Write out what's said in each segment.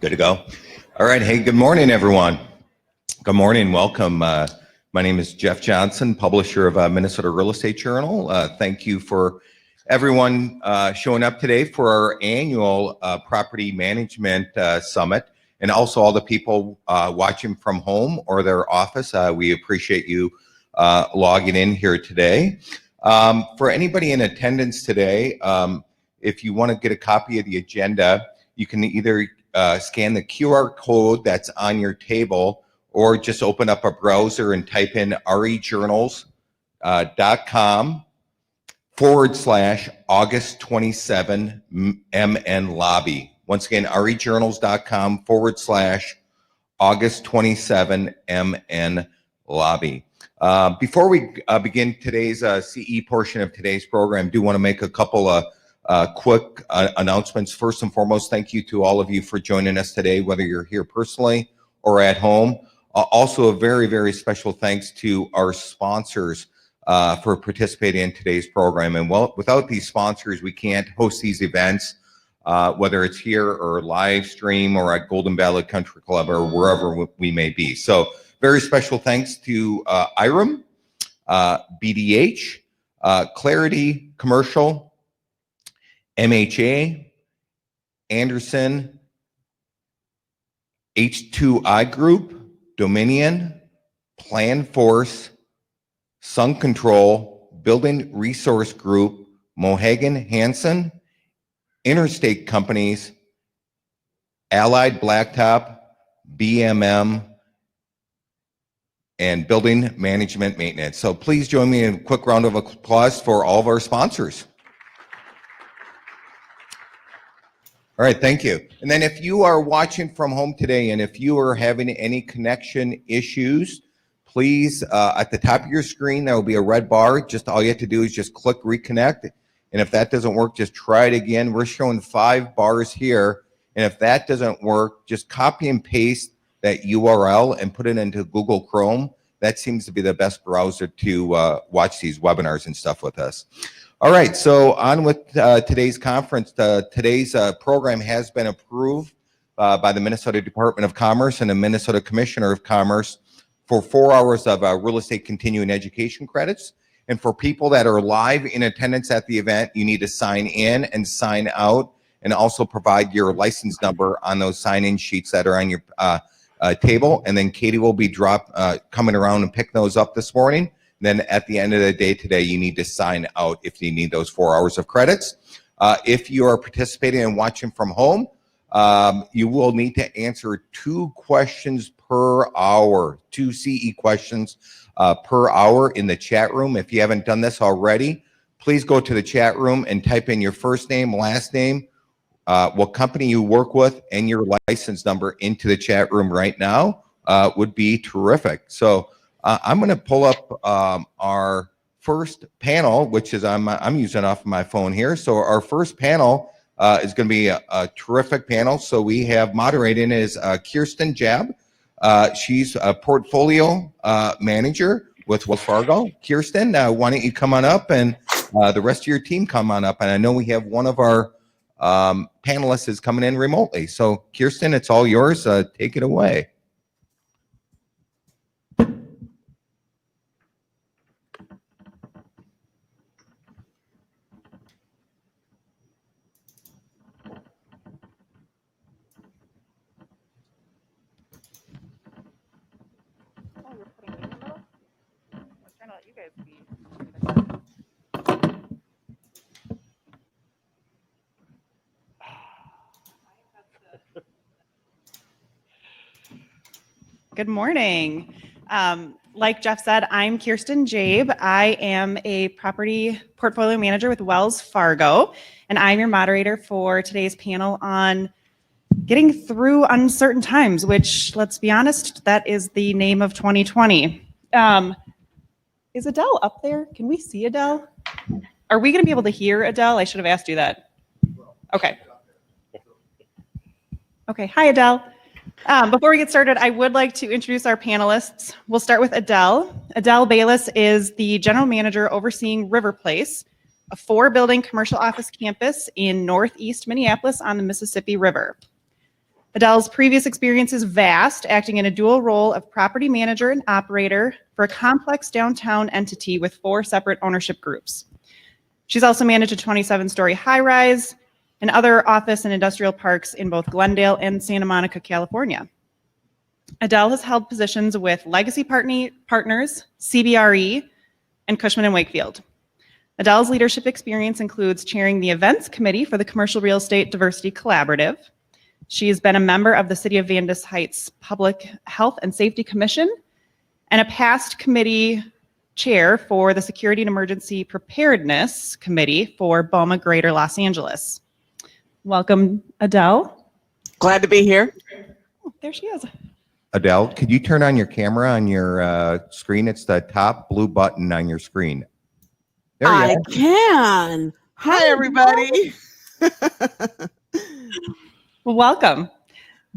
Good to go. All right. Hey, good morning, everyone. Good morning. Welcome. My name is Jeff Johnson, publisher of Minnesota Real Estate Journal. Thank you for everyone showing up today for our annual property management summit, and also all the people watching from home or their office. We appreciate you logging in here today. For anybody in attendance today, if you want to get a copy of the agenda, you can either scan the QR code that's on your table, or just open up a browser and type in rejournals.com/August 27 MN Lobby. Once again, rejournals.com/August 27 MN Lobby. Before we begin today's CE portion of today's program, I do want to make a couple of quick announcements. First and foremost, thank you to all of you for joining us today, whether you're here personally or at home. Also, a very, very special thanks to our sponsors for participating in today's program. And without these sponsors, we can't host these events, whether it's here or live stream or at Golden Valley Country Club or wherever we may be. So very special thanks to IREM, BDH, Clarity Commercial, MHA, Anderson, H2I Group, Dominion, Plan Force, Sun Control, Building Resource Group, Mohegan Hanson, Interstate Companies, Allied Blacktop, BMM, and Building Management Maintenance. So please join me in a quick round of applause for all of our sponsors. All right, thank you. And then if you are watching from home today, and if you are having any connection issues, please, at the top of your screen, there will be a red bar. Just all you have to do is just click reconnect. And if that doesn't work, just try it again. We're showing 5 bars here. And if that doesn't work, just copy and paste that URL and put it into Google Chrome. That seems to be the best browser to watch these webinars and stuff with us. All right, so on with today's conference. Today's program has been approved by the Minnesota Department of Commerce and the Minnesota Commissioner of Commerce for 4 hours of real estate continuing education credits. And for people that are live in attendance at the event, you need to sign in and sign out, and also provide your license number on those sign-in sheets that are on your table. And then Katie will be coming around and pick those up this morning. Then at the end of the day today, you need to sign out if you need those 4 hours of credits. If you are participating and watching from home, you will need to answer 2 questions per hour, 2 CE questions per hour in the chat room. If you haven't done this already, please go to the chat room and type in your first name, last name, what company you work with, and your license number into the chat room right now. Would be terrific. So I'm going to pull up our first panel, which is I'm using off of my phone here. So our first panel is going to be a terrific panel. So we have moderating is Kirsten Jab. She's a portfolio manager with Wells Fargo. Kirsten, why don't you come on up, and the rest of your team come on up. And I know we have one of our panelists is coming in remotely. So Kirsten, it's all yours. Take it away. Good morning. Like Jeff said, I'm Kirsten Jabe. I am a property portfolio manager with Wells Fargo, and I'm your moderator for today's panel on getting through uncertain times, which, let's be honest, that is the name of 2020. Is Adele up there? Can we see Adele? Are we going to be able to hear Adele? I should have asked you that. Okay. Okay. Hi, Adele. Before we get started, I would like to introduce our panelists. We'll start with Adele. Adele Bayless is the general manager overseeing River Place, a 4-building commercial office campus in northeast Minneapolis on the Mississippi River. Adele's previous experience is vast, acting in a dual role of property manager and operator for a complex downtown entity with 4 separate ownership groups. She's also managed a 27-story high-rise and other office and industrial parks in both Glendale and Santa Monica, California. Adele has held positions with Legacy Partners, CBRE, and Cushman & Wakefield. Adele's leadership experience includes chairing the events committee for the Commercial Real Estate Diversity Collaborative. She has been a member of the City of Vandus Heights Public Health and Safety Commission and a past committee chair for the Security and Emergency Preparedness Committee for BOMA Greater Los Angeles. Welcome, Adele. Glad to be here. Oh, there she is. Adele, could you turn on your camera on your screen? It's the top blue button on your screen. There you I are. can. Hi, everybody. Well, welcome.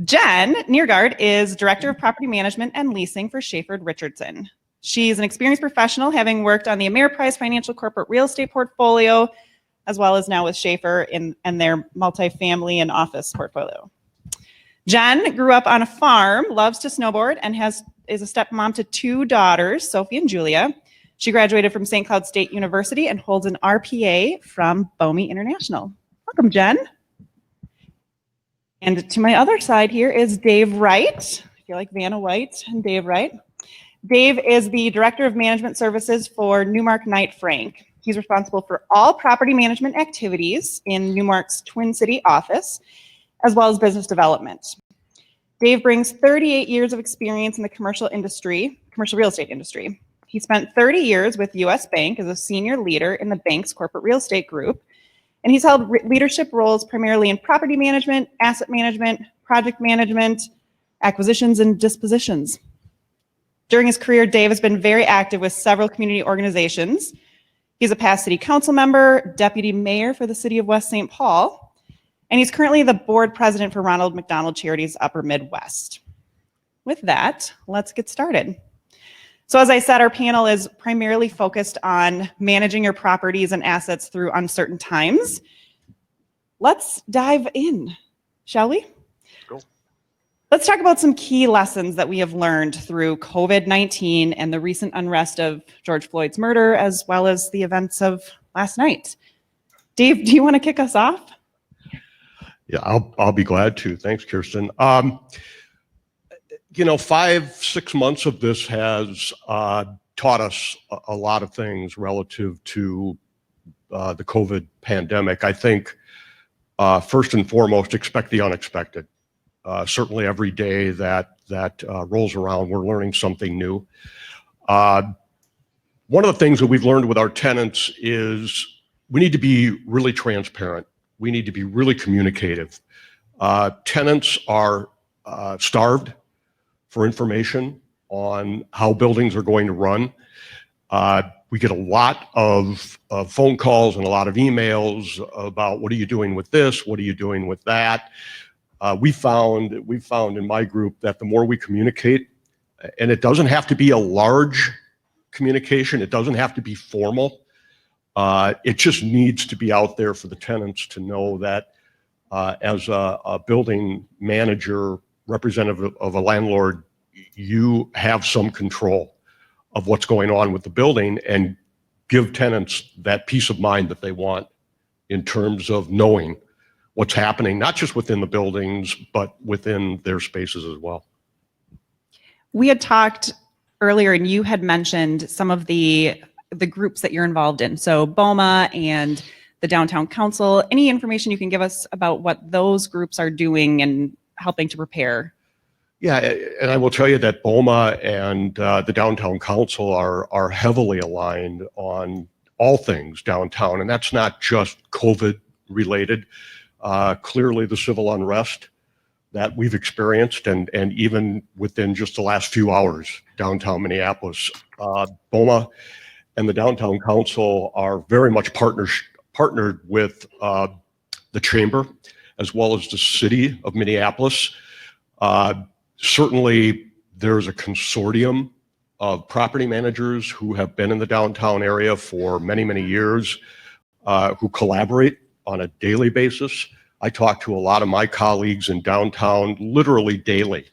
Jen Niergaard is Director of Property Management and Leasing for Schaeffer Richardson. She's an experienced professional, having worked on the Ameriprise Financial Corporate Real Estate portfolio, as well as now with Schaeffer and their multifamily and office portfolio. Jen grew up on a farm, loves to snowboard, and is a stepmom to 2 daughters, Sophie and Julia. She graduated from St. Cloud State University and holds an RPA from BOME International. Welcome, Jen. And to my other side here is Dave Wright. I feel like Vanna White and Dave Wright. Dave is the Director of Management Services for Newmark Knight Frank. He's responsible for all property management activities in Newmark's Twin City office, as well as business development. Dave brings 38 years of experience in the commercial real estate industry. He spent 30 years with US Bank as a senior leader in the bank's corporate real estate group, and he's held leadership roles primarily in property management, asset management, project management, acquisitions, and dispositions. During his career, Dave has been very active with several community organizations. He's a past city council member, deputy mayor for the city of West St. Paul, and he's currently the board president for Ronald McDonald Charities Upper Midwest. With that, let's get started. So as I said, our panel is primarily focused on managing your properties and assets through uncertain times. Let's dive in, shall we? Go. Let's talk about some key lessons that we have learned through COVID-19 and the recent unrest of George Floyd's murder, as well as the events of last night. Dave, do you want to kick us off? Yeah, I'll be glad to. Thanks, Kirsten. 5-6 months of this has taught us a lot of things relative to the COVID pandemic. I think first and foremost, expect the unexpected. Certainly every day that rolls around, we're learning something new. One of the things that we've learned with our tenants is we need to be really transparent. We need to be really communicative. Tenants are starved for information on how buildings are going to run. We get a lot of phone calls and a lot of emails about what are you doing with this? What are you doing with that? We found in my group that the more we communicate, and it doesn't have to be a large communication, it doesn't have to be formal. It just needs to be out there for the tenants to know that as a building manager, representative of a landlord, you have some control of what's going on with the building and give tenants that peace of mind that they want in terms of knowing what's happening, not just within the buildings, but within their spaces as well. We had talked earlier and you had mentioned some of the groups that you're involved in. So BOMA and the Downtown Council. Any information you can give us about what those groups are doing and helping to prepare? Yeah, and I will tell you that BOMA and the Downtown Council are heavily aligned on all things downtown, and that's not just COVID related. Clearly the civil unrest that we've experienced and even within just the last few hours downtown Minneapolis, BOMA and the Downtown Council are very much partnered with the Chamber as well as the City of Minneapolis. Certainly there's a consortium of property managers who have been in the downtown area for many, many years, who collaborate on a daily basis I talk to a lot of my colleagues in downtown literally daily.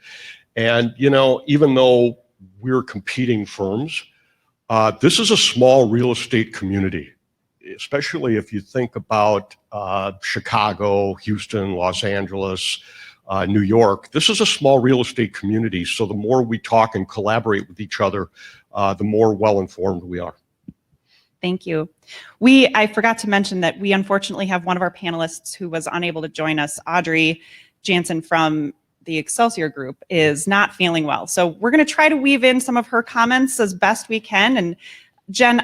And, you know, even though we're competing firms, this is a small real estate community, especially if you think about Chicago, Houston, Los Angeles, New York. This is a small real estate community. So the more we talk and collaborate with each other, the more well-informed we are. Thank you. I forgot to mention that we unfortunately have one of our panelists who was unable to join us, Audrey Jansen from the Excelsior Group, is not feeling well. So we're going to try to weave in some of her comments as best we can. And Jen,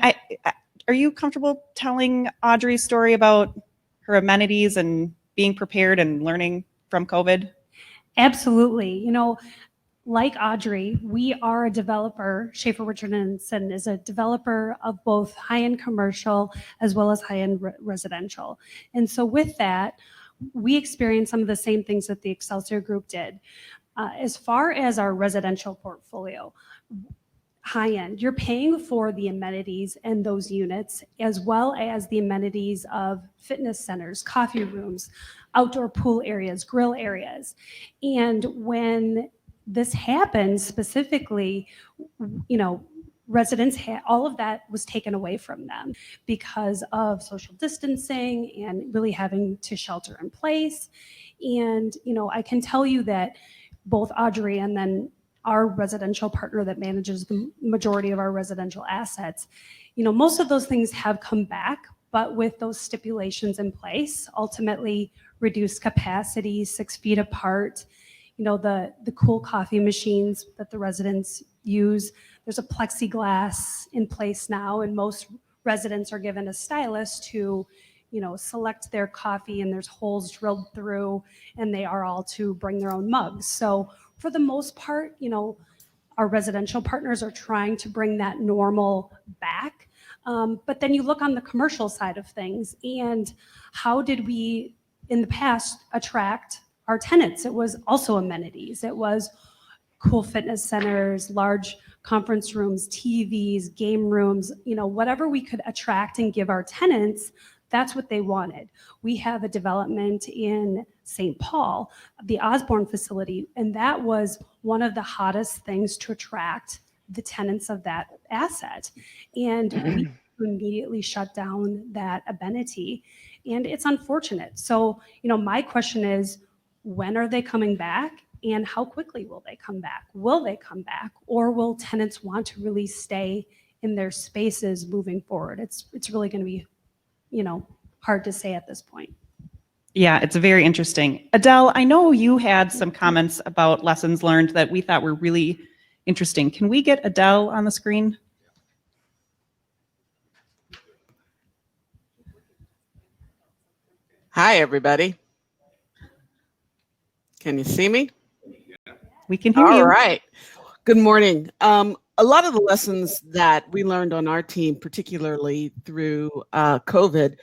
are you comfortable telling Audrey's story about her amenities and being prepared and learning from COVID? Absolutely. You know, like Audrey, we are a developer. Schaefer Richardson is a developer of both high-end commercial as well as high-end residential. And so with that, we experienced some of the same things that the Excelsior Group did. As far as our residential portfolio, high-end, you're paying for the amenities and those units, as well as the amenities of fitness centers, coffee rooms, outdoor pool areas, grill areas. And when this happened specifically, you know, residents had all of that was taken away from them because of social distancing and really having to shelter in place. And, you know, I can tell you that both Audrey and then our residential partner that manages the majority of our residential assets, you know, most of those things have come back, but with those stipulations in place, ultimately reduced capacity, 6 feet apart, you know, the cool coffee machines that the residents use. There's a plexiglass in place now, and most residents are given a stylus to, you know, select their coffee, and there's holes drilled through, and they are all to bring their own mugs. So for the most part, you know, our residential partners are trying to bring that normal back. But then you look on the commercial side of things, and how did we in the past attract our tenants? It was also amenities. It was cool fitness centers, large conference rooms, TVs, game rooms, you know, whatever we could attract and give our tenants, that's what they wanted. We have a development in St. Paul, the Osborne facility, and that was one of the hottest things to attract the tenants of that asset. And we immediately shut down that amenity, and it's unfortunate. So, you know, my question is, when are they coming back? And how quickly will they come back? Will they come back? Or will tenants want to really stay in their spaces moving forward? It's really going to be, you know, hard to say at this point. Yeah, it's very interesting. Adele, I know you had some comments about lessons learned that we thought were really interesting. Can we get Adele on the screen? Hi, everybody. Can you see me? We can hear All you. right. Good morning. A lot of the lessons that we learned on our team, particularly through COVID,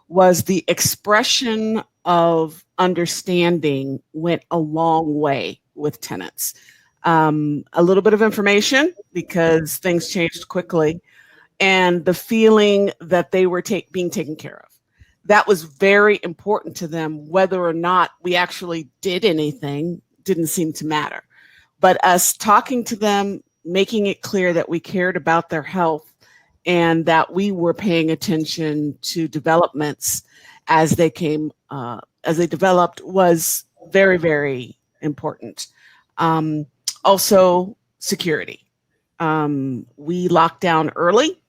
was the expression of understanding went a long way with tenants. A little bit of information because things changed quickly, and the feeling that they were being taken care of. That was very important to them. Whether or not we actually did anything didn't seem to matter. But us talking to them, making it clear that we cared about their health and that we were paying attention to developments as they came, as they developed, was very, very important. Also, security. We locked down early.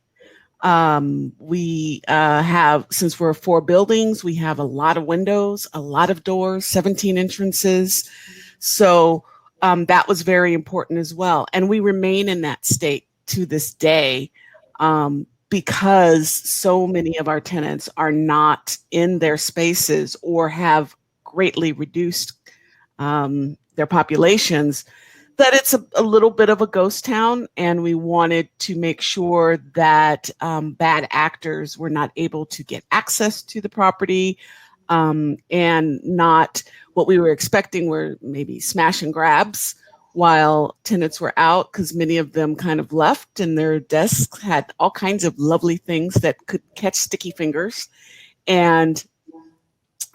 We have, since we're 4 buildings, we have a lot of windows, a lot of doors, 17 entrances. So that was very important as well. And we remain in that state to this day because so many of our tenants are not in their spaces or have greatly reduced their populations, that it's a little bit of a ghost town, and we wanted to make sure that bad actors were not able to get access to the property, and not what we were expecting were maybe smash and grabs while tenants were out, because many of them kind of left and their desks had all kinds of lovely things that could catch sticky fingers. And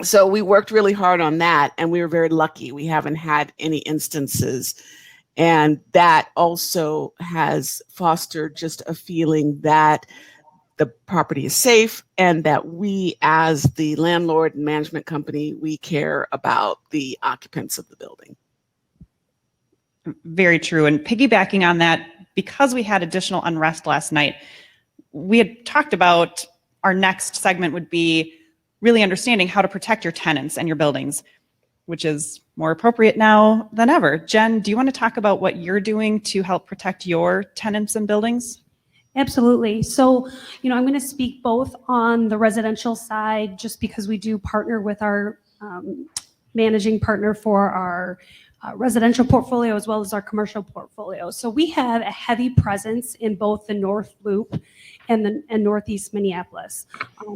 So we worked really hard on that, and we were very lucky. We haven't had any instances. And that also has fostered just a feeling that the property is safe and that we, as the landlord and management company, we care about the occupants of the building. Very true. And piggybacking on that, because we had additional unrest last night, we had talked about our next segment would be really understanding how to protect your tenants and your buildings, which is more appropriate now than ever. Jen, do you want to talk about what you're doing to help protect your tenants and buildings? Absolutely. So, I'm going to speak both on the residential side, just because we do partner with our managing partner for our residential portfolio as well as our commercial portfolio. So we have a heavy presence in both the North Loop and Northeast Minneapolis,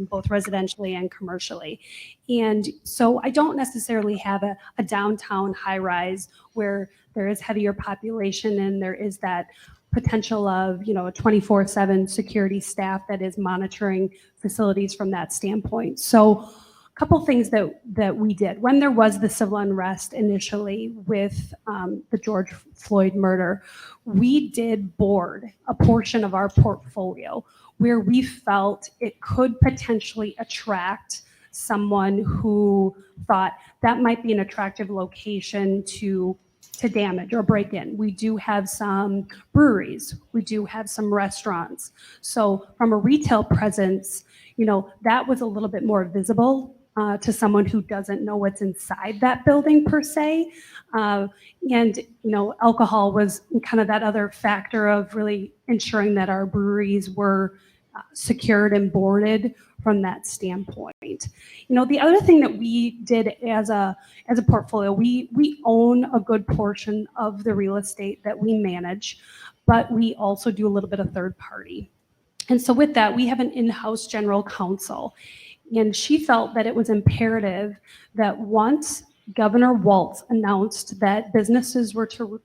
both residentially and commercially. And so I don't necessarily have a downtown high rise where there is heavier population and there is that potential of, a 24/7 security staff that is monitoring facilities from that standpoint. So a couple things that we did when there was the civil unrest initially with the George Floyd murder, we did board a portion of our portfolio where we felt it could potentially attract someone who thought that might be an attractive location to damage or break in. We do have some breweries. We do have some restaurants. So from a retail presence, that was a little bit more visible to someone who doesn't know what's inside that building per se. And alcohol was kind of that other factor of really ensuring that our breweries were secured and boarded from that standpoint. The other thing that we did as a portfolio, we own a good portion of the real estate that we manage, but we also do a little bit of third party. And so with that, we have an in-house general counsel. And she felt that it was imperative that once Governor Walz announced that businesses were to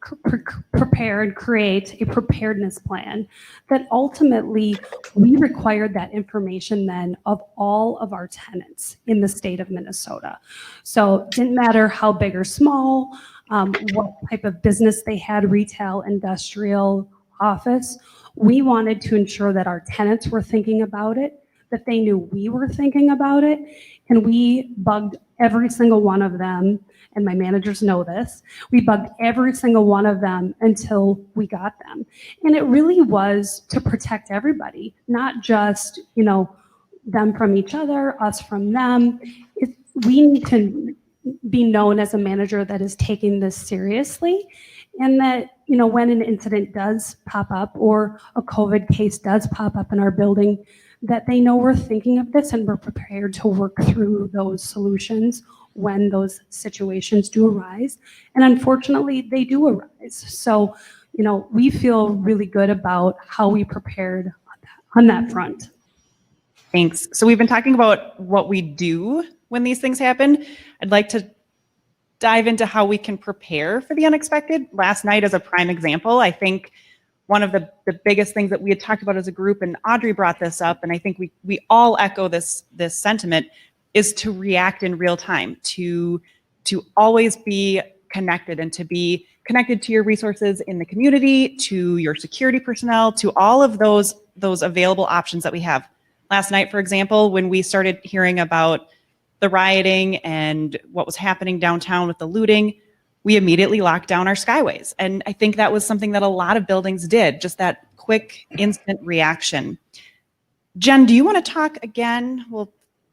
prepare and create a preparedness plan, that ultimately we required that information then of all of our tenants in the state of Minnesota. So it didn't matter how big or small, what type of business they had, retail, industrial, office. We wanted to ensure that our tenants were thinking about it, that they knew we were thinking about it, and we bugged every single one of them, and my managers know this. We bugged every single one of them until we got them. And it really was to protect everybody, not just, them from each other, us from them. We need to be known as a manager that is taking this seriously, and that, when an incident does pop up or a COVID case does pop up in our building, that they know we're thinking of this and we're prepared to work through those solutions when those situations do arise. And unfortunately, they do arise. So, we feel really good about how we prepared on that front. Thanks. So we've been talking about what we do when these things happen. I'd like to dive into how we can prepare for the unexpected. Last night as a prime example, I think one of the biggest things that we had talked about as a group, and Audrey brought this up, and I think we all echo this sentiment, is to react in real time, to always be connected and to be connected to your resources in the community, to your security personnel, to all of those available options that we have. Last night, for example, when we started hearing about the rioting and what was happening downtown with the looting, we immediately locked down our skyways. And I think that was something that a lot of buildings did, just that quick, instant reaction. Jen, do you want to talk again? We'll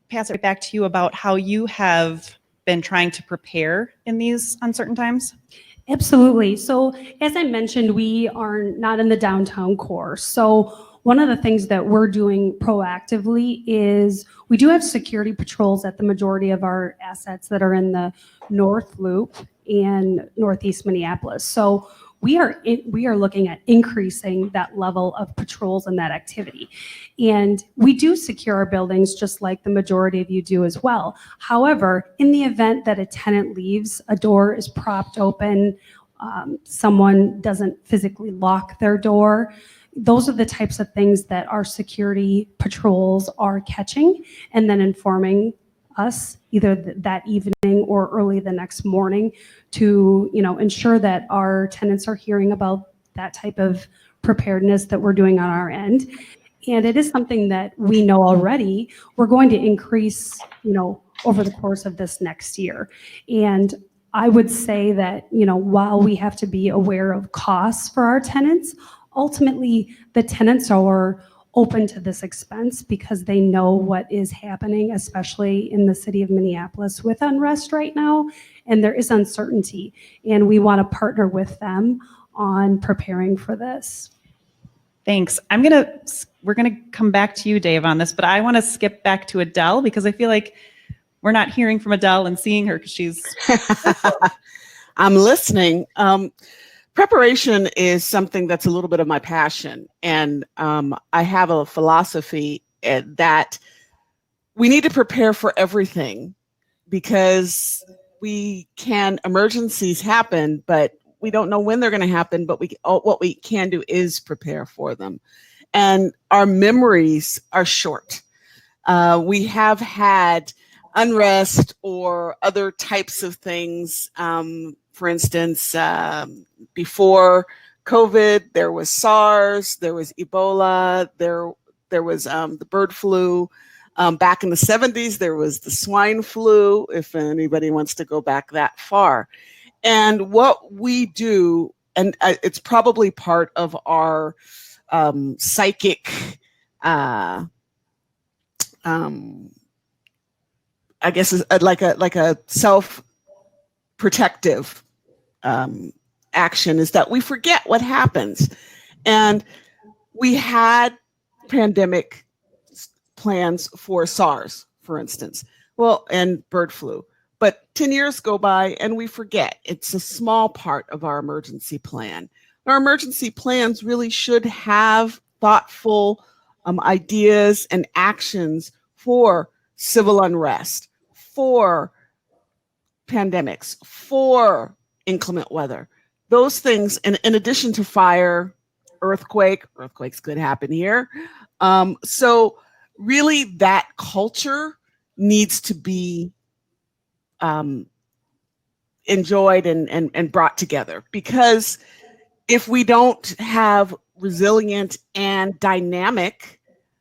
pass it right back to you about how you have been trying to prepare in these uncertain times. Absolutely. So as I mentioned, we are not in the downtown core. So one of the things that we're doing proactively is we do have security patrols at the majority of our assets that are in the North Loop and Northeast Minneapolis. So we are looking at increasing that level of patrols and that activity. And we do secure our buildings just like the majority of you do as well. However, in the event that a tenant leaves, a door is propped open, someone doesn't physically lock their door, those are the types of things that our security patrols are catching and then informing us either that evening or early the next morning to, ensure that our tenants are hearing about that type of preparedness that we're doing on our end. And it is something that we know already we're going to increase, over the course of this next year. And I would say that, while we have to be aware of costs for our tenants, ultimately the tenants are open to this expense because they know what is happening, especially in the city of Minneapolis with unrest right now. And there is uncertainty. And we want to partner with them on preparing for this. Thanks. We're gonna come back to you, Dave, on this, but I want to skip back to Adele because I feel like we're not hearing from Adele and seeing her because she's. I'm listening. Preparation is something that's a little bit of my passion, and I have a philosophy that we need to prepare for everything because emergencies happen, but we don't know when they're going to happen, but what we can do is prepare for them. And our memories are short. We have had unrest or other types of things. For instance, before COVID, there was SARS, there was Ebola, there was the bird flu. Back in the 70s, there was the swine flu, if anybody wants to go back that far. And what we do, and it's probably part of our psychic, I guess, is like a self-protective action, is that we forget what happens. And we had pandemic plans for SARS, for instance, and bird flu. But 10 years go by and we forget. It's a small part of our emergency plan. Our emergency plans really should have thoughtful ideas and actions for civil unrest, for pandemics, for inclement weather. Those things, in addition to fire, earthquakes could happen here. So really that culture needs to be enjoyed and brought together, because if we don't have resilient and dynamic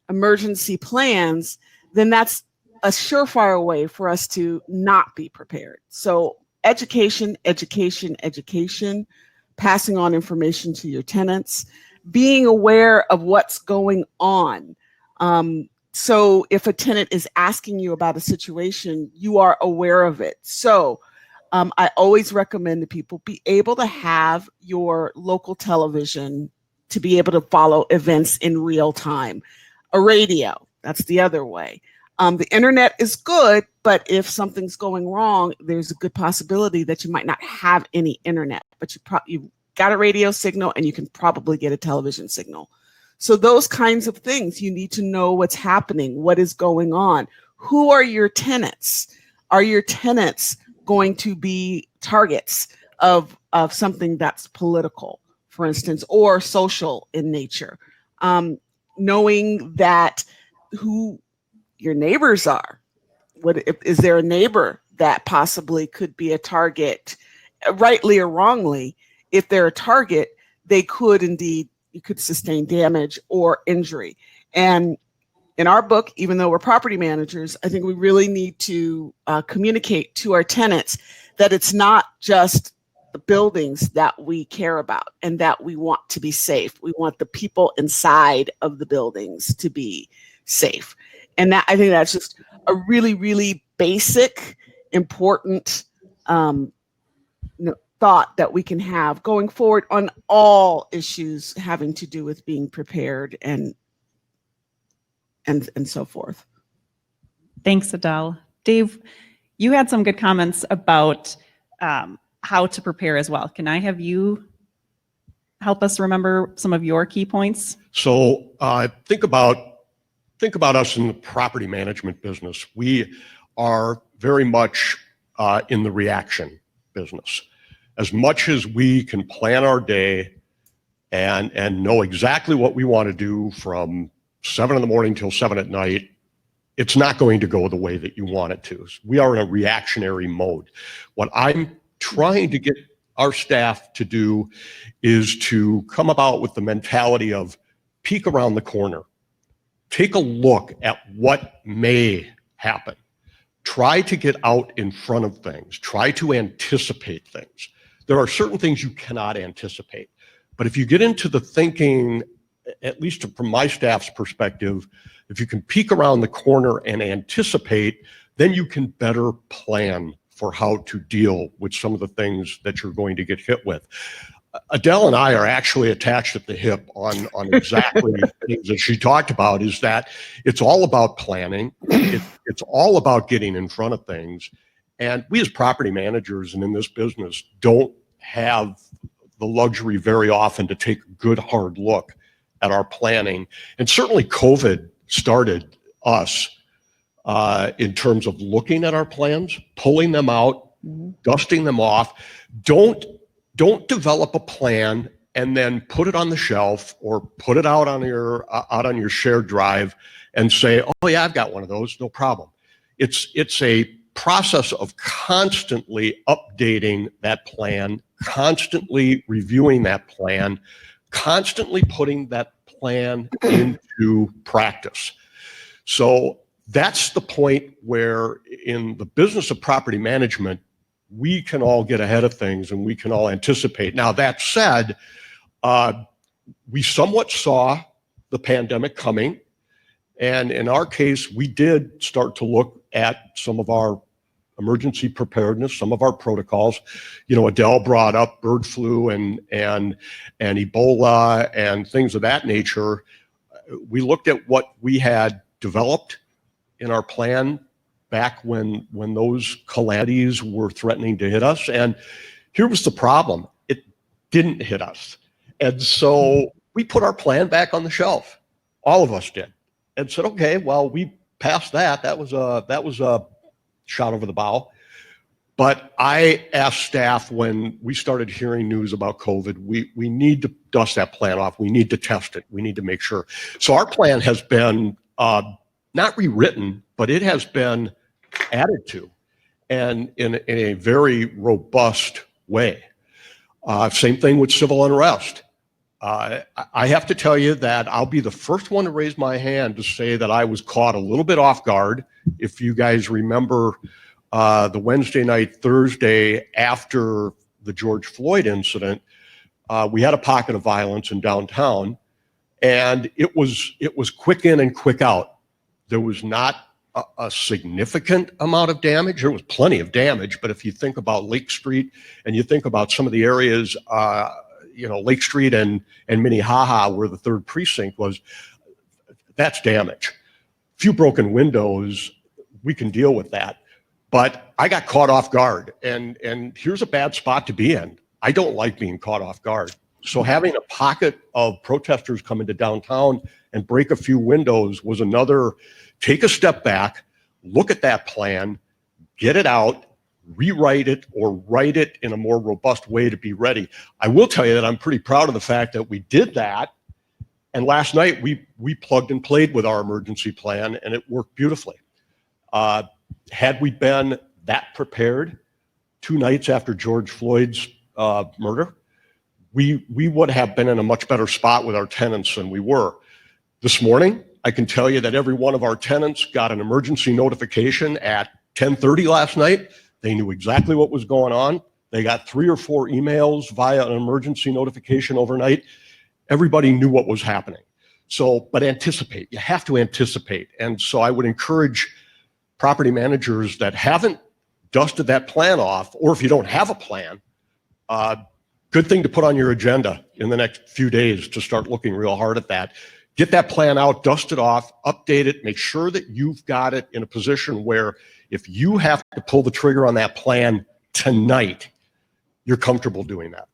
emergency plans, then that's a surefire way for us to not be prepared. So education, passing on information to your tenants, being aware of what's going on. So if a tenant is asking you about a situation, you are aware of it. So I always recommend that people be able to have your local television to be able to follow events in real time. A radio, that's the other way. The internet is good, but if something's going wrong, there's a good possibility that you might not have any internet, but you've got a radio signal and you can probably get a television signal. So those kinds of things, you need to know what's happening, what is going on. Who are your tenants? Are your tenants going to be targets of something that's political, for instance, or social in nature? Knowing that who your neighbors are. Is there a neighbor that possibly could be a target, rightly or wrongly? If they're a target, they could indeed, you could sustain damage or injury. And in our book, even though we're property managers, I think we really need to communicate to our tenants that it's not just the buildings that we care about and that we want to be safe. We want the people inside of the buildings to be safe. And that, I think that's just a really, really basic, important thought that we can have going forward on all issues having to do with being prepared and so forth. Thanks, Adele. Dave, you had some good comments about how to prepare as well. Can I have you help us remember some of your key points? So think about us in the property management business. We are very much in the reaction business. As much as we can plan our day and know exactly what we want to do from 7 in the morning till 7 at night, it's not going to go the way that you want it to. We are in a reactionary mode. What I'm trying to get our staff to do is to come about with the mentality of peek around the corner, take a look at what may happen, try to get out in front of things, try to anticipate things. There are certain things you cannot anticipate, but if you get into the thinking, at least from my staff's perspective, if you can peek around the corner and anticipate, then you can better plan for how to deal with some of the things that you're going to get hit with. Adele and I are actually attached at the hip on exactly things that she talked about, is that it's all about planning. It's all about getting in front of things. And we as property managers and in this business don't have the luxury very often to take a good hard look at our planning. And certainly COVID started us in terms of looking at our plans, pulling them out, dusting them off. Don't develop a plan and then put it on the shelf or put it out on your shared drive and say, oh yeah, I've got one of those, no problem. It's a process of constantly updating that plan, constantly reviewing that plan, constantly putting that plan into practice. So that's the point where in the business of property management, we can all get ahead of things and we can all anticipate. Now, that said, we somewhat saw the pandemic coming. And in our case, we did start to look at some of our emergency preparedness, some of our protocols. You know, Adele brought up bird flu and Ebola and things of that nature. We looked at what we had developed in our plan back when those calamities were threatening to hit us. And here was the problem. It didn't hit us. And so we put our plan back on the shelf. All of us did. And said, okay, well, we passed that. That was a shot over the bow. But I asked staff when we started hearing news about COVID, we need to dust that plan off. We need to test it. We need to make sure. So our plan has been not rewritten, but it has been added to, and in a very robust way. Same thing with civil unrest. I have to tell you that I'll be the first one to raise my hand to say that I was caught a little bit off guard. If you guys remember the Wednesday night, Thursday after the George Floyd incident, we had a pocket of violence in downtown, and it was quick in and quick out. There was not a significant amount of damage. There was plenty of damage, but if you think about Lake Street and you think about some of the areas, Lake Street and Minnehaha, where the 3rd precinct was, that's damage. Few broken windows, we can deal with that. But I got caught off guard, and here's a bad spot to be in. I don't like being caught off guard. So having a pocket of protesters come into downtown and break a few windows was another. Take a step back, look at that plan, get it out, rewrite it, or write it in a more robust way to be ready. I will tell you that I'm pretty proud of the fact that we did that. And last night we plugged and played with our emergency plan, and it worked beautifully. Had we been that prepared 2 nights after George Floyd's murder, we would have been in a much better spot with our tenants than we were. This morning, I can tell you that every one of our tenants got an emergency notification at 10:30 last night. They knew exactly what was going on. They got 3 or 4 emails via an emergency notification overnight. Everybody knew what was happening. So, but anticipate. You have to anticipate. And so I would encourage property managers that haven't dusted that plan off, or if you don't have a plan, good thing to put on your agenda in the next few days to start looking real hard at that. Get that plan out, dust it off, update it, make sure that you've got it in a position where if you have to pull the trigger on that plan tonight, you're comfortable doing that.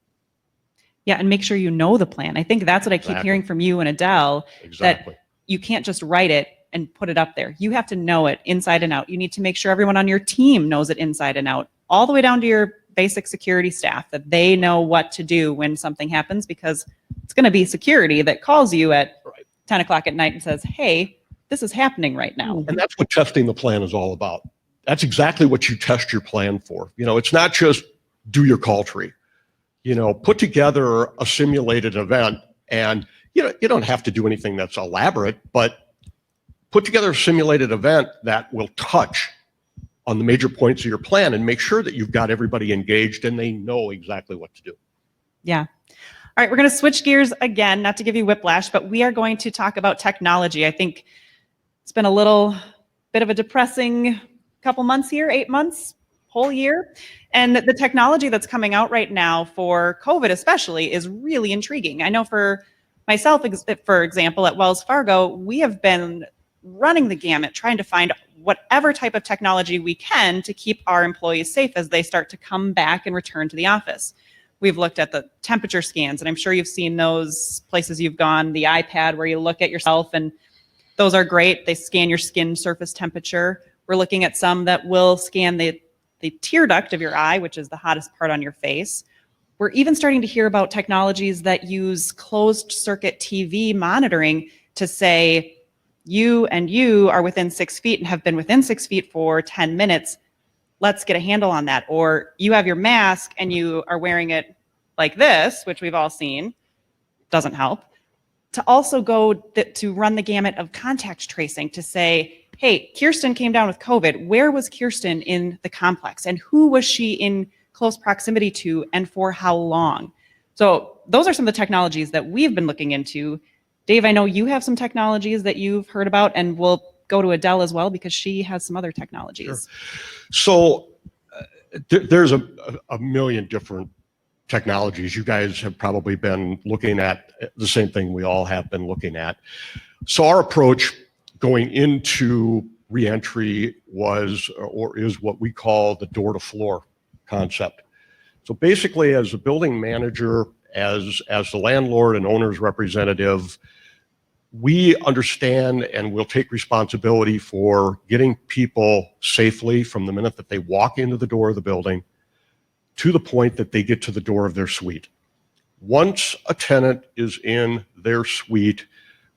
Yeah, and make sure you know the plan. I think that's what I keep hearing from you and Adele, Exactly. that you can't just write it and put it up there. You have to know it inside and out. You need to make sure everyone on your team knows it inside and out, all the way down to your basic security staff, that they know what to do when something happens, because it's going to be security that calls you at 10 o'clock at night and says, hey, this is happening right now. And that's what testing the plan is all about. That's exactly what you test your plan for. It's not just do your call tree. Put together a simulated event, and you don't have to do anything that's elaborate, but put together a simulated event that will touch on the major points of your plan and make sure that you've got everybody engaged and they know exactly what to do. Yeah. All right, we're going to switch gears again, not to give you whiplash, but we are going to talk about technology. I think it's been a little bit of a depressing couple months here, 8 months, whole year. And the technology that's coming out right now for COVID especially is really intriguing. I know for myself, for example, at Wells Fargo, we have been running the gamut, trying to find whatever type of technology we can to keep our employees safe as they start to come back and return to the office. We've looked at the temperature scans, and I'm sure you've seen those places you've gone, the iPad where you look at yourself, and those are great. They scan your skin surface temperature. We're looking at some that will scan the tear duct of your eye, which is the hottest part on your face. We're even starting to hear about technologies that use closed circuit TV monitoring to say, you are within 6 feet and have been within 6 feet for 10 minutes. Let's get a handle on that. Or you have your mask and you are wearing it like this, which we've all seen, doesn't help. To also go to run the gamut of contact tracing to say, hey, Kirsten came down with COVID. Where was Kirsten in the complex? And who was she in close proximity to and for how long? So those are some of the technologies that we've been looking into. Dave, I know you have some technologies that you've heard about, and we'll go to Adele as well because she has some other technologies. Sure. So there's a million different technologies. You guys have probably been looking at the same thing we all have been looking at. So our approach going into reentry was or is what we call the door to floor concept. So basically, as a building manager, as the landlord and owner's representative, we understand and will take responsibility for getting people safely from the minute that they walk into the door of the building to the point that they get to the door of their suite. Once a tenant is in their suite,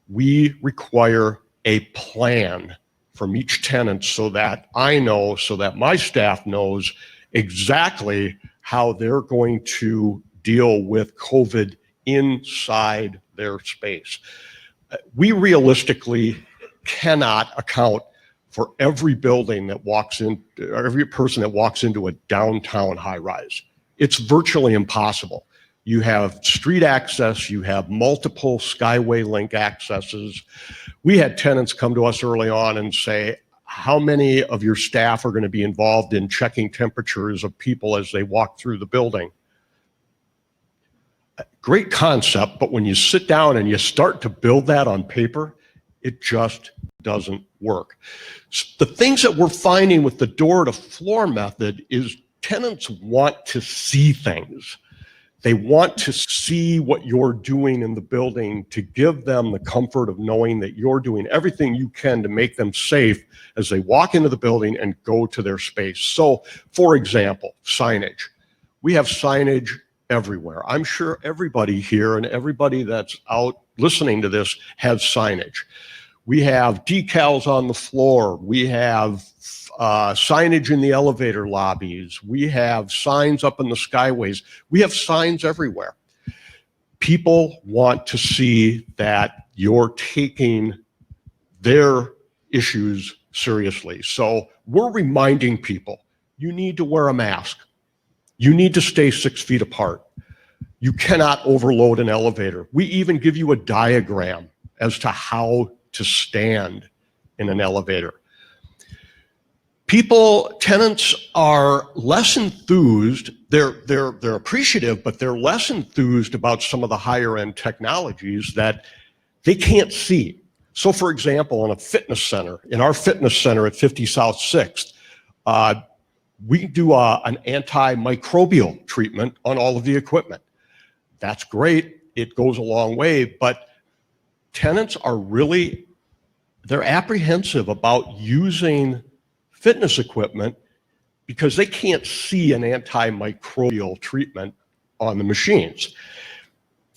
we require a plan from each tenant so that I know, so that my staff knows exactly how they're going to deal with COVID inside their space. We realistically cannot account for every building that walks in, or every person that walks into a downtown high rise. It's virtually impossible. You have street access, you have multiple Skyway Link accesses. We had tenants come to us early on and say, how many of your staff are going to be involved in checking temperatures of people as they walk through the building? Great concept, but when you sit down and you start to build that on paper, it just doesn't work. The things that we're finding with the door to floor method is tenants want to see things. They want to see what you're doing in the building to give them the comfort of knowing that you're doing everything you can to make them safe as they walk into the building and go to their space. So, for example, signage. We have signage everywhere. I'm sure everybody here and everybody that's out listening to this has signage. We have decals on the floor. We have signage in the elevator lobbies. We have signs up in the skyways. We have signs everywhere. People want to see that you're taking their issues seriously. So we're reminding people, you need to wear a mask. You need to stay 6 feet apart. You cannot overload an elevator. We even give you a diagram as to how to stand in an elevator. Tenants are less enthused. They're appreciative, but they're less enthused about some of the higher end technologies that they can't see. So for example, in our fitness center at 50 South 6th, we do an antimicrobial treatment on all of the equipment. That's great. It goes a long way, but tenants are they're apprehensive about using fitness equipment because they can't see an antimicrobial treatment on the machines.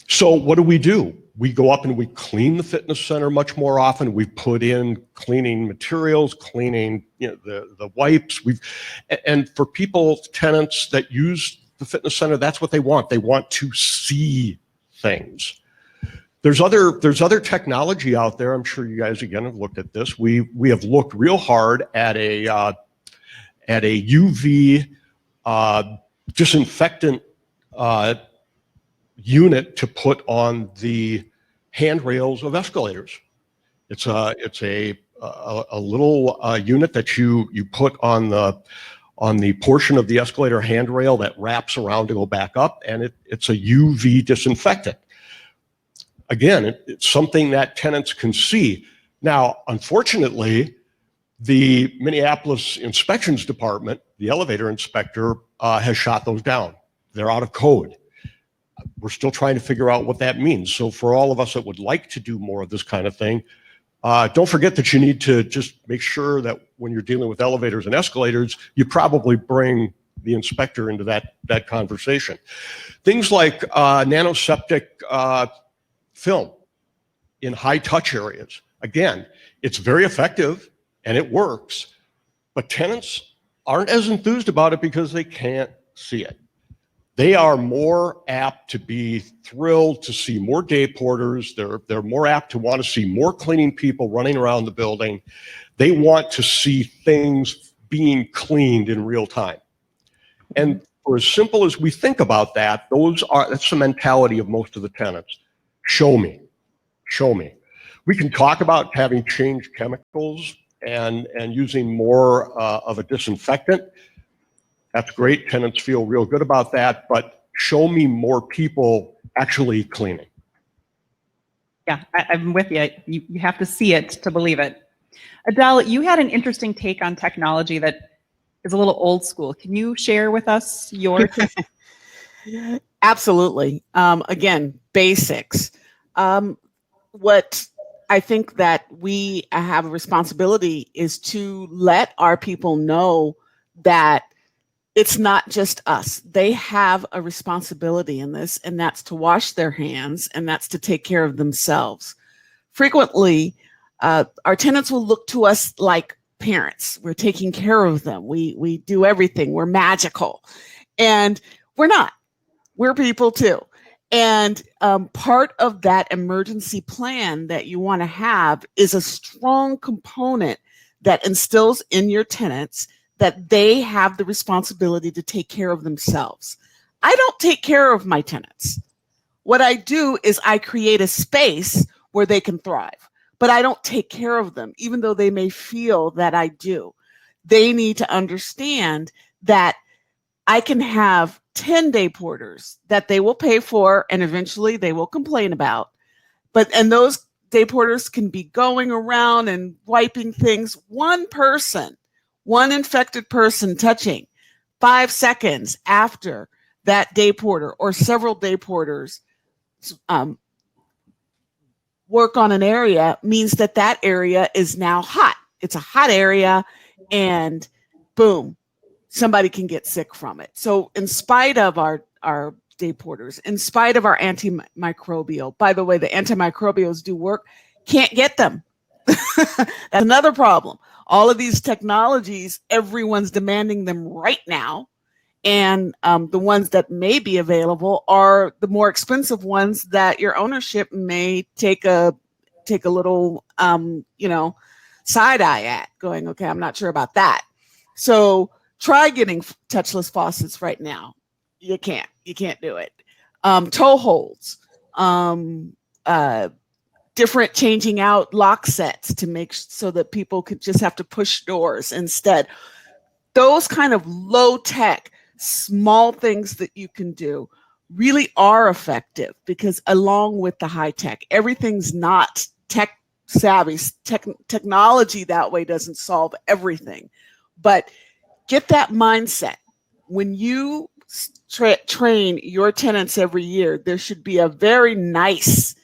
So what do? We go up and we clean the fitness center much more often. We've put in cleaning materials, cleaning, the wipes. And for people, tenants that use the fitness center, that's what they want. They want to see things. There's other technology out there. I'm sure you guys again have looked at this. We have looked real hard at a UV disinfectant unit to put on the handrails of escalators. It's a little unit that you put on the portion of the escalator handrail that wraps around to go back up, and it's a UV disinfectant. Again, it's something that tenants can see. Now, unfortunately, the Minneapolis Inspections Department, the elevator inspector, has shot those down. They're out of code. We're still trying to figure out what that means. So for all of us that would like to do more of this kind of thing, don't forget that you need to just make sure that when you're dealing with elevators and escalators, you probably bring the inspector into that conversation. Things like nanoseptic film in high touch areas. Again, it's very effective and it works, but tenants aren't as enthused about it because they can't see it. They are more apt to be thrilled to see more day porters. They're more apt to want to see more cleaning people running around the building. They want to see things being cleaned in real time. And for as simple as we think about that, that's the mentality of most of the tenants. Show me. We can talk about having changed chemicals and using more of a disinfectant. That's great. Tenants feel real good about that, but show me more people actually cleaning. Yeah, I'm with you. You have to see it to believe it. Adele, you had an interesting take on technology that is a little old school. Can you share with us your take? Absolutely. Again, basics. What I think that we have a responsibility is to let our people know that it's not just us. They have a responsibility in this, and that's to wash their hands, and that's to take care of themselves. Frequently, our tenants will look to us like parents. We're taking care of them. We do everything. We're magical. And we're not. We're people too. And part of that emergency plan that you want to have is a strong component that instills in your tenants that they have the responsibility to take care of themselves. I don't take care of my tenants. What I do is I create a space where they can thrive, but I don't take care of them, even though they may feel that I do. They need to understand that I can have 10 day porters that they will pay for and eventually they will complain about. And those day porters can be going around and wiping things. One infected person touching 5 seconds after that day porter or several day porters work on an area means that area is now hot. It's a hot area and boom, somebody can get sick from it. So in spite of our day porters, in spite of our antimicrobial, by the way, the antimicrobials do work, can't get them. That's another problem. All of these technologies, everyone's demanding them right now. And the ones that may be available are the more expensive ones that your ownership may take a little, side eye at, going, okay, I'm not sure about that. So try getting touchless faucets right now. You can't do it. Toe holds, different changing out lock sets to make so that people could just have to push doors instead. Those kind of low tech, small things that you can do really are effective because along with the high tech, everything's not tech savvy. Technology that way doesn't solve everything, but get that mindset. When you train your tenants every year, there should be a very nice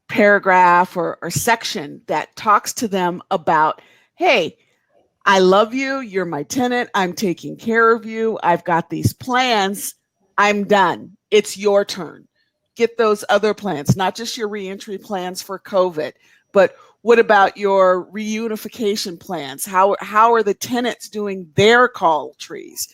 paragraph or section that talks to them about, hey, I love you. You're my tenant. I'm taking care of you. I've got these plans. I'm done. It's your turn. get those other plans, not just your reentry plans for COVID, but what about your reunification plans? How are the tenants doing their call trees?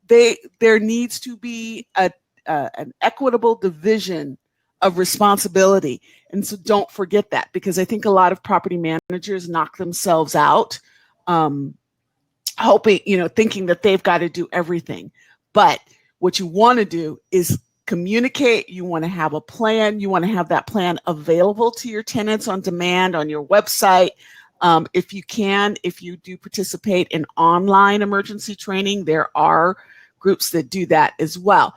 There needs to be an equitable division of responsibility. And so don't forget that, because I think a lot of property managers knock themselves out, hoping, thinking that they've got to do everything. But what you want to do is communicate. You want to have a plan. You want to have that plan available to your tenants on demand on your website. If you do participate in online emergency training, there are groups that do that as well.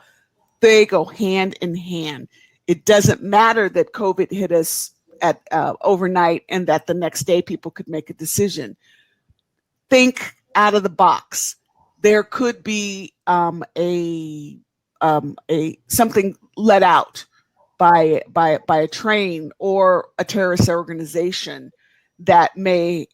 They go hand in hand. It doesn't matter that COVID hit us at overnight and that the next day people could make a decision. Think out of the box. There could be something let out by a train or a terrorist organization that may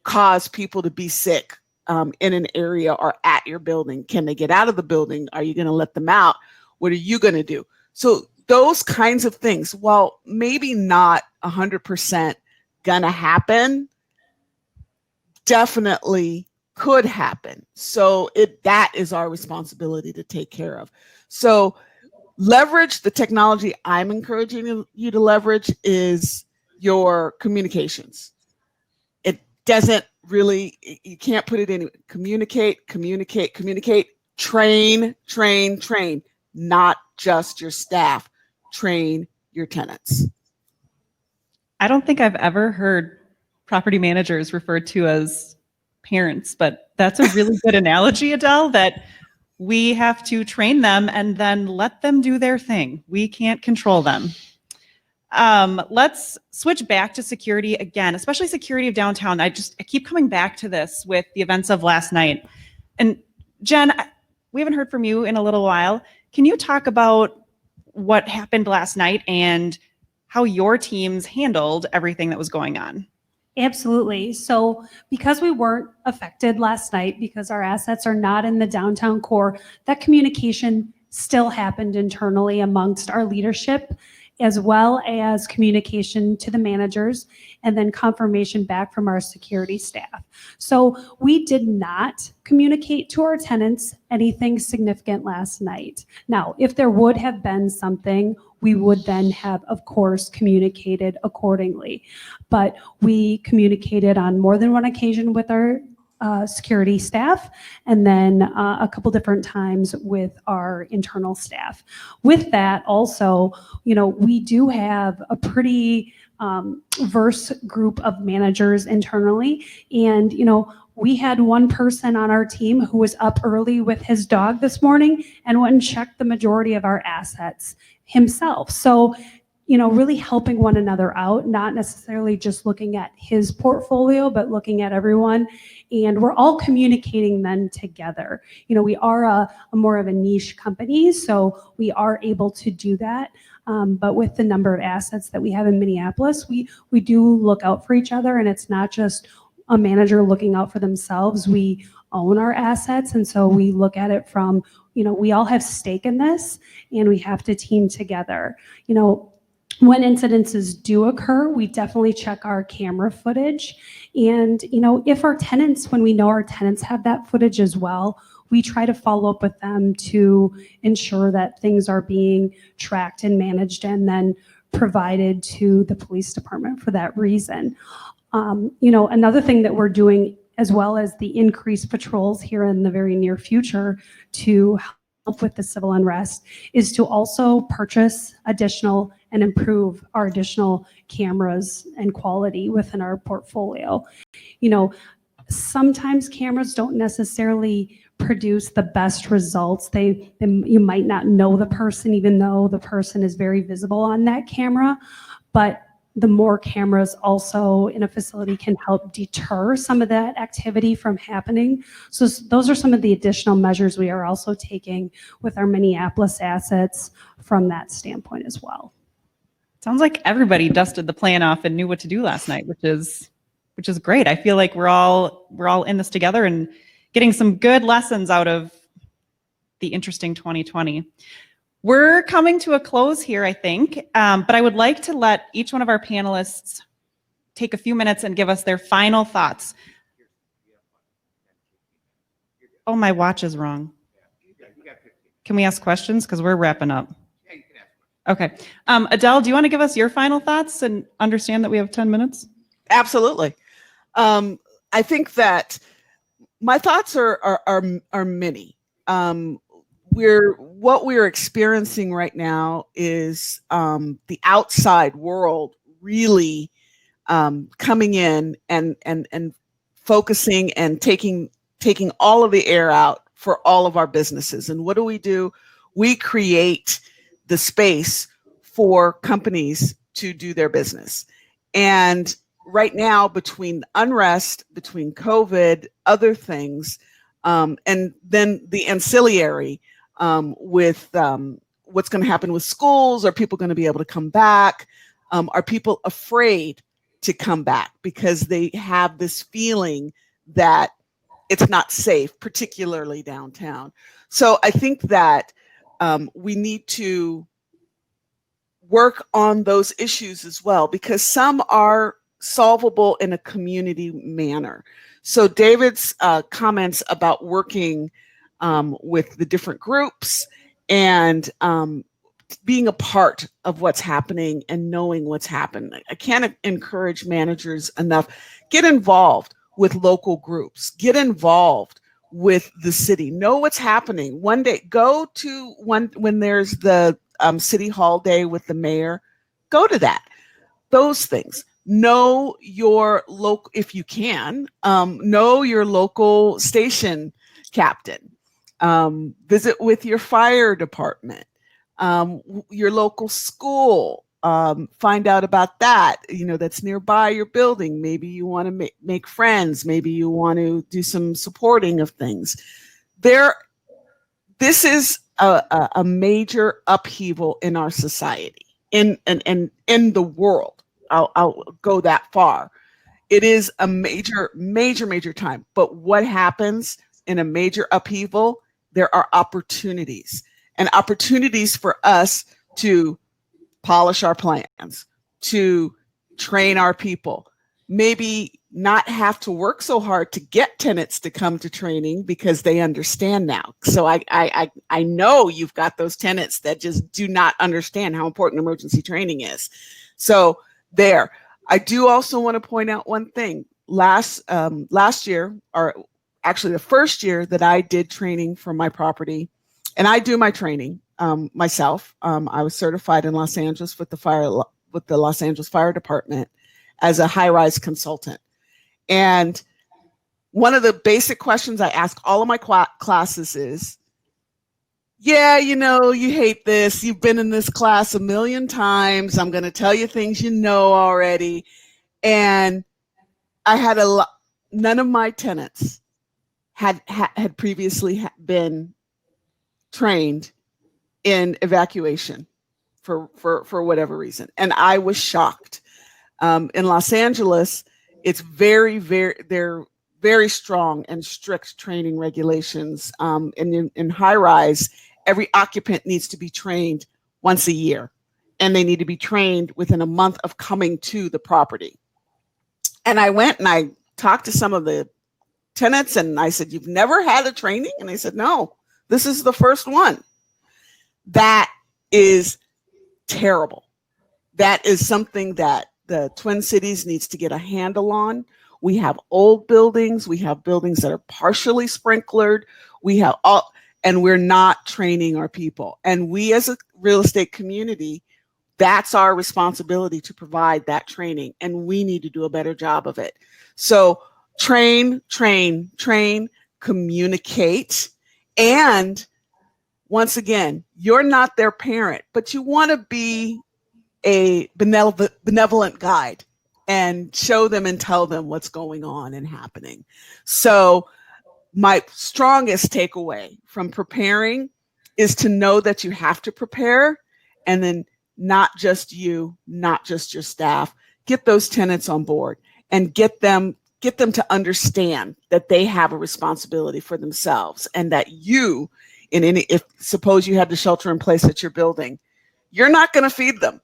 cause people to be sick in an area or at your building. Can they get out of the building? Are you going to let them out? What are you going to do? So those kinds of things, while maybe not 100% going to happen, definitely could happen. So that is our responsibility to take care of. So leverage the technology. I'm encouraging you to leverage is your communications. It doesn't really, you can't put it in. Communicate, train, not just your staff, train your tenants. I don't think I've ever heard property managers referred to as parents, but that's a really good analogy, Adele, that we have to train them and then let them do their thing. We can't control them. Let's switch back to security again, especially security of downtown. I keep coming back to this with the events of last night. And Jen, we haven't heard from you in a little while. Can you talk about what happened last night and how your teams handled everything that was going on? Absolutely. So because we weren't affected last night, because our assets are not in the downtown core, that communication still happened internally amongst our leadership, as well as communication to the managers, and then confirmation back from our security staff. So we did not communicate to our tenants anything significant last night. Now, if there would have been something, we would then have, of course, communicated accordingly. But we communicated on more than one occasion with our security staff, and then a couple different times with our internal staff. With that also, we do have a pretty diverse group of managers internally. And, we had one person on our team who was up early with his dog this morning and went and checked the majority of our assets himself. So, really helping one another out, not necessarily just looking at his portfolio, but looking at everyone. And we're all communicating then together. We are a more of a niche company, so we are able to do that. But with the number of assets that we have in Minneapolis, we do look out for each other, and it's not just a manager looking out for themselves. We own our assets, and so we look at it from, we all have stake in this, and we have to team together. When incidences do occur, we definitely check our camera footage. And, if our tenants, when we know our tenants have that footage as well, we try to follow up with them to ensure that things are being tracked and managed and then provided to the police department for that reason. Another thing that we're doing, as well as the increased patrols here in the very near future to help with the civil unrest, is to also purchase additional and improve our additional cameras and quality within our portfolio. Sometimes cameras don't necessarily produce the best results. You might not know the person, even though the person is very visible on that camera, but the more cameras also in a facility can help deter some of that activity from happening. So those are some of the additional measures we are also taking with our Minneapolis assets from that standpoint as well. Sounds like everybody dusted the plan off and knew what to do last night, which is great. I feel like we're all in this together and getting some good lessons out of the interesting 2020. We're coming to a close here, I think, but I would like to let each one of our panelists take a few minutes and give us their final thoughts. Oh, my watch is wrong. Can we ask questions? Because we're wrapping up. Okay. Adele, do you want to give us your final thoughts and understand that we have 10 minutes? Absolutely. I think that my thoughts are many. What we're experiencing right now is the outside world really coming in and focusing and taking all of the air out for all of our businesses. And what do? We create the space for companies to do their business. And right now, between unrest, between COVID, other things, and then the ancillary with what's going to happen with schools, are people going to be able to come back? Are people afraid to come back because they have this feeling that it's not safe, particularly downtown? So I think that we need to work on those issues as well, because some are solvable in a community manner. So David's comments about working with the different groups and being a part of what's happening and knowing what's happened. I can't encourage managers enough. Get involved with local groups. Get involved with the city. Know what's happening. One day, go to when there's the City Hall Day with the mayor. Go to that. Those things. Know your local, if you can, know your local station captain. Visit with your fire department, your local school. Find out about that, that's nearby your building. Maybe you want to make friends. Maybe you want to do some supporting of things. This is a major upheaval in our society, in the world. I'll go that far. It is a major time. But what happens in a major upheaval? There are opportunities, and opportunities for us to polish our plans, to train our people, maybe not have to work so hard to get tenants to come to training because they understand now. So I know you've got those tenants that just do not understand how important emergency training is. So there. I do also want to point out one thing. Last year, or actually the first year that I did training for my property, and I do my training myself. I was certified in Los Angeles with the Los Angeles Fire Department as a high-rise consultant. And one of the basic questions I ask all of my classes is, you hate this. You've been in this class a million times. I'm going to tell you things you know already. And I had none of my tenants had previously been trained in evacuation for whatever reason. And I was shocked. In Los Angeles, it's they're very strong and strict training regulations. And in high rise, every occupant needs to be trained once a year, and they need to be trained within a month of coming to the property. And I went and I talked to some of the tenants, and I said, "You've never had a training?" And they said, "No, this is the first one." That is terrible. That is something that the Twin Cities needs to get a handle on. We have old buildings. We have buildings that are partially sprinklered. We have and we're not training our people. And we as a real estate community, that's our responsibility to provide that training. And we need to do a better job of it. So train, communicate. And once again, you're not their parent, but you want to be a benevolent guide and show them and tell them what's going on and happening. So my strongest takeaway from preparing is to know that you have to prepare, and then not just you, not just your staff, get those tenants on board and get them to understand that they have a responsibility for themselves, and that you, if suppose you had to shelter in place at your building, you're not going to feed them.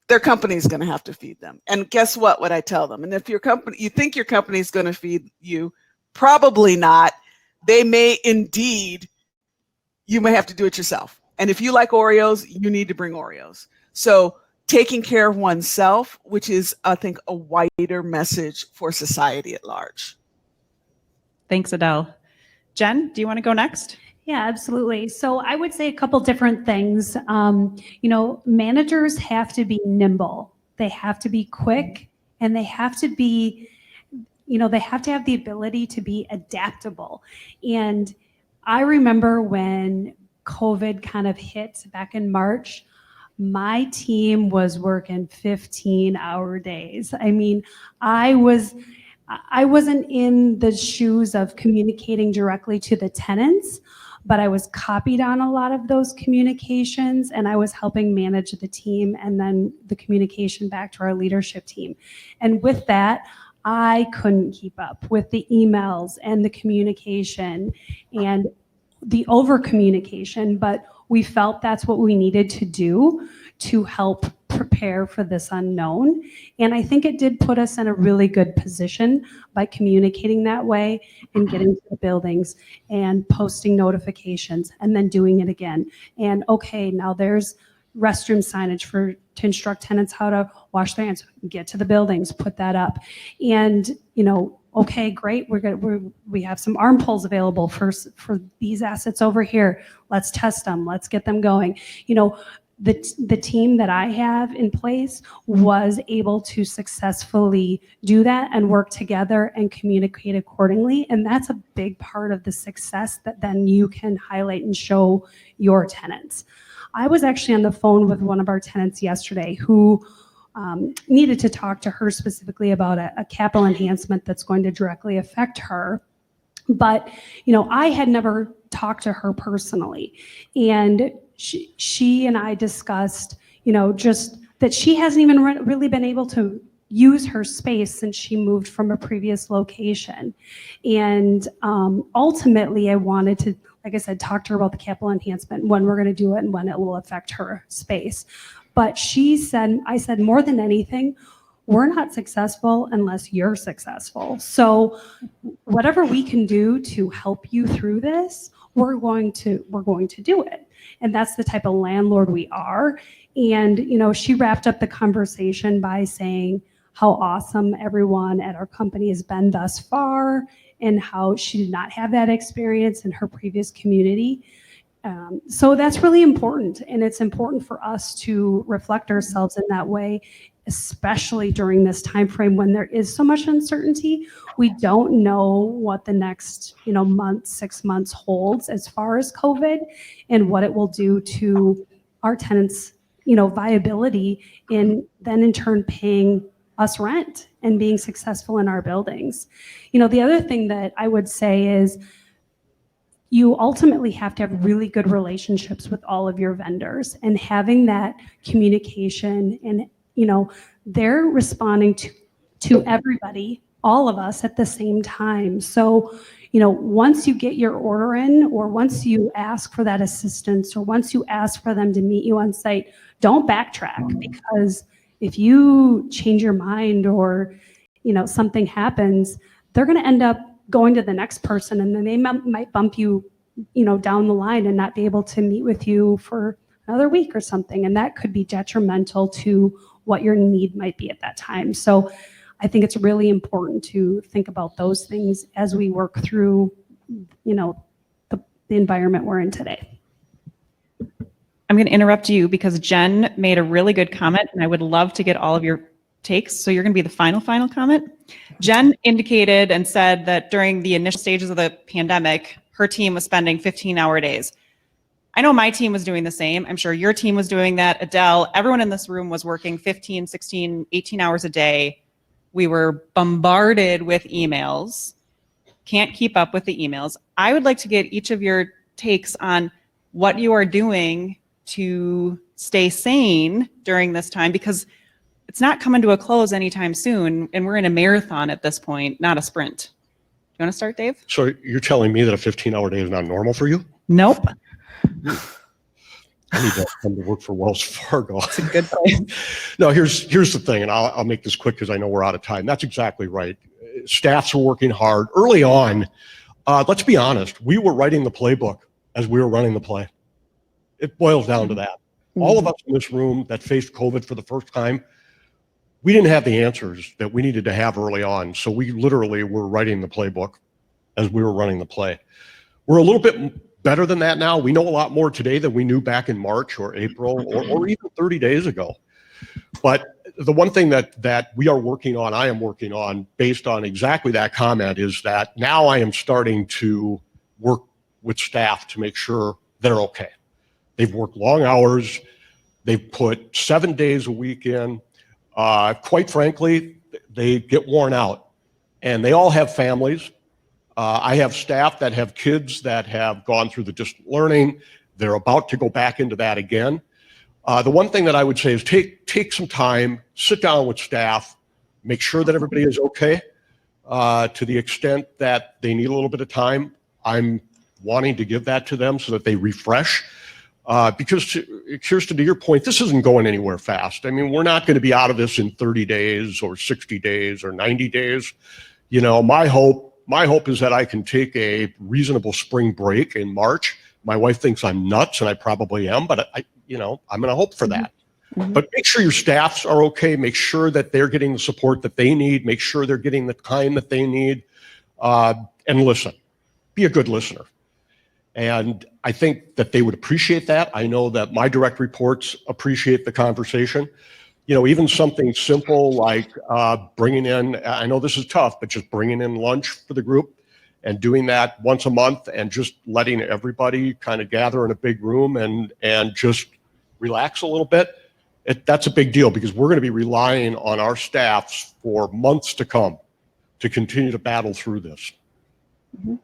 Their company's going to have to feed them. And guess what I tell them? And if you think your company's going to feed you, probably not. They may indeed, you may have to do it yourself. And if you like Oreos, you need to bring Oreos. So taking care of oneself, which is, I think, a wider message for society at large. Thanks, Adele. Jen, do you want to go next? Yeah, absolutely. So I would say a couple different things. Managers have to be nimble. They have to be quick, and they have to be, they have to have the ability to be adaptable. And I remember when COVID kind of hit back in March, my team was working 15-hour days. I mean, I wasn't in the shoes of communicating directly to the tenants, but I was copied on a lot of those communications, and I was helping manage the team and then the communication back to our leadership team. And with that, I couldn't keep up with the emails and the communication and the over communication, but we felt that's what we needed to do to help prepare for this unknown. And I think it did put us in a really good position by communicating that way and getting to the buildings and posting notifications and then doing it again. And okay, now there's restroom signage to instruct tenants how to wash their hands, get to the buildings, put that up. And, okay, great, we have some arm pulls available for these assets over here. Let's test them, let's get them going. The team that I have in place was able to successfully do that and work together and communicate accordingly. And that's a big part of the success that then you can highlight and show your tenants. I was actually on the phone with one of our tenants yesterday who needed to talk to her specifically about a capital enhancement that's going to directly affect her. But, I had never talked to her personally. And she and I discussed, just that she hasn't even really been able to use her space since she moved from a previous location. And ultimately, I wanted to, like I said, talk to her about the capital enhancement, when we're going to do it and when it will affect her space. But I said, more than anything, we're not successful unless you're successful. So whatever we can do to help you through this, we're going to do it. And that's the type of landlord we are. And, she wrapped up the conversation by saying how awesome everyone at our company has been thus far and how she did not have that experience in her previous community. So that's really important. And it's important for us to reflect ourselves in that way, especially during this time frame when there is so much uncertainty. We don't know what the next, month, 6 months holds as far as COVID and what it will do to our tenants, viability, and then in turn paying us rent and being successful in our buildings. The other thing that I would say is you ultimately have to have really good relationships with all of your vendors, and having that communication, and they're responding to everybody, all of us at the same time. So once you get your order in, or once you ask for that assistance, or once you ask for them to meet you on site, don't backtrack, because if you change your mind or something happens, they're going to end up going to the next person, and then they might bump you, down the line and not be able to meet with you for another week or something. And that could be detrimental to what your need might be at that time. So I think it's really important to think about those things as we work through, the environment we're in today. I'm going to interrupt you because Jen made a really good comment, and I would love to get all of your takes. So you're going to be the final comment. Jen indicated and said that during the initial stages of the pandemic, her team was spending 15-hour days. I know my team was doing the same. I'm sure your team was doing that. Adele, everyone in this room was working 15, 16, 18 hours a day. We were bombarded with emails. Can't keep up with the emails. I would like to get each of your takes on what you are doing to stay sane during this time, because it's not coming to a close anytime soon, and we're in a marathon at this point, not a sprint. Do you want to start, Dave? So you're telling me that a 15-hour day is not normal for you? Nope. I need to come to work for Wells Fargo. It's a good place. No, here's the thing, and I'll make this quick because I know we're out of time. That's exactly right. Staffs are working hard. Early on, let's be honest, we were writing the playbook as we were running the play. It boils down to that. All of us in this room that faced COVID for the first time, we didn't have the answers that we needed to have early on. So we literally were writing the playbook as we were running the play. We're a little bit better than that now. We know a lot more today than we knew back in March or April or even 30 days ago. But the one thing that we are working on, I am working on, based on exactly that comment, is that now I am starting to work with staff to make sure they're okay. They've worked long hours. They've put 7 days a week in. Quite frankly, they get worn out. And they all have families. I have staff that have kids that have gone through the distant learning. They're about to go back into that again. The one thing that I would say is take some time, sit down with staff, make sure that everybody is okay. To the extent that they need a little bit of time, I'm wanting to give that to them so that they refresh. Because Kirsten, to your point, this isn't going anywhere fast. I mean, we're not going to be out of this in 30 days or 60 days or 90 days. You know, my hope is that I can take a reasonable spring break in March. My wife thinks I'm nuts, and I probably am, but I'm going to hope for that. Mm-hmm. But make sure your staffs are okay. Make sure that they're getting the support that they need. Make sure they're getting the time that they need. And listen. Be a good listener. And I think that they would appreciate that. I know that my direct reports appreciate the conversation. You know, even something simple like bringing in, I know this is tough, but just bringing in lunch for the group and doing that once a month and just letting everybody kind of gather in a big room and just relax a little bit. That's a big deal because we're going to be relying on our staffs for months to come to continue to battle through this. Mm-hmm.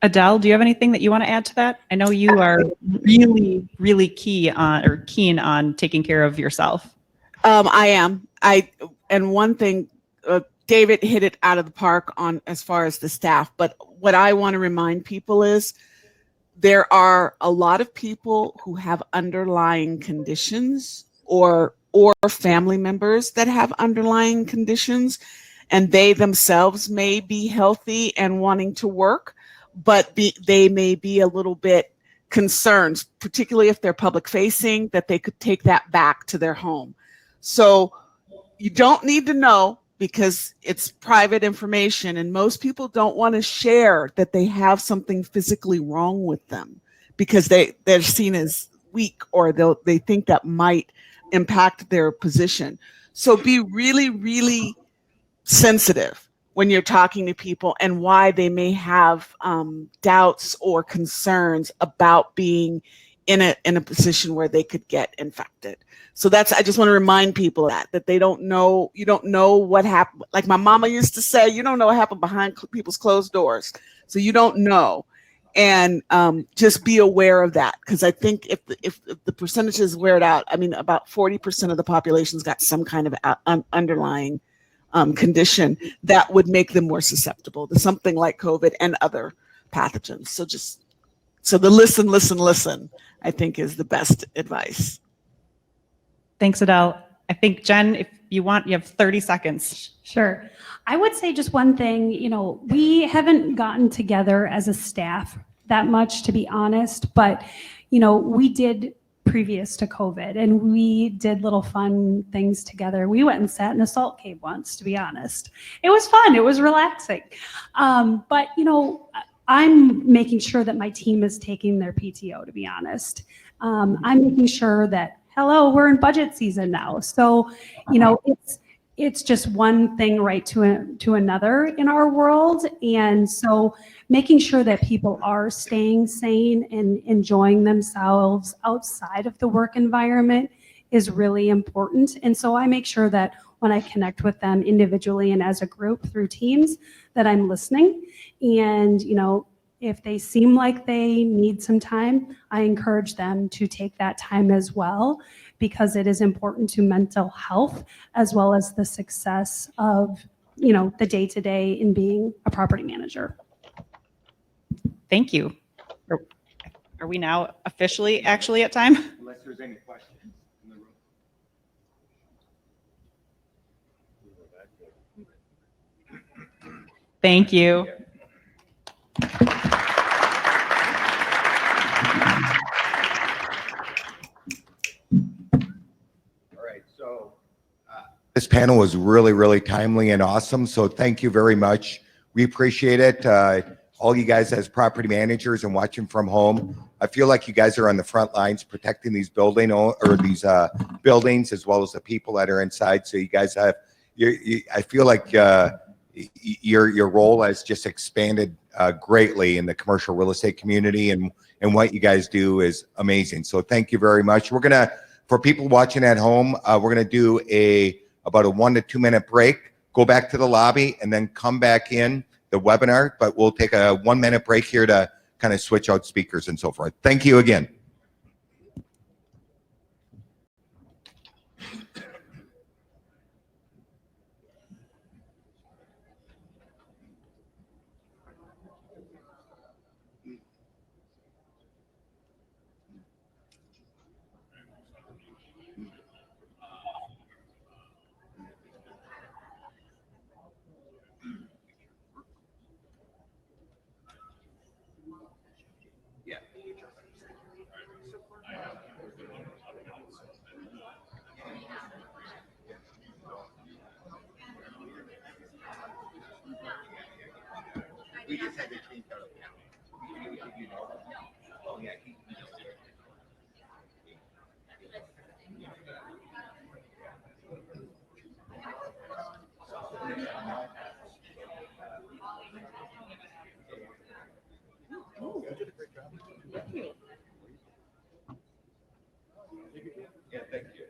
Adele, do you have anything that you want to add to that? I know you are really, really keen on taking care of yourself. I am. And one thing, David hit it out of the park on as far as the staff. But what I want to remind people is there are a lot of people who have underlying conditions or family members that have underlying conditions, and they themselves may be healthy and wanting to work, but they may be a little bit concerned, particularly if they're public facing, that they could take that back to their home. So you don't need to know because it's private information, and most people don't want to share that they have something physically wrong with them because they're seen as weak, or they think that might impact their position. So be really, really sensitive when you're talking to people and why they may have doubts or concerns about being in a position where they could get infected. So I just want to remind people that they don't know, you don't know what happened. Like my mama used to say, you don't know what happened behind people's closed doors. So you don't know. And just be aware of that. Because I think if the percentages wear it out, I mean, about 40% of the population's got some kind of underlying condition that would make them more susceptible to something like COVID and other pathogens. So the listen, I think is the best advice. Thanks, Adele. I think, Jen, if you want, you have 30 seconds. Sure. I would say just one thing, we haven't gotten together as a staff that much, to be honest, but, we did previous to COVID, and we did little fun things together. We went and sat in a salt cave once, to be honest. It was fun. It was relaxing. But, I'm making sure that my team is taking their PTO, to be honest. I'm making sure that, we're in budget season now. So, it's just one thing right to another in our world. And so making sure that people are staying sane and enjoying themselves outside of the work environment is really important. And so I make sure that when I connect with them individually and as a group through Teams, that I'm listening. And, if they seem like they need some time, I encourage them to take that time as well, because it is important to mental health as well as the success of, the day-to-day in being a property manager. Thank you. Are we now officially actually at time? Unless there's any questions in the room. Thank you. All right, so this panel was really, really timely and awesome. So thank you very much. We appreciate it. All you guys as property managers and watching from home, I feel like you guys are on the front lines protecting these buildings as well as the people that are inside. So you guys have, I feel like your role has just expanded greatly in the commercial real estate community, and what you guys do is amazing. So thank you very much. We're gonna, for people watching at home, we're gonna do about a 1 to 2 minute break, go back to the lobby, and then come back in the webinar. But we'll take a 1 minute break here to kind of switch out speakers and so forth. Thank you again. We just had to change our Yeah, thank you.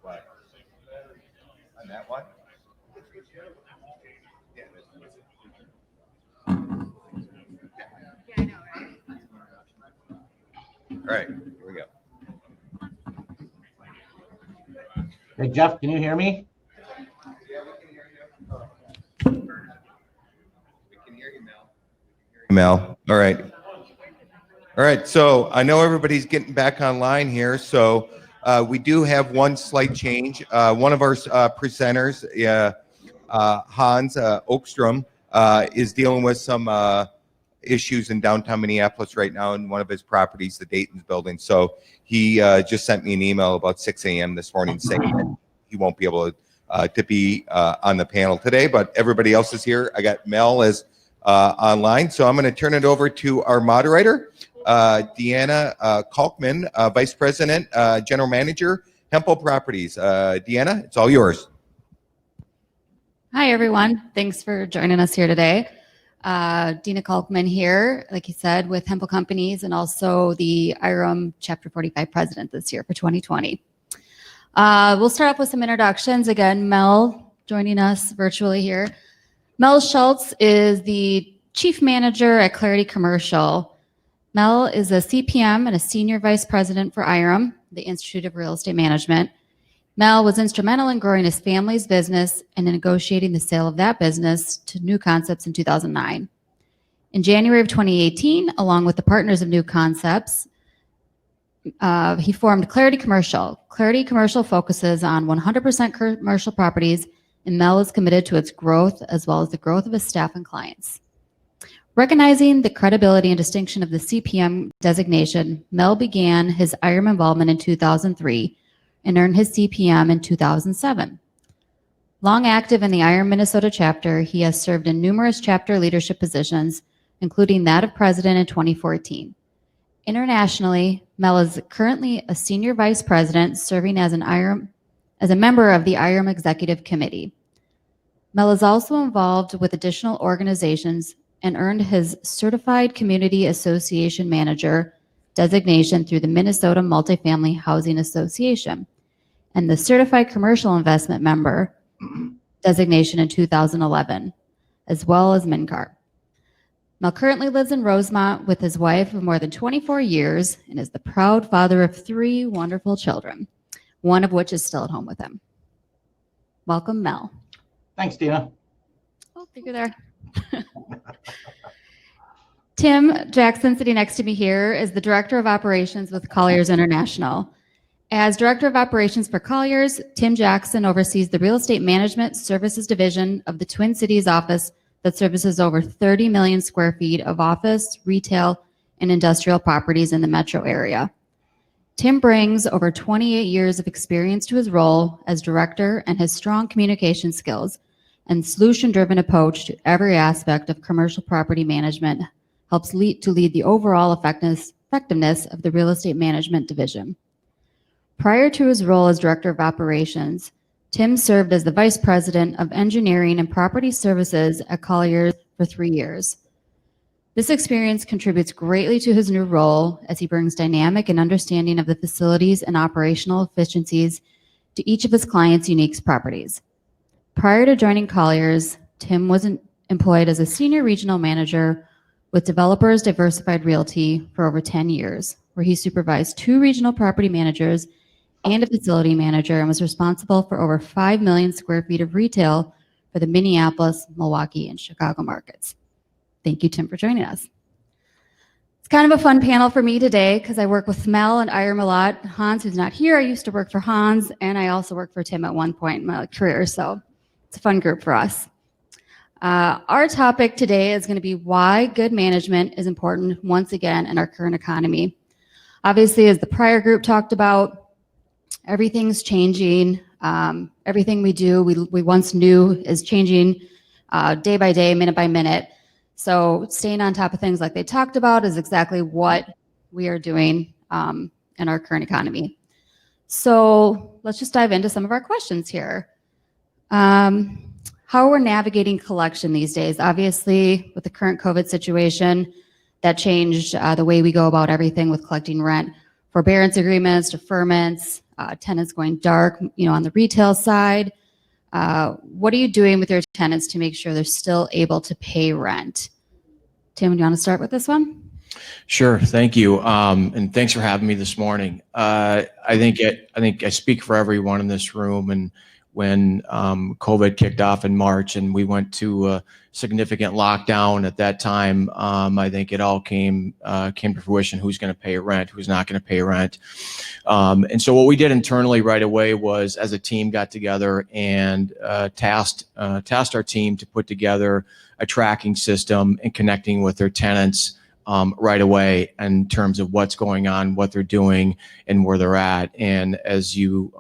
What? On that one? Yeah. All right, here we go. Hey, Jeff, can you hear me? Yeah, we can hear you. We can hear you, Mel. All right. All right. So I know everybody's getting back online here. So we do have one slight change. One of our presenters, Hans Oakstrom, is dealing with some issues in downtown Minneapolis right now in one of his properties, the Dayton's building. So he just sent me an email about 6 a.m. this morning saying that he won't be able to be on the panel today, but everybody else is here. I got Mel as online. So I'm going to turn it over to our moderator, Deanna Kalkman, Vice President, General Manager, Hempel Properties. Deanna, it's all yours. Hi, everyone. Thanks for joining us here today. Dina Kalkman here, like you said, with Hempel Companies and also the IREM Chapter 45 President this year for 2020. We'll start off with some introductions. Again, Mel joining us virtually here. Mel Schultz is the Chief Manager at Clarity Commercial. Mel is a CPM and a Senior Vice President for IREM, the Institute of Real Estate Management. Mel was instrumental in growing his family's business and in negotiating the sale of that business to New Concepts in 2009. In January of 2018, along with the partners of New Concepts, he formed Clarity Commercial. Clarity Commercial focuses on 100% commercial properties, and Mel is committed to its growth as well as the growth of his staff and clients. Recognizing the credibility and distinction of the CPM designation, Mel began his IREM involvement in 2003 and earned his CPM in 2007. Long active in the IREM Minnesota chapter, he has served in numerous chapter leadership positions, including that of president in 2014. Internationally, Mel is currently a senior vice president serving as a member of the IREM Executive Committee. Mel is also involved with additional organizations and earned his Certified Community Association Manager designation through the Minnesota Multifamily Housing Association, and the Certified Commercial Investment Member designation in 2011, as well as MNCAR. Mel currently lives in Rosemont with his wife of more than 24 years and is the proud father of 3 wonderful children, one of which is still at home with him. Welcome, Mel. Thanks, Dina. Oh, think you're there. Tim Jackson, sitting next to me here, is the Director of Operations with Colliers International. As Director of Operations for Colliers, Tim Jackson oversees the Real Estate Management Services Division of the Twin Cities office that services over 30 million square feet of office, retail, and industrial properties in the metro area. Tim brings over 28 years of experience to his role as director, and his strong communication skills and solution-driven approach to every aspect of commercial property management helps lead the overall effectiveness of the real estate management division. Prior to his role as Director of Operations, Tim served as the Vice President of Engineering and Property Services at Colliers for 3 years. This experience contributes greatly to his new role as he brings dynamic and understanding of the facilities and operational efficiencies to each of his clients' unique properties. Prior to joining Colliers, Tim was employed as a Senior Regional Manager with Developers Diversified Realty for over 10 years, where he supervised 2 regional property managers and a facility manager and was responsible for over 5 million square feet of retail for the Minneapolis, Milwaukee, and Chicago markets. Thank you, Tim, for joining us. It's kind of a fun panel for me today because I work with Mel and Iram a lot. Hans, who's not here, I used to work for Hans, and I also worked for Tim at one point in my career, so it's a fun group for us. Our topic today is going to be why good management is important once again in our current economy. Obviously, as the prior group talked about, everything's changing. Everything we do, we once knew is changing day by day, minute by minute. So staying on top of things like they talked about is exactly what we are doing in our current economy. So let's just dive into some of our questions here. How we're navigating collection these days. Obviously, with the current COVID situation, that changed the way we go about everything with collecting rent. Forbearance agreements, deferments, tenants going dark, on the retail side. What are you doing with your tenants to make sure they're still able to pay rent? Tim, do you want to start with this one? Sure, thank you, and thanks for having me this morning. I think I speak for everyone in this room. And when COVID kicked off in March and we went to a significant lockdown at that time, I think it all came to fruition: who's going to pay rent, who's not going to pay rent. And so what we did internally right away was, as a team, got together and tasked our team to put together a tracking system and connecting with their tenants right away in terms of what's going on, what they're doing, and where they're at. And as you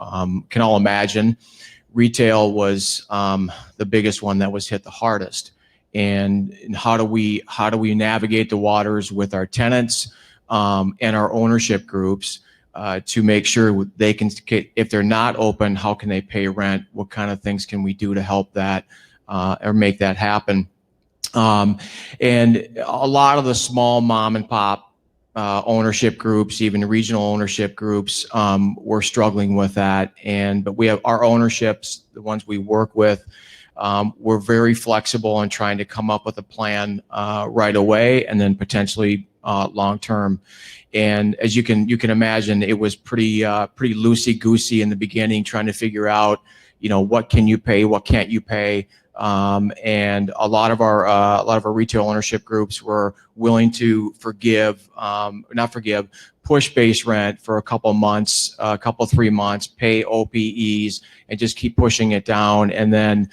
can all imagine, retail was the biggest one that was hit the hardest. And how do we navigate the waters with our tenants and our ownership groups to make sure they can, if they're not open, how can they pay rent? What kind of things can we do to help that or make that happen? And a lot of the small mom and pop ownership groups, even regional ownership groups, were struggling with that. But we have our ownerships, the ones we work with, we're very flexible in trying to come up with a plan right away, and then potentially long term. And as you can imagine, it was pretty loosey goosey in the beginning, trying to figure out, what can you pay, what can't you pay. And a lot of our retail ownership groups were willing to push base rent for a couple months, 3 months, pay OPEs, and just keep pushing it down, and then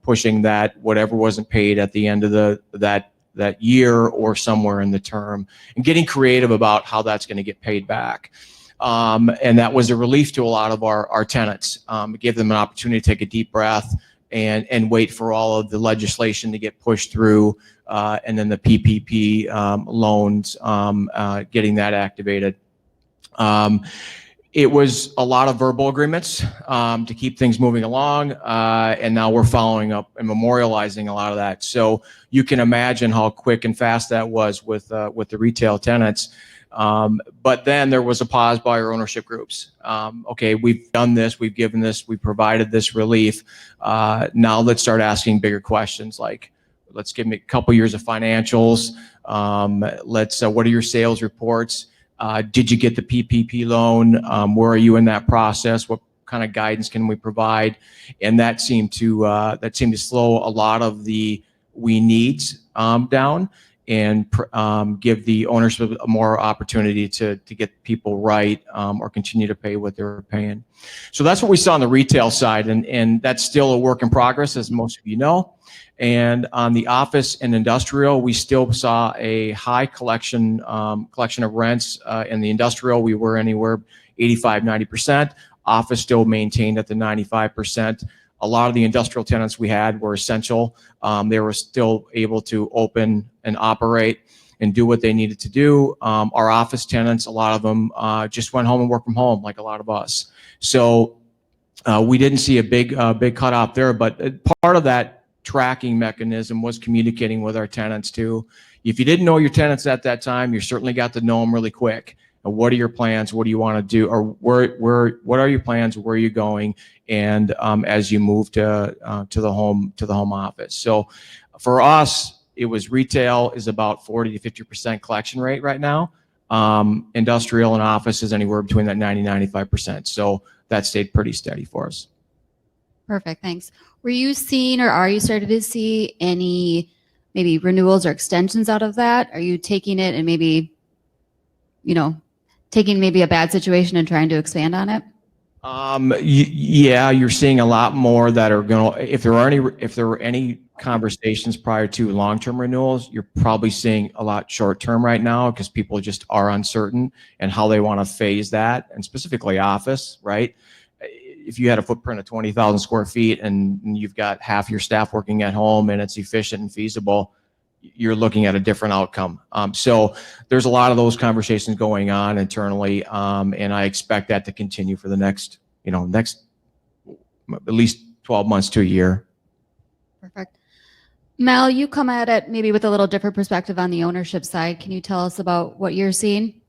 pushing that whatever wasn't paid at the end of that year or somewhere in the term, and getting creative about how that's going to get paid back. And that was a relief to a lot of our tenants. It gave them an opportunity to take a deep breath and wait for all of the legislation to get pushed through, and then the PPP loans, getting that activated. It was a lot of verbal agreements to keep things moving along, and now we're following up and memorializing a lot of that. So you can imagine how quick and fast that was with the retail tenants. But then there was a pause by our ownership groups. Okay, we've done this, we've given this, we provided this relief. Now let's start asking bigger questions like, let's give me a couple years of financials. What are your sales reports? Did you get the PPP loan? Where are you in that process? What kind of guidance can we provide? And that seemed to slow a lot of the we needs down, and give the owners more opportunity to get people right, or continue to pay what they're paying. So that's what we saw on the retail side, and that's still a work in progress, as most of you know. And on the office and industrial, we still saw a high collection of rents. In the industrial, we were anywhere 85, 90%. Office still maintained at the 95%. A lot of the industrial tenants we had were essential. They were still able to open and operate and do what they needed to do. Our office tenants, a lot of them just went home and worked from home, like a lot of us. So we didn't see a big cutoff there, but part of that tracking mechanism was communicating with our tenants too. If you didn't know your tenants at that time, you certainly got to know them really quick. What are your plans? What do you want to do? Or what are your plans? Where are you going? And as you move to the home office. So for us, it was retail is about 40 to 50% collection rate right now. Industrial and office is anywhere between that 90-95%. So that stayed pretty steady for us. Perfect, thanks. Were you seeing, or are you starting to see any maybe renewals or extensions out of that? Are you taking it and maybe, taking maybe a bad situation and trying to expand on it? Yeah, you're seeing a lot more that are going to, if there were any conversations prior to long-term renewals, you're probably seeing a lot short-term right now because people just are uncertain and how they want to phase that, and specifically office, right? If you had a footprint of 20,000 square feet and you've got half your staff working at home and it's efficient and feasible, you're looking at a different outcome. So there's a lot of those conversations going on internally, and I expect that to continue for the next at least 12 months to a year. Perfect. Mel, you come at it maybe with a little different perspective on the ownership side. Can you tell us about what you're seeing?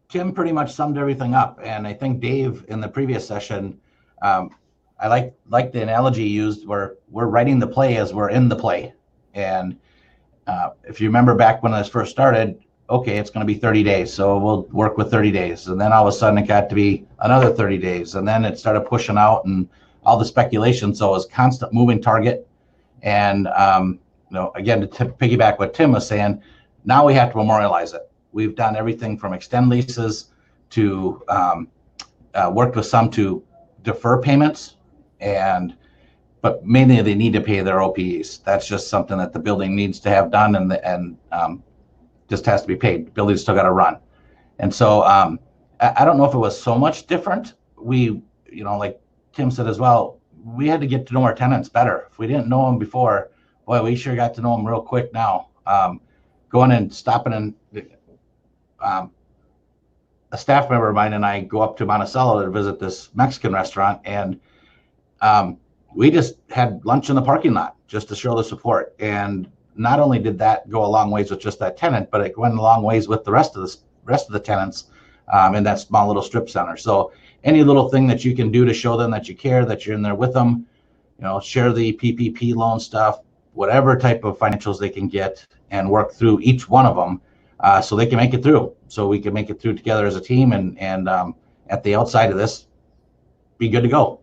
Kim pretty much summed everything up, and I think Dave in the previous session, I like the analogy used where we're writing the play as we're in the play. And if you remember back when this first started, okay, it's going to be 30 days, so we'll work with 30 days, and then all of a sudden it got to be another 30 days, and then it started pushing out and all the speculation. So it was constant moving target. And again, to piggyback what Tim was saying, now we have to memorialize it. We've done everything from extend leases to worked with some to defer payments, but mainly they need to pay their OPEs. That's just something that the building needs to have done, and just has to be paid. The building's still got to run. And so I don't know if it was so much different. We, like Tim said as well, we had to get to know our tenants better. If we didn't know them before, boy, we sure got to know them real quick now. Going and stopping and a staff member of mine and I go up to Monticello to visit this Mexican restaurant, and we just had lunch in the parking lot just to show the support. And not only did that go a long ways with just that tenant, but it went a long ways with the rest of the tenants in that small little strip center. So any little thing that you can do to show them that you care, that you're in there with them, share the PPP loan stuff, whatever type of financials they can get, and work through each one of them so they can make it through. So we can make it through together as a team, and at the outside of this, be good to go.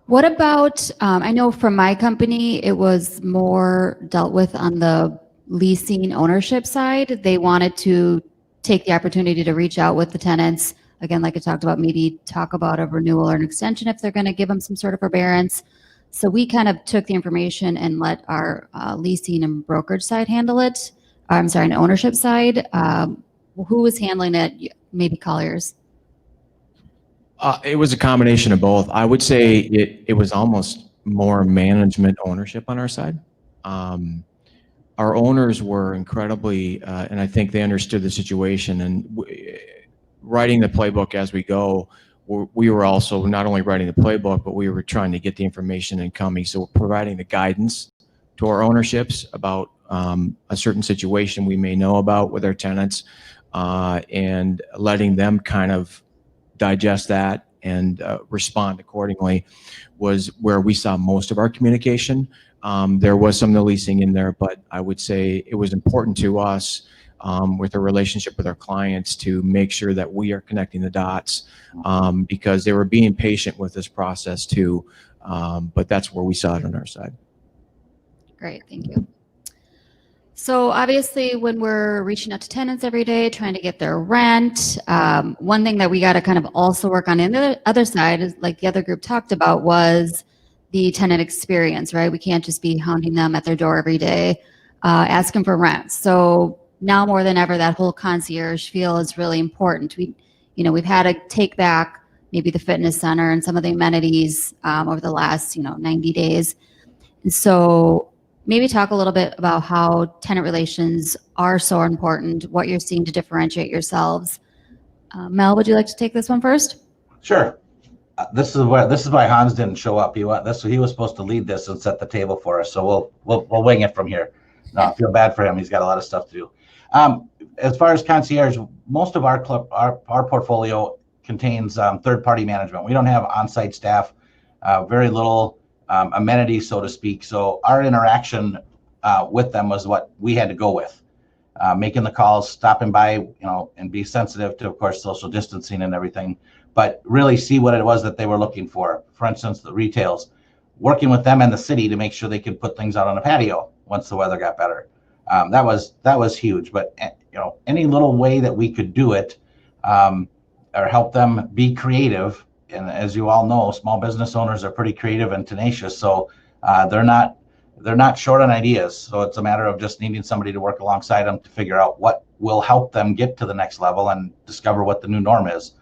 What about, I know from my company, it was more dealt with on the leasing ownership side. They wanted to take the opportunity to reach out with the tenants. Again, like I talked about, maybe talk about a renewal or an extension if they're going to give them some sort of forbearance. So we kind of took the information and let our leasing and brokerage side handle it. I'm sorry, an ownership side. Who was handling it? Maybe Colliers. It was a combination of both. I would say it was almost more management ownership on our side. Our owners were incredibly, and I think they understood the situation, and writing the playbook as we go. We were also not only writing the playbook, but we were trying to get the information incoming. So we're providing the guidance to our ownerships about a certain situation we may know about with our tenants, and letting them kind of digest that and respond accordingly was where we saw most of our communication. There was some of the leasing in there, but I would say it was important to us with a relationship with our clients to make sure that we are connecting the dots, because they were being patient with this process too. But that's where we saw it on our side. Great, thank you. So obviously, when we're reaching out to tenants every day, trying to get their rent, one thing that we got to kind of also work on the other side is, like the other group talked about, was the tenant experience, right? We can't just be hounding them at their door every day, asking for rent. So now more than ever, that whole concierge feel is really important. We've had to take back maybe the fitness center and some of the amenities over the last 90 days. And so maybe talk a little bit about how tenant relations are so important, what you're seeing to differentiate yourselves. Mel, would you like to take this one first? Sure. This is why Hans didn't show up. He was supposed to lead this and set the table for us. So we'll wing it from here. No, I feel bad for him. He's got a lot of stuff to do. As far as concierge, most of our portfolio contains third-party management. We don't have on-site staff, very little amenities, so to speak. So our interaction with them was what we had to go with, making the calls, stopping by, and be sensitive to, of course, social distancing and everything, but really see what it was that they were looking for. For instance, the retails, working with them and the city to make sure they could put things out on a patio once the weather got better. That was huge. But any little way that we could do it, or help them be creative. And as you all know, small business owners are pretty creative and tenacious. So they're not short on ideas. So it's a matter of just needing somebody to work alongside them to figure out what will help them get to the next level and discover what the new norm is.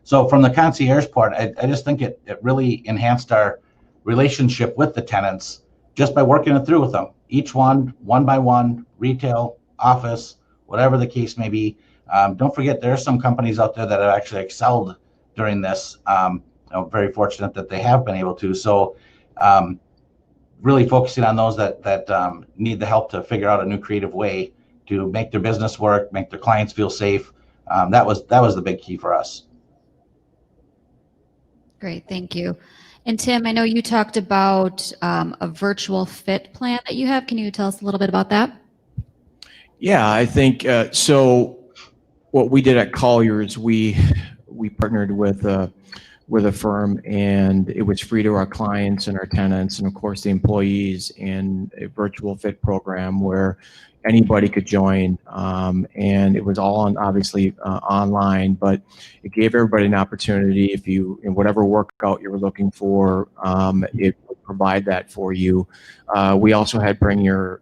So from the concierge part, I just think it really enhanced our relationship with the tenants just by working it through with them. Each one by one, retail, office, whatever the case may be. Don't forget, there are some companies out there that have actually excelled during this. Very fortunate that they have been able to. So really focusing on those that need the help to figure out a new creative way to make their business work, make their clients feel safe. That was the big key for us. Great, thank you. And Tim, I know you talked about a virtual fit plan that you have. Can you tell us a little bit about that? Yeah, I think so. What we did at Colliers, we partnered with a firm, and it was free to our clients and our tenants and of course the employees, in a virtual fit program where anybody could join, and it was all obviously online, but it gave everybody an opportunity. If you, in whatever workout you were looking for, it would provide that for you. We also had bring your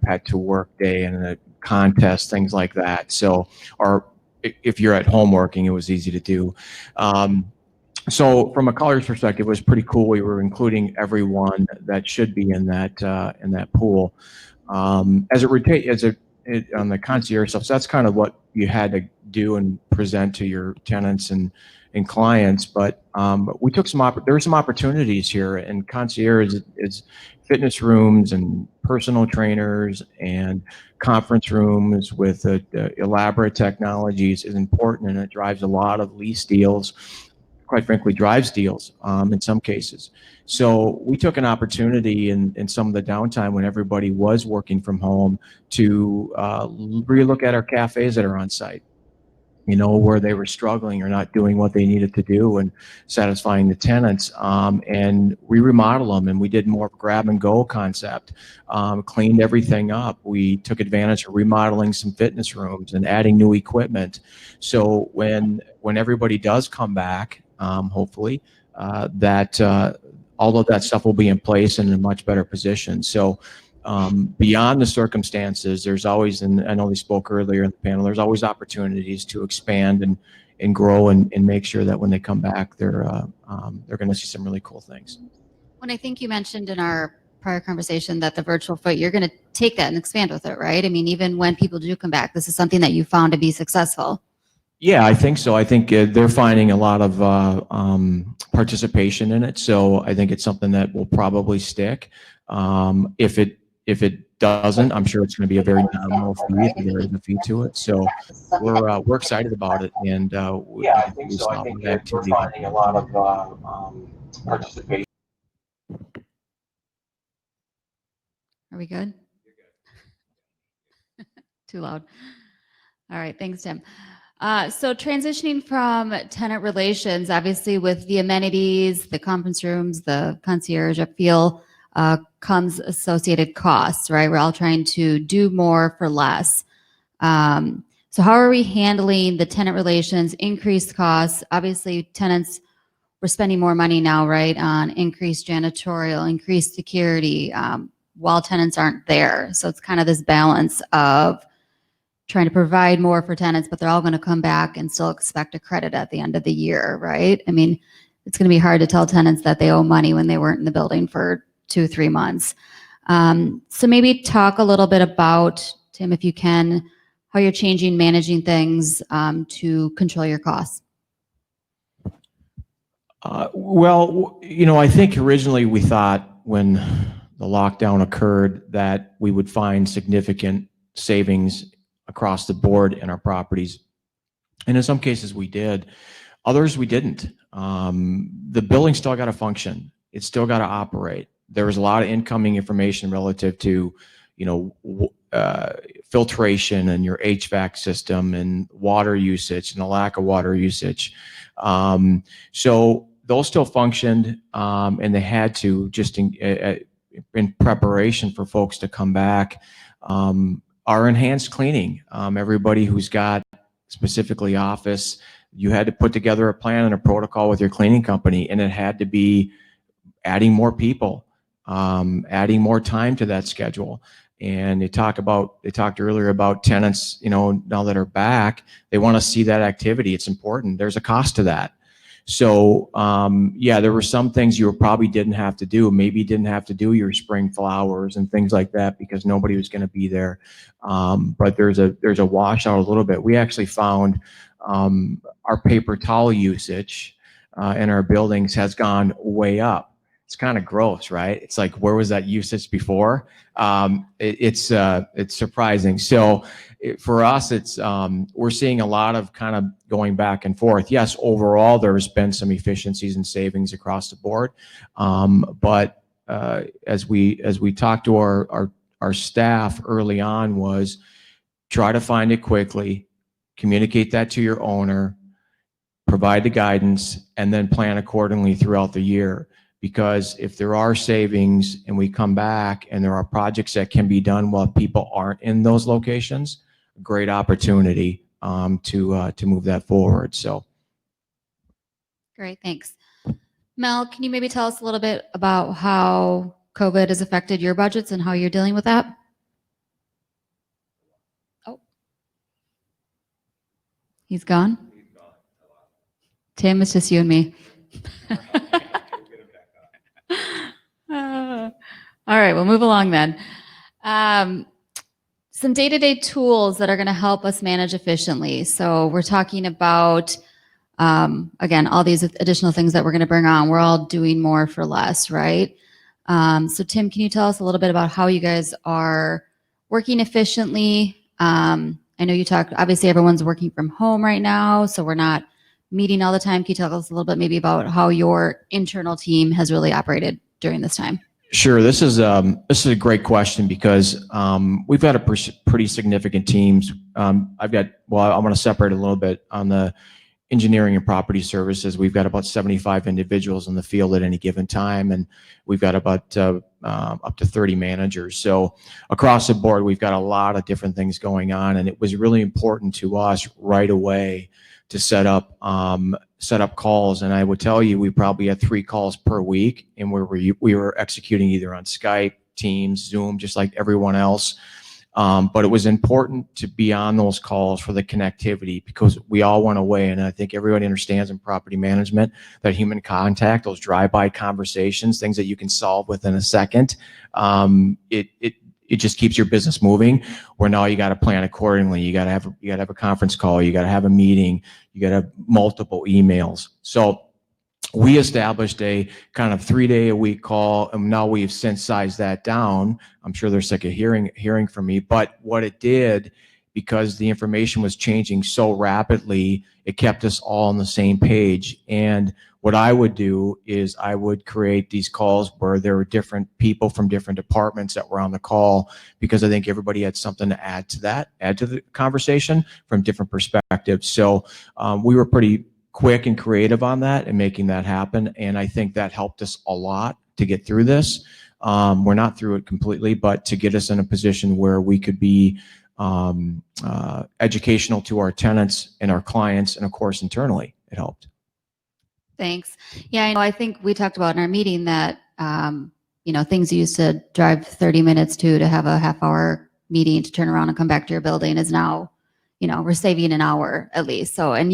pet to work day and a contest, things like that. So, or if you're at home working, it was easy to do. So from a Colliers perspective, it was pretty cool. We were including everyone that should be in that pool. On the concierge stuff, so that's kind of what you had to do and present to your tenants and clients. But we took there were some opportunities here, and concierge is fitness rooms and personal trainers and conference rooms with elaborate technologies is important, and it drives a lot of lease deals. Quite frankly, drives deals in some cases. So we took an opportunity in some of the downtime when everybody was working from home to relook at our cafes that are on site, where they were struggling or not doing what they needed to do and satisfying the tenants. And we remodeled them, and we did more grab and go concept, cleaned everything up. We took advantage of remodeling some fitness rooms and adding new equipment. So when everybody does come back, hopefully, all of that stuff will be in place and in a much better position. So beyond the circumstances, there's always, and I know we spoke earlier in the panel, there's always opportunities to expand and grow and make sure that when they come back, they're going to see some really cool things. When I think you mentioned in our prior conversation that the virtual fit, you're going to take that and expand with it, right? I mean, even when people do come back, this is something that you found to be successful. Yeah, I think so. I think they're finding a lot of participation in it. So I think it's something that will probably stick. If it doesn't, I'm sure it's going to be a very nominal fee if there is a fee to it. So we're excited about it, and Yeah, I think so. I think we're finding a lot of participation. Are we good? Too loud. All right, thanks, Tim. So transitioning from tenant relations, obviously with the amenities, the conference rooms, the concierge, I feel comes associated costs, right? We're all trying to do more for less. So how are we handling the tenant relations, increased costs? Obviously, tenants, we're spending more money now, right, on increased janitorial, increased security, while tenants aren't there. So it's kind of this balance of trying to provide more for tenants, but they're all going to come back and still expect a credit at the end of the year, right? I mean, it's going to be hard to tell tenants that they owe money when they weren't in the building for 2-3 months. So maybe talk a little bit about, Tim, if you can, how you're managing things to control your costs. Well, I think originally we thought when the lockdown occurred that we would find significant savings across the board in our properties. And in some cases we did, others we didn't. The building still got to function. It's still got to operate. There was a lot of incoming information relative to, filtration and your HVAC system and water usage and the lack of water usage. So those still functioned, and they had to, just in preparation for folks to come back. Our enhanced cleaning, everybody who's got specifically office, you had to put together a plan and a protocol with your cleaning company, and it had to be adding more people, adding more time to that schedule. And they talked earlier about tenants, now that are back, they want to see that activity. It's important. There's a cost to that. So, there were some things you probably didn't have to do. Maybe you didn't have to do your spring flowers and things like that because nobody was going to be there. But there's a washout a little bit. We actually found our paper towel usage in our buildings has gone way up. It's kind of gross, right? It's like, where was that usage before? It's surprising. So for us, it's we're seeing a lot of kind of going back and forth. Yes, overall, there's been some efficiencies and savings across the board. But as we talked to our staff early on, was try to find it quickly, communicate that to your owner, provide the guidance, and then plan accordingly throughout the year. Because if there are savings and we come back and there are projects that can be done while people aren't in those locations, great opportunity to move that forward. So, Great, thanks. Mel, can you maybe tell us a little bit about how COVID has affected your budgets and how you're dealing with that? Oh, he's gone. Tim, it's just you and me. All right, we'll move along then. Some day-to-day tools that are going to help us manage efficiently. So we're talking about, again, all these additional things that we're going to bring on. We're all doing more for less, right? So Tim, can you tell us a little bit about how you guys are working efficiently? I know you talked, obviously everyone's working from home right now, so we're not meeting all the time. Can you tell us a little bit maybe about how your internal team has really operated during this time? Sure. This is a great question because we've got a pretty significant teams. I'm going to separate a little bit on the engineering and property services. We've got about 75 individuals in the field at any given time, and we've got about up to 30 managers. So across the board, we've got a lot of different things going on, and it was really important to us right away to set up calls. And I would tell you, we probably had 3 calls per week, and we were executing either on Skype, Teams, Zoom, just like everyone else. But it was important to be on those calls for the connectivity because we all went away. And I think everybody understands in property management that human contact, those drive-by conversations, things that you can solve within a second, it just keeps your business moving. Where now you got to plan accordingly. You got to have a conference call. You got to have a meeting. You got to have multiple emails. So we established a kind of 3-day-a-week call, and now we've since sized that down. I'm sure they're sick of hearing from me, but what it did, because the information was changing so rapidly, it kept us all on the same page. And what I would do is I would create these calls where there were different people from different departments that were on the call, because I think everybody had something to add to the conversation from different perspectives. So we were pretty quick and creative on that and making that happen. And I think that helped us a lot to get through this. We're not through it completely, but to get us in a position where we could be educational to our tenants and our clients, and of course internally it helped. Thanks. Yeah, I think we talked about in our meeting that things you used to drive 30 minutes to have a half-hour meeting to turn around and come back to your building is now, we're saving an hour at least. So, and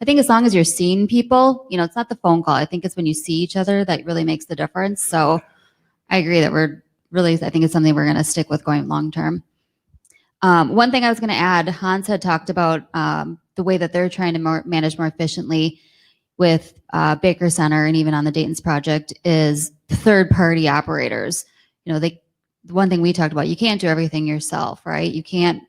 I think as long as you're seeing people, it's not the phone call. I think it's when you see each other that really makes the difference. So I agree that I think it's something we're going to stick with going long term. One thing I was going to add, Hans had talked about the way that they're trying to manage more efficiently with Baker Center and even on the Dayton's project is third-party operators. The one thing we talked about, you can't do everything yourself, right? You can't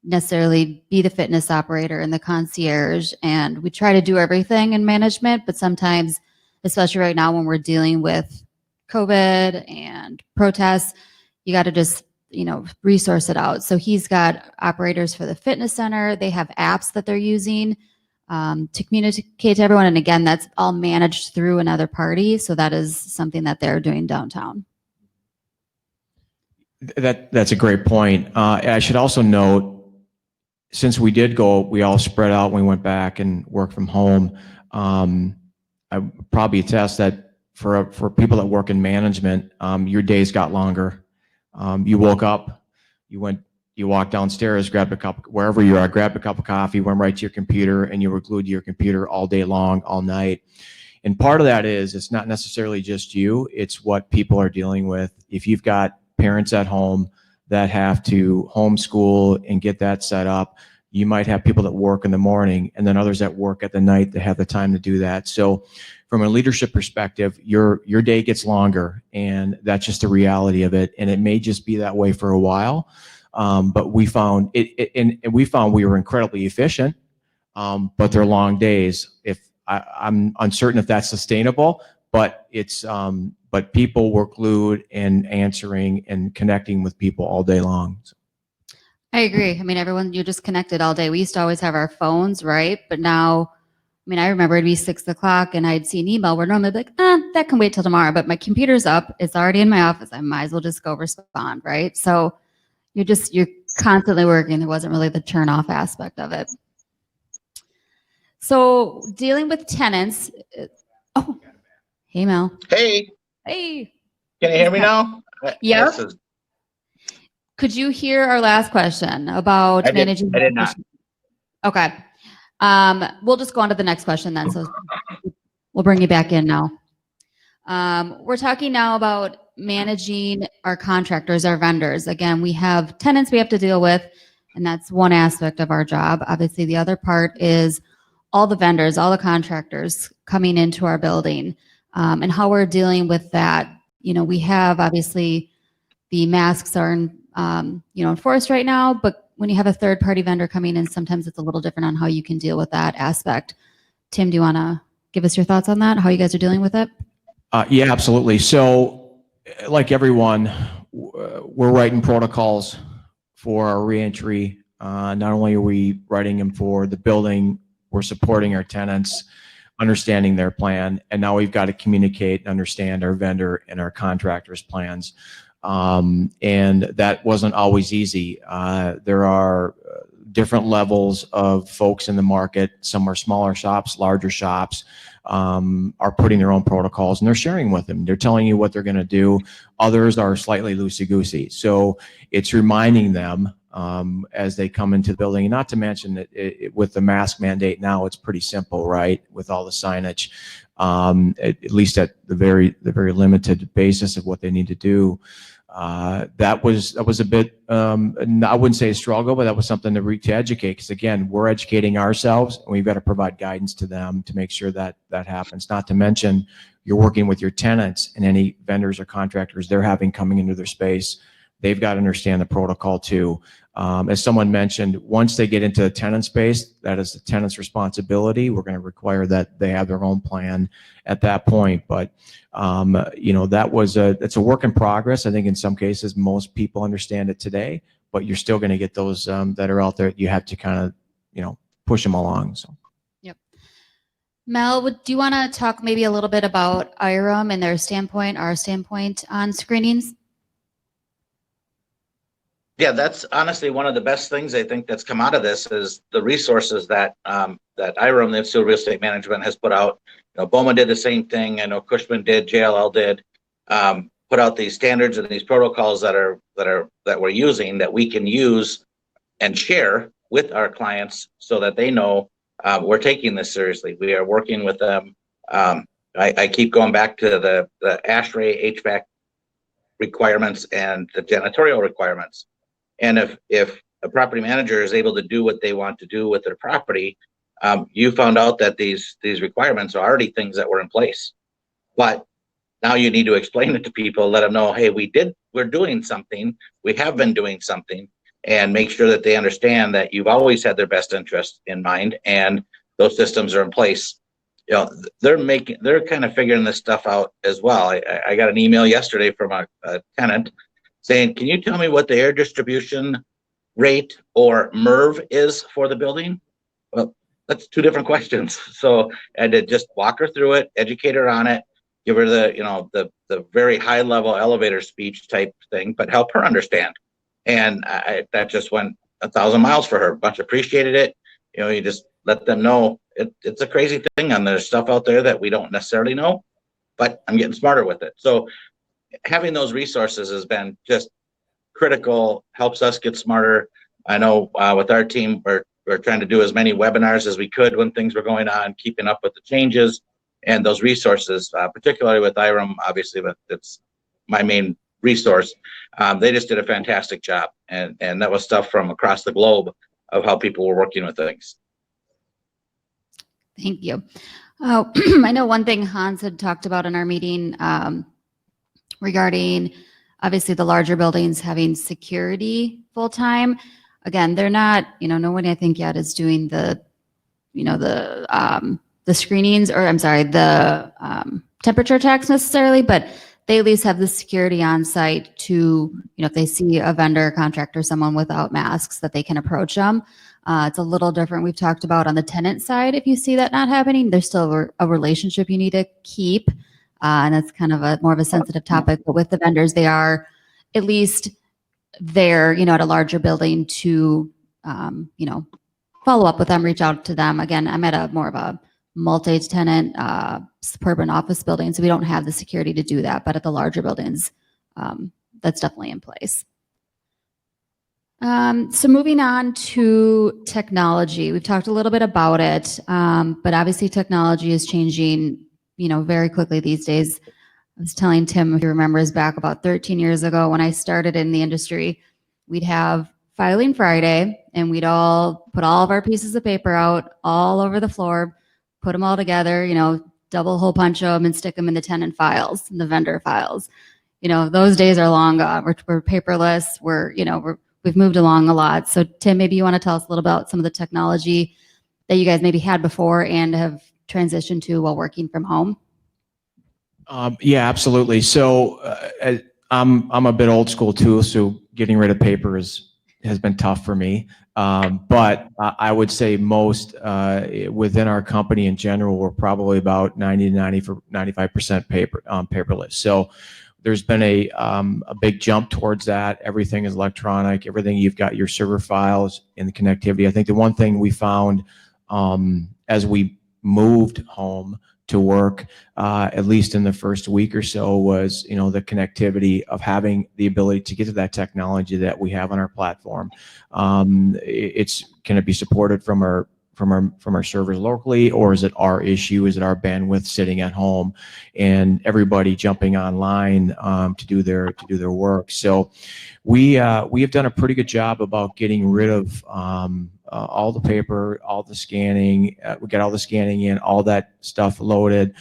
necessarily be the fitness operator and the concierge, and we try to do everything in management, but sometimes, especially right now when we're dealing with COVID and protests, you got to just resource it out. So he's got operators for the fitness center. They have apps that they're using to communicate to everyone. And again, that's all managed through another party. So that is something that they're doing downtown. That's a great point. I should also note, since we did go, we all spread out when we went back and worked from home. I probably attest that for people that work in management, your days got longer. You woke up, you walked downstairs, grabbed a cup, wherever you are, grabbed a cup of coffee, went right to your computer, and you were glued to your computer all day long, all night. And part of that is, it's not necessarily just you, it's what people are dealing with. If you've got parents at home that have to homeschool and get that set up, you might have people that work in the morning and then others that work at the night that have the time to do that. So from a leadership perspective, your day gets longer, and that's just the reality of it. And it may just be that way for a while. But we found we were incredibly efficient, but they're long days. I'm uncertain if that's sustainable, but but people were glued and answering and connecting with people all day long. I agree. I mean, you're just connected all day. We used to always have our phones, right? But now, I remember it'd be 6 o'clock and I'd see an email where normally I'd be like, that can wait till tomorrow, but my computer's up. It's already in my office. I might as well just go respond, right? So you're constantly working. There wasn't really the turn off aspect of it. So dealing with tenants. Oh, hey, Mel. Hey. Hey. Can you hear me now? Yep. Could you hear our last question about managing? I did not. Okay. We'll just go on to the next question then. So we'll bring you back in now. We're talking now about managing our contractors, our vendors. Again, we have tenants we have to deal with, and that's one aspect of our job. Obviously, the other part is all the vendors, all the contractors coming into our building, and how we're dealing with that. We have obviously the masks are enforced right now, but when you have a third-party vendor coming in, sometimes it's a little different on how you can deal with that aspect. Tim, do you want to give us your thoughts on that, how you guys are dealing with it? Yeah, absolutely. So like everyone, we're writing protocols for our reentry. Not only are we writing them for the building, we're supporting our tenants, understanding their plan, and now we've got to communicate and understand our vendor and our contractors' plans. And that wasn't always easy. There are different levels of folks in the market. Some are smaller shops, larger shops, are putting their own protocols and they're sharing with them. They're telling you what they're going to do. Others are slightly loosey-goosey. So it's reminding them as they come into the building, and not to mention that with the mask mandate now, it's pretty simple, right? With all the signage, at least at the very limited basis of what they need to do. that was a bit, I wouldn't say a struggle, but that was something to educate, because again, we're educating ourselves and we've got to provide guidance to them to make sure that that happens. Not to mention, you're working with your tenants and any vendors or contractors they're having coming into their space. They've got to understand the protocol too. As someone mentioned, once they get into the tenant space, that is the tenant's responsibility. We're going to require that they have their own plan at that point. But it's a work in progress. I think in some cases, most people understand it today, but you're still going to get those that are out there. You have to kind of, push them along. So. Yep. Mel, do you want to talk maybe a little bit about IREM and their standpoint, our standpoint on screenings? Yeah, that's honestly one of the best things I think that's come out of this is the resources that that IREM, the Institute of Real Estate Management, has put out. BOMA did the same thing. I know Cushman did, JLL did, put out these standards and these protocols that we're using that we can use and share with our clients so that they know we're taking this seriously. We are working with them. I keep going back to the ASHRAE HVAC requirements and the janitorial requirements. And if a property manager is able to do what they want to do with their property, you found out that these requirements are already things that were in place. But now you need to explain it to people, let them know, hey, we're doing something, we have been doing something, and make sure that they understand that you've always had their best interest in mind and those systems are in place. They're kind of figuring this stuff out as well. I got an email yesterday from a tenant saying, can you tell me what the air distribution rate or MERV is for the building? Well, that's two different questions. So I had to just walk her through it, educate her on it, give her the very high level elevator speech type thing, but help her understand. And that just went 1,000 miles for her. Much appreciated it. You just let them know it's a crazy thing, and there's stuff out there that we don't necessarily know, but I'm getting smarter with it. So having those resources has been just critical, helps us get smarter. I know with our team, we're trying to do as many webinars as we could when things were going on, keeping up with the changes and those resources, particularly with IREM, obviously, but it's my main resource. They just did a fantastic job. And that was stuff from across the globe of how people were working with things. Thank you. I know one thing Hans had talked about in our meeting regarding obviously the larger buildings having security full time. Again, they're not, no one I think yet is doing the screenings, or I'm sorry, the temperature checks necessarily, but they at least have the security on site to, if they see a vendor, contractor, someone without masks, that they can approach them. It's a little different. We've talked about on the tenant side, if you see that not happening, there's still a relationship you need to keep. And that's kind of more of a sensitive topic, but with the vendors, they are at least there, at a larger building to, follow up with them, reach out to them. Again, I'm at more of a multi-tenant suburban office building, so we don't have the security to do that. But at the larger buildings, that's definitely in place. So moving on to technology, we've talked a little bit about it, but obviously technology is changing, very quickly these days. I was telling Tim, if he remembers back about 13 years ago when I started in the industry, we'd have Filing Friday and we'd all put all of our pieces of paper out all over the floor, put them all together, double hole punch them and stick them in the tenant files and the vendor files. Those days are long gone. We're paperless. We've moved along a lot. So Tim, maybe you want to tell us a little about some of the technology that you guys maybe had before and have transitioned to while working from home. Yeah, absolutely. So I'm a bit old school too. So getting rid of paper has been tough for me. But I would say most within our company in general, we're probably about 90 to 95% paperless. So there's been a big jump towards that. Everything is electronic. Everything, you've got your server files and the connectivity. I think the one thing we found as we moved home to work, at least in the first week or so, was the connectivity of having the ability to get to that technology that we have on our platform. It's going to be supported from our our servers locally, or is it our issue? Is it our bandwidth sitting at home and everybody jumping online to do their work? So we have done a pretty good job about getting rid of all the paper, all the scanning. We got all the scanning in, all that stuff loaded.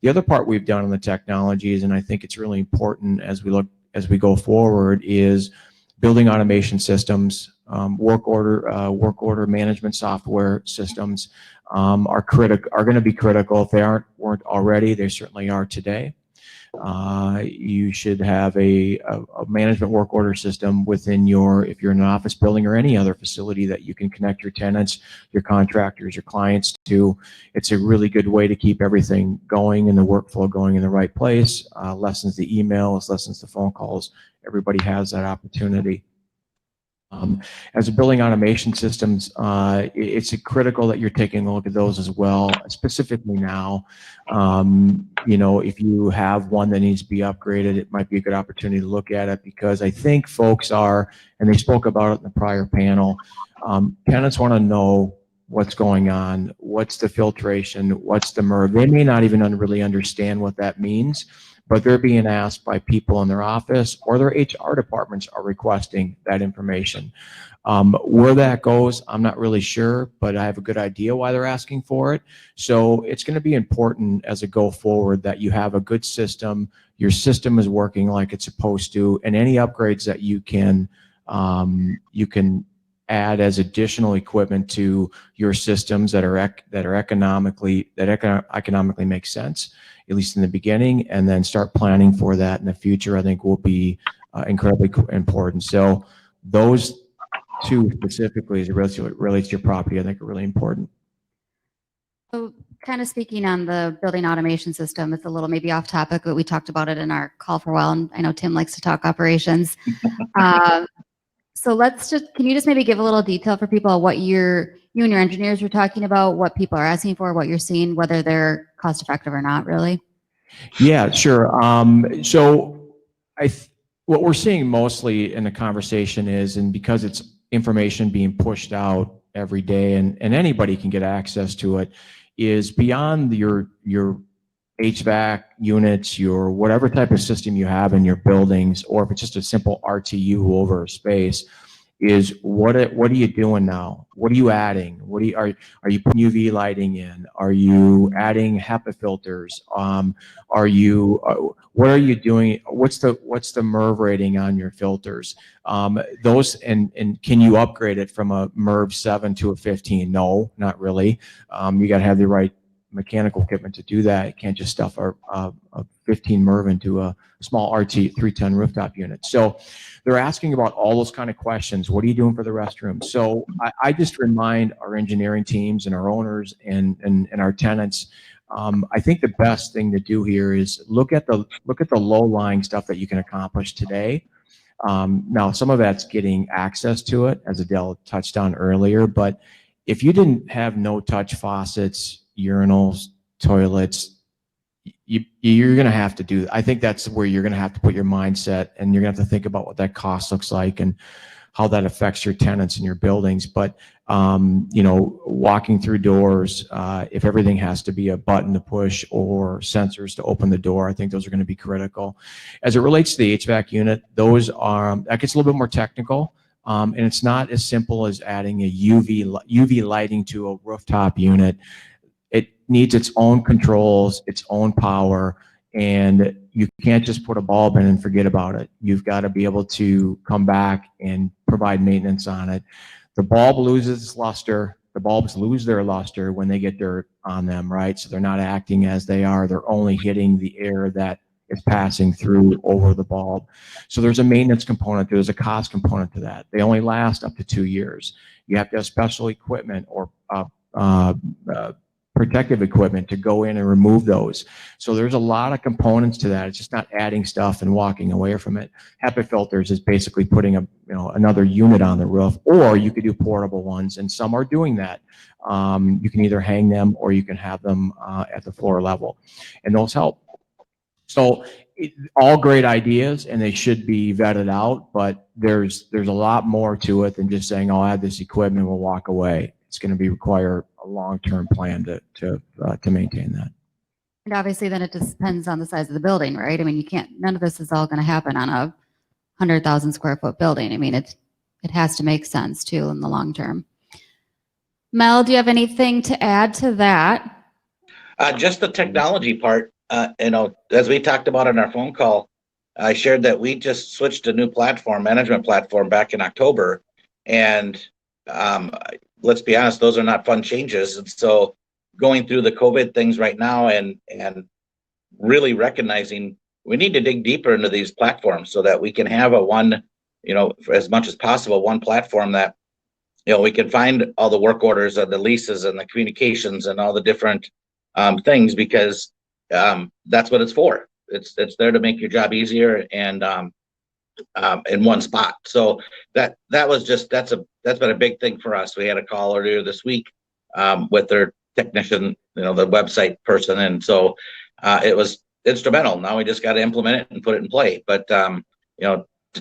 The other part we've done on the technologies, and I think it's really important as we go forward, is building automation systems, work order management software systems are going to be critical. If they weren't already, they certainly are today. You should have a management work order system within if you're in an office building or any other facility that you can connect your tenants, your contractors, your clients to. It's a really good way to keep everything going and the workflow going in the right place. Lessens the emails, lessens the phone calls. Everybody has that opportunity. As a building automation systems, it's critical that you're taking a look at those as well, specifically now. If you have one that needs to be upgraded, it might be a good opportunity to look at it, because I think folks and they spoke about it in the prior panel, tenants want to know what's going on, what's the filtration, what's the MERV. They may not even really understand what that means, but they're being asked by people in their office, or their HR departments are requesting that information. Where that goes, I'm not really sure, but I have a good idea why they're asking for it. So it's going to be important as a go forward that you have a good system, your system is working like it's supposed to, and any upgrades that you can add as additional equipment to your systems that economically make sense, at least in the beginning, and then start planning for that in the future, I think will be incredibly important. So those two specifically, as it relates to your property, I think are really important. So kind of speaking on the building automation system, it's a little maybe off topic, but we talked about it in our call for a while, and I know Tim likes to talk operations. So can you just maybe give a little detail for people what you and your engineers were talking about, what people are asking for, what you're seeing, whether they're cost effective or not, really? Yeah, sure. So what we're seeing mostly in the conversation is, and because it's information being pushed out every day and anybody can get access to it, is beyond your HVAC units, your whatever type of system you have in your buildings, or if it's just a simple RTU over a space, is what are you doing now? What are you adding? Are you putting UV lighting in? Are you adding HEPA filters? What are you doing? What's the MERV rating on your filters? Those and can you upgrade it from a MERV 7 to a 15? No, not really. You got to have the right mechanical equipment to do that. You can't just stuff a 15 MERV into a small RT 310 rooftop unit. So they're asking about all those kind of questions. What are you doing for the restroom? So I just remind our engineering teams and our owners and our tenants, I think the best thing to do here is look at the low-lying stuff that you can accomplish today. Now, some of that's getting access to it, as Adele touched on earlier, but if you didn't have no-touch faucets, urinals, toilets, you're going to have to do. I think that's where you're going to have to put your mindset, and you're going to have to think about what that cost looks like and how that affects your tenants and your buildings. But walking through doors, if everything has to be a button to push or sensors to open the door, I think those are going to be critical. As it relates to the HVAC unit, that gets a little bit more technical. And it's not as simple as adding a UV lighting to a rooftop unit. It needs its own controls, its own power, and you can't just put a bulb in and forget about it. You've got to be able to come back and provide maintenance on it. The bulb loses its luster. The bulbs lose their luster when they get dirt on them, right? So they're not acting as they are. They're only hitting the air that is passing through over the bulb. So there's a maintenance component. There's a cost component to that. They only last up to 2 years. You have to have special equipment or protective equipment to go in and remove those. So there's a lot of components to that. It's just not adding stuff and walking away from it. HEPA filters is basically putting another unit on the roof, or you could do portable ones, and some are doing that. You can either hang them or you can have them at the floor level, and those help. So all great ideas, and they should be vetted out, but there's a lot more to it than just saying, I'll add this equipment, we'll walk away. It's going to require a long-term plan to maintain that. And obviously then it just depends on the size of the building, right? I mean, none of this is all going to happen on a 100,000 square foot building. I mean, it has to make sense too in the long term. Mel, do you have anything to add to that? Just the technology part, as we talked about in our phone call, I shared that we just switched a new management platform back in October. And let's be honest, those are not fun changes. And so going through the COVID things right now and really recognizing we need to dig deeper into these platforms so that we can have as much as possible, one platform that, we can find all the work orders and the leases and the communications and all the different things, because that's what it's for. It's there to make your job easier and in one spot. So that's been a big thing for us. We had a call earlier this week with their technician, the website person, and so it was instrumental. Now we just got to implement it and put it in play. But to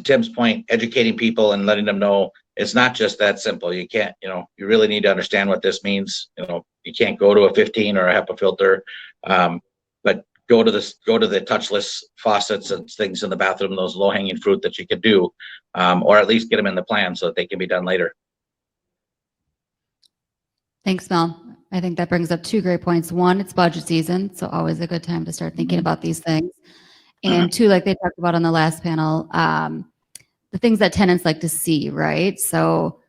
Tim's point, educating people and letting them know it's not just that simple. You can't, you really need to understand what this means. You can't go to a 15 or a HEPA filter, but go to the touchless faucets and things in the bathroom, those low hanging fruit that you could do, or at least get them in the plan so that they can be done later. Thanks, Mel. I think that brings up two great points. One, it's budget season, so always a good time to start thinking about these things. And two, like they talked about on the last panel, the things that tenants like to see, right? So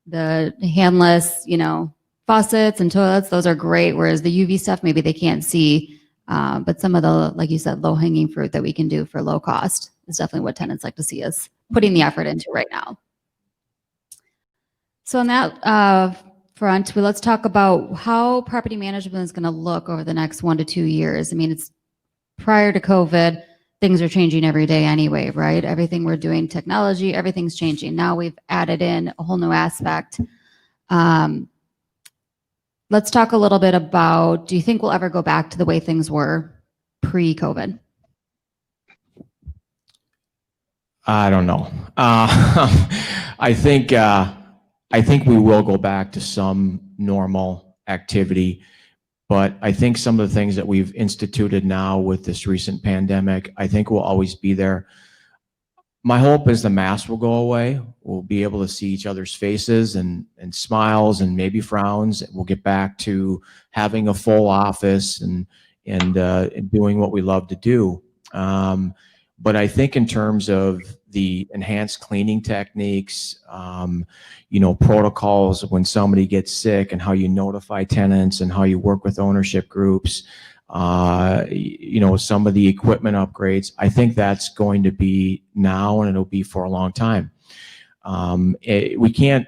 the handless, faucets and toilets, those are great. Whereas the UV stuff, maybe they can't see. But some of the, like you said, low hanging fruit that we can do for low cost is definitely what tenants like to see us putting the effort into right now. So on that front, let's talk about how property management is going to look over the next 1 to 2 years. I mean, it's prior to COVID, things are changing every day anyway, right? Everything we're doing, technology, everything's changing. Now we've added in a whole new aspect. Let's talk a little bit about, do you think we'll ever go back to the way things were pre-COVID? I don't know. I think we will go back to some normal activity, but I think some of the things that we've instituted now with this recent pandemic, I think will always be there. My hope is the mask will go away. We'll be able to see each other's faces and smiles and maybe frowns. We'll get back to having a full office and doing what we love to do. But I think in terms of the enhanced cleaning techniques, protocols when somebody gets sick and how you notify tenants and how you work with ownership groups, some of the equipment upgrades, I think that's going to be now and it'll be for a long time. We can't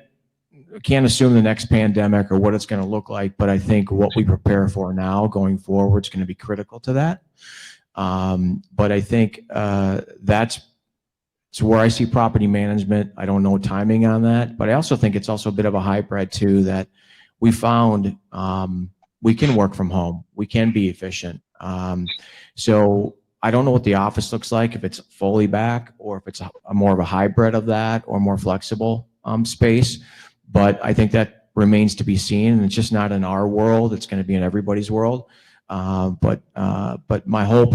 assume the next pandemic or what it's going to look like, but I think what we prepare for now going forward is going to be critical to that. But I think that's where I see property management. I don't know timing on that, but I also think it's also a bit of a hybrid too, that we found we can work from home. We can be efficient. So I don't know what the office looks like, if it's fully back or if it's a more of a hybrid of that or more flexible space. But I think that remains to be seen. And it's just not in our world. It's going to be in everybody's world. But my hope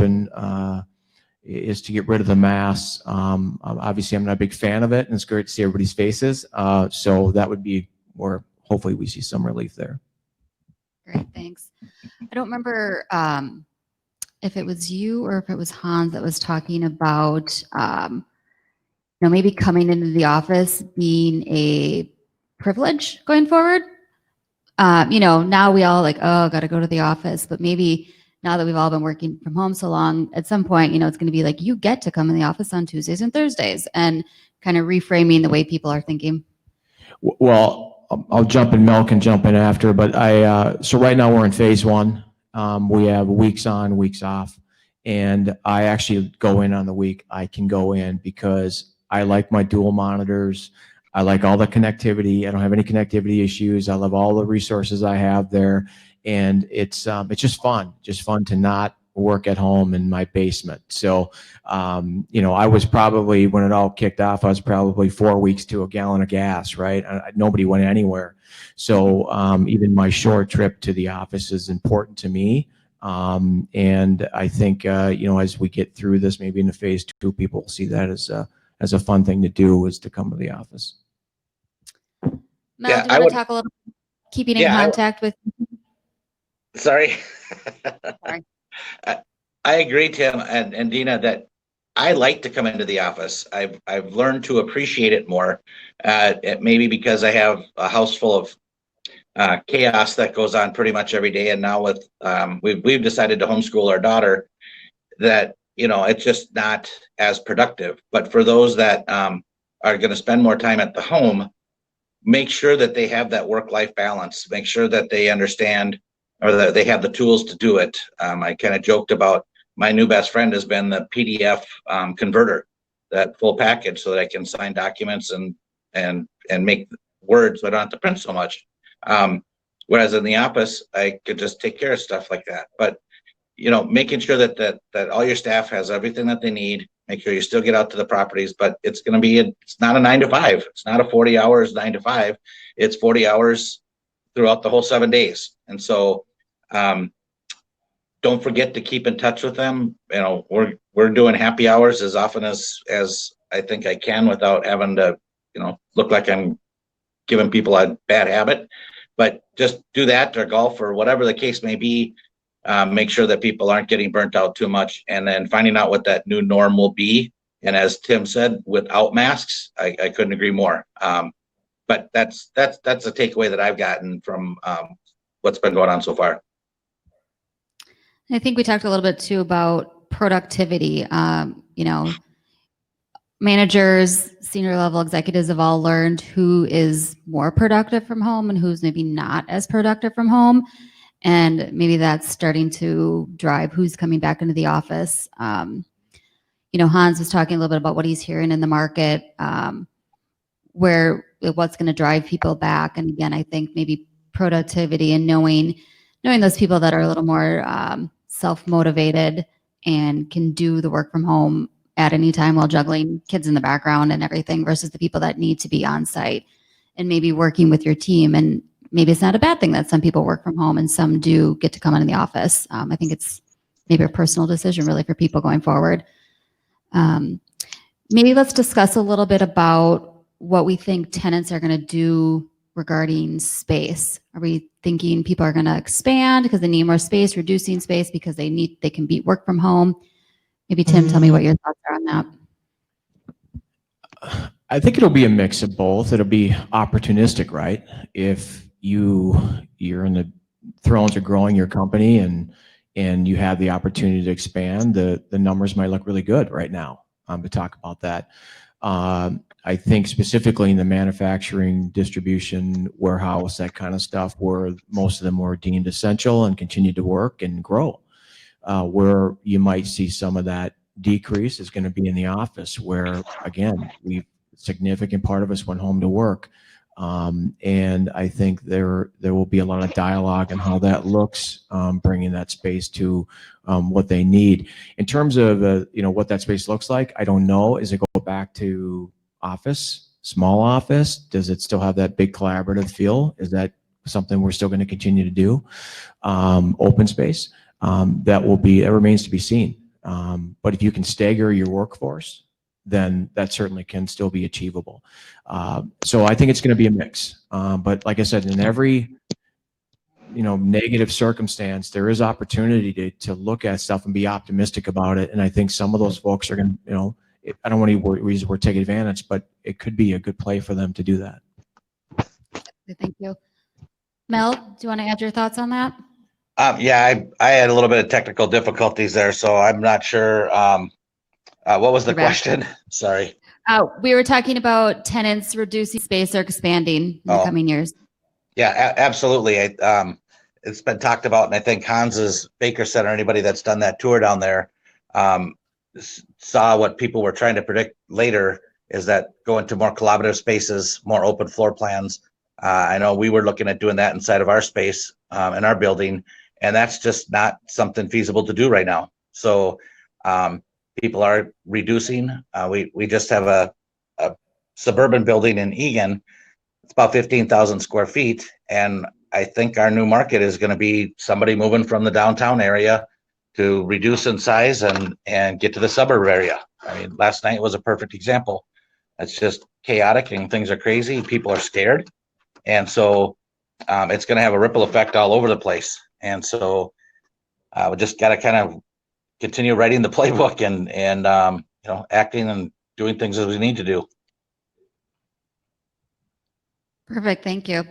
is to get rid of the masks. Obviously, I'm not a big fan of it, and it's great to see everybody's faces. So that would be where hopefully we see some relief there. Great, thanks. I don't remember if it was you or if it was Hans that was talking about, maybe coming into the office being a privilege going forward. Now we all got to go to the office, but maybe now that we've all been working from home so long, at some point, it's going to be like, you get to come in the office on Tuesdays and Thursdays, and kind of reframing the way people are thinking. Well, I'll jump in, Mel can jump in after, but so right now we're in phase one. We have weeks on, weeks off, and I actually go in on the week. I can go in because I like my dual monitors. I like all the connectivity. I don't have any connectivity issues. I love all the resources I have there. And it's just fun to not work at home in my basement. So, I was probably, when it all kicked off, I was probably 4 weeks to a gallon of gas, right? Nobody went anywhere. So even my short trip to the office is important to me. And I think, as we get through this, maybe into phase 2, people will see that as a fun thing to do, is to come to the office. Mel, Yeah, do you want to talk a little bit, keeping in contact with? Sorry. Sorry. I agree, Tim and Dina, that I like to come into the office. I've learned to appreciate it more. Maybe because I have a house full of chaos that goes on pretty much every day, and now with we've decided to homeschool our daughter, that it's just not as productive. But for those that are going to spend more time at the home, make sure that they have that work-life balance. Make sure that they understand, or that they have the tools to do it. I kind of joked about, my new best friend has been the PDF converter, that full package, so that I can sign documents and make words, so I don't have to print so much. Whereas in the office, I could just take care of stuff like that. But making sure that all your staff has everything that they need. Make sure you still get out to the properties, but it's going to be it's not a 9 to 5. It's not a 40 hours 9 to 5. It's 40 hours throughout the whole 7 days. And so, don't forget to keep in touch with them. We're doing happy hours as often as I think I can, without having to, look like I'm giving people a bad habit. But just do that, or golf, or whatever the case may be. Make sure that people aren't getting burnt out too much, and then finding out what that new norm will be. And as Tim said, without masks, I couldn't agree more. But that's a takeaway that I've gotten from what's been going on so far. I think we talked a little bit too about productivity. Managers, senior level executives have all learned who is more productive from home and who's maybe not as productive from home. And maybe that's starting to drive who's coming back into the office. Hans was talking a little bit about what he's hearing in the market, what's going to drive people back. And again, I think maybe productivity and knowing those people that are a little more self-motivated and can do the work from home at any time while juggling kids in the background and everything, versus the people that need to be on site and maybe working with your team. And maybe it's not a bad thing that some people work from home and some do get to come into the office. I think it's maybe a personal decision really for people going forward. Maybe let's discuss a little bit about what we think tenants are going to do regarding space. Are we thinking people are going to expand because they need more space, reducing space because they can work from home? Maybe Tim, tell me what your thoughts are on that. I think it'll be a mix of both. It'll be opportunistic, right? If you're in the thrones of growing your company and you have the opportunity to expand, the numbers might look really good right now to talk about that. I think specifically in the manufacturing, distribution, warehouse, that kind of stuff, where most of them were deemed essential and continue to work and grow. Where you might see some of that decrease is going to be in the office, where, again, a significant part of us went home to work. And I think there will be a lot of dialogue on how that looks, bringing that space to what they need. In terms of what that space looks like, I don't know. Is it go back to office, small office? Does it still have that big collaborative feel? Is that something we're still going to continue to do? Open space, that remains to be seen. But if you can stagger your workforce, then that certainly can still be achievable. So I think it's going to be a mix. But like I said, in every negative circumstance, there is opportunity to look at stuff and be optimistic about it. And I think some of those folks are going to, I don't want to use the word take advantage, but it could be a good play for them to do that. Thank you. Mel, do you want to add your thoughts on that? Yeah, I had a little bit of technical difficulties there, so I'm not sure. What was the question? Sorry. We were talking about tenants reducing space or expanding in the coming years. Yeah, absolutely. It's been talked about, and I think Hans's Baker Center, anybody that's done that tour down there, saw what people were trying to predict later, is that going to more collaborative spaces, more open floor plans. I know we were looking at doing that inside of our space in our building, and that's just not something feasible to do right now. So people are reducing. We just have a suburban building in Egan. It's about 15,000 square feet, and I think our new market is going to be somebody moving from the downtown area to reduce in size and get to the suburb area. I mean, last night was a perfect example. It's just chaotic and things are crazy. People are scared. And so it's going to have a ripple effect all over the place. And so we just got to kind of continue writing the playbook and acting and doing things as we need to do. Perfect. Thank you.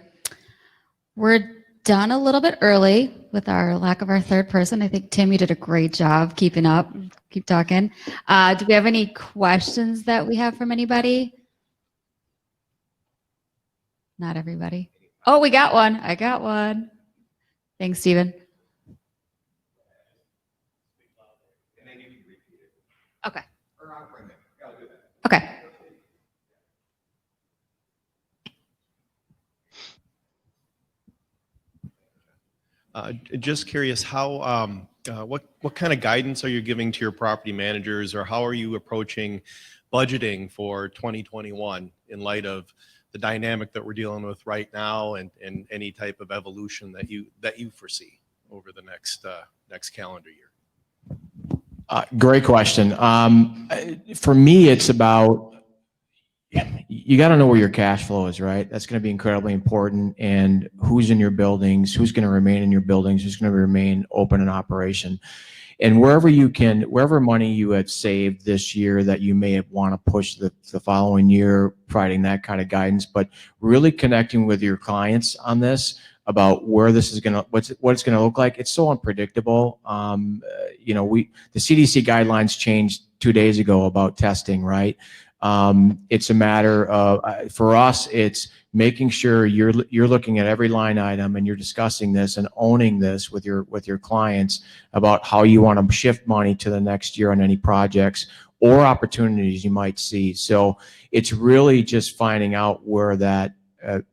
We're done a little bit early with our lack of our third person. I think, Tim, you did a great job keeping up. Keep talking. Do we have any questions that we have from anybody? Not everybody. Oh, we got one. I got one. Thanks, Stephen. Okay. Okay. Just curious, how what kind of guidance are you giving to your property managers, or how are you approaching budgeting for 2021 in light of the dynamic that we're dealing with right now, and any type of evolution that you foresee over the next calendar year? Great question. For me, it's about, you got to know where your cash flow is, right? That's going to be incredibly important, and who's in your buildings, who's going to remain in your buildings, who's going to remain open in operation. And wherever money you had saved this year that you may want to push the following year, providing that kind of guidance, but really connecting with your clients on this about where this is going to, what it's going to look like. It's so unpredictable. The CDC guidelines changed 2 days ago about testing, right? It's a matter of, for us, it's making sure you're looking at every line item and you're discussing this and owning this with your clients about how you want to shift money to the next year on any projects or opportunities you might see. So it's really just finding out where that,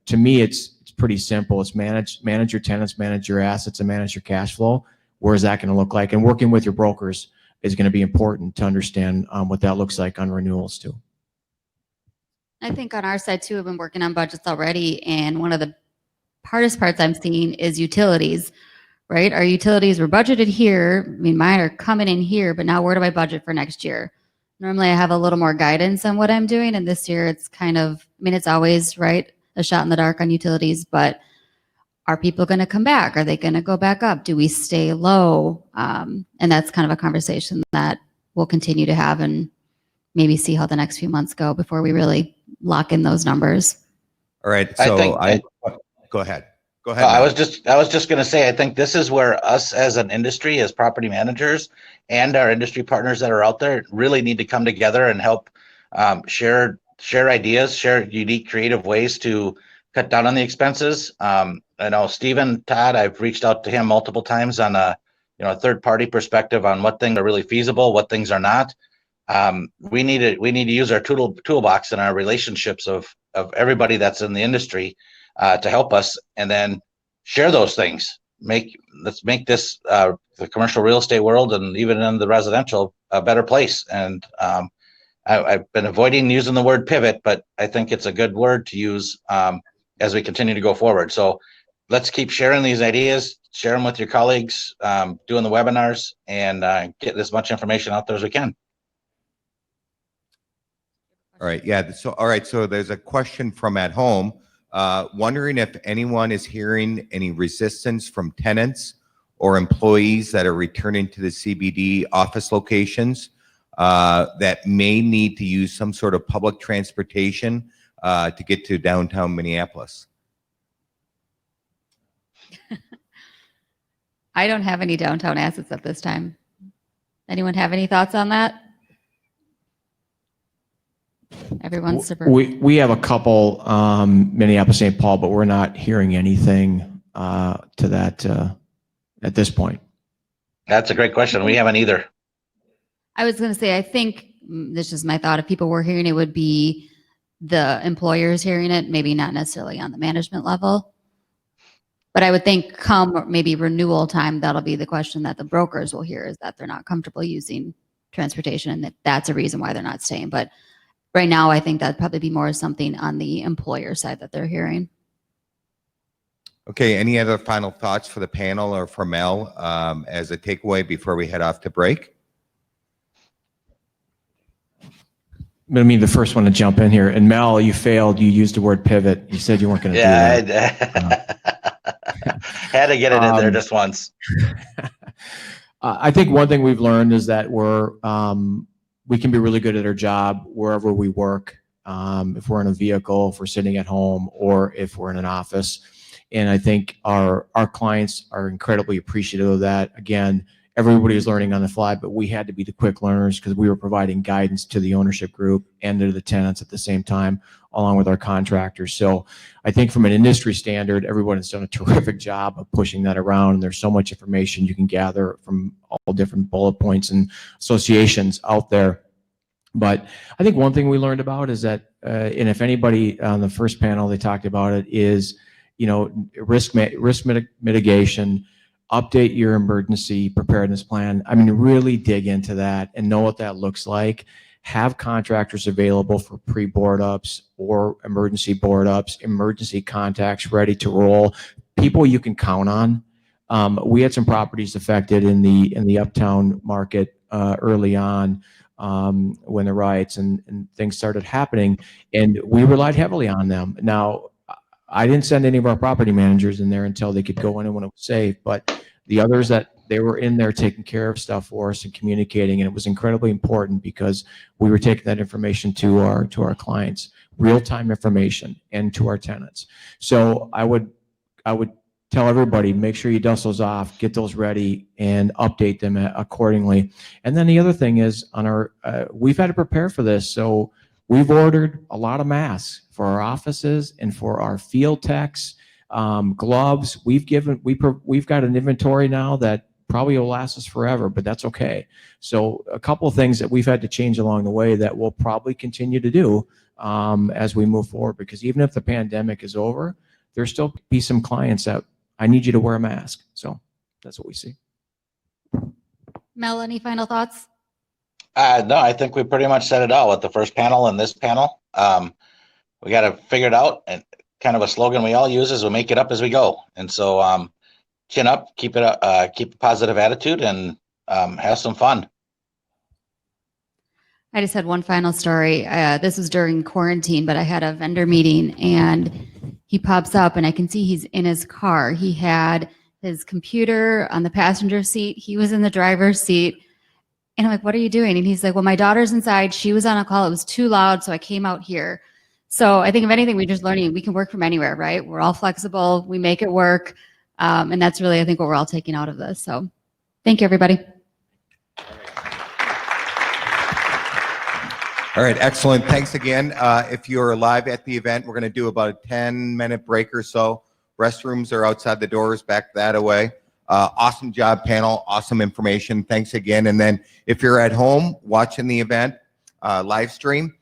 to me, it's pretty simple. It's manage your tenants, manage your assets, and manage your cash flow. Where is that going to look like? And working with your brokers is going to be important to understand what that looks like on renewals too. I think on our side too, we've been working on budgets already, and one of the hardest parts I'm seeing is utilities, right? Our utilities were budgeted here. I mean, mine are coming in here, but now where do I budget for next year? Normally I have a little more guidance on what I'm doing, and this year it's kind of, I mean, it's always, right, a shot in the dark on utilities, but are people going to come back? Are they going to go back up? Do we stay low? And that's kind of a conversation that we'll continue to have, and maybe see how the next few months go before we really lock in those numbers. All right. So go ahead. Go ahead. I was just going to say, I think this is where us as an industry, as property managers and our industry partners that are out there really need to come together and help share ideas, share unique, creative ways to cut down on the expenses. I know Stephen Todd, I've reached out to him multiple times on a third party perspective on what things are really feasible, what things are not. We need to use our toolbox and our relationships of everybody that's in the industry to help us, and then share those things. Let's make this the commercial real estate world, and even in the residential, a better place. And I've been avoiding using the word pivot, but I think it's a good word to use as we continue to go forward. So let's keep sharing these ideas, share them with your colleagues, doing the webinars, and get as much information out there as we can. All right. Yeah. So there's a question from at home, wondering if anyone is hearing any resistance from tenants or employees that are returning to the CBD office locations that may need to use some sort of public transportation to get to downtown Minneapolis. I don't have any downtown assets at this time. Anyone have any thoughts on that? Everyone's super. We have a couple Minneapolis, St. Paul, but we're not hearing anything to that at this point. That's a great question. We haven't either. I was going to say, I think this is my thought. If people were hearing it, would be the employers hearing it, maybe not necessarily on the management level. But I would think come maybe renewal time, that'll be the question that the brokers will hear, is that they're not comfortable using transportation and that's a reason why they're not staying. But right now, I think that'd probably be more something on the employer side that they're hearing. Okay, any other final thoughts for the panel or for Mel as a takeaway before we head off to break? I'm going to be the first one to jump in here. And Mel, you failed. You used the word pivot. You said you weren't going to do that. Had to get it in there just once. I think one thing we've learned is that we can be really good at our job wherever we work. If we're in a vehicle, if we're sitting at home, or if we're in an office. And I think our clients are incredibly appreciative of that. Again, everybody is learning on the fly, but we had to be the quick learners because we were providing guidance to the ownership group and to the tenants at the same time, along with our contractors. So I think from an industry standard, everyone has done a terrific job of pushing that around. And there's so much information you can gather from all different bullet points and associations out there. But I think one thing we learned about is that, and if anybody on the first panel, they talked about it, is, risk mitigation, update your emergency preparedness plan. I mean, really dig into that and know what that looks like. Have contractors available for pre-board ups or emergency board ups, emergency contacts ready to roll, people you can count on. We had some properties affected in the uptown market early on when the riots and things started happening, and we relied heavily on them. Now, I didn't send any of our property managers in there until they could go in and when it was safe, but the others that they were in there taking care of stuff for us and communicating, and it was incredibly important because we were taking that information to our clients, real-time information, and to our tenants. So I would tell everybody, make sure you dust those off, get those ready, and update them accordingly. And then the other thing is we've had to prepare for this. So we've ordered a lot of masks for our offices and for our field techs, gloves. We've got an inventory now that probably will last us forever, but that's okay. So a couple of things that we've had to change along the way that we'll probably continue to do as we move forward, because even if the pandemic is over, there'll still be some clients that I need you to wear a mask. So that's what we see. Mel, any final thoughts? No, I think we pretty much said it all with the first panel and this panel. We got to figure it out, and kind of a slogan we all use is we make it up as we go. And so chin up, keep a positive attitude, and have some fun. I just had one final story. This was during quarantine, but I had a vendor meeting and he pops up and I can see he's in his car. He had his computer on the passenger seat. He was in the driver's seat. And I'm like, what are you doing? And he's like, well, my daughter's inside. She was on a call. It was too loud. So I came out here. So I think if anything, we're just learning we can work from anywhere, right? We're all flexible. We make it work. And that's really, I think, what we're all taking out of this. So thank you, everybody. All right, excellent. Thanks again. If you're live at the event, we're going to do about a 10-minute break or so. Restrooms are outside the doors, back that way. Awesome job, panel. Awesome information. Thanks again. And then if you're at home watching the event, live stream,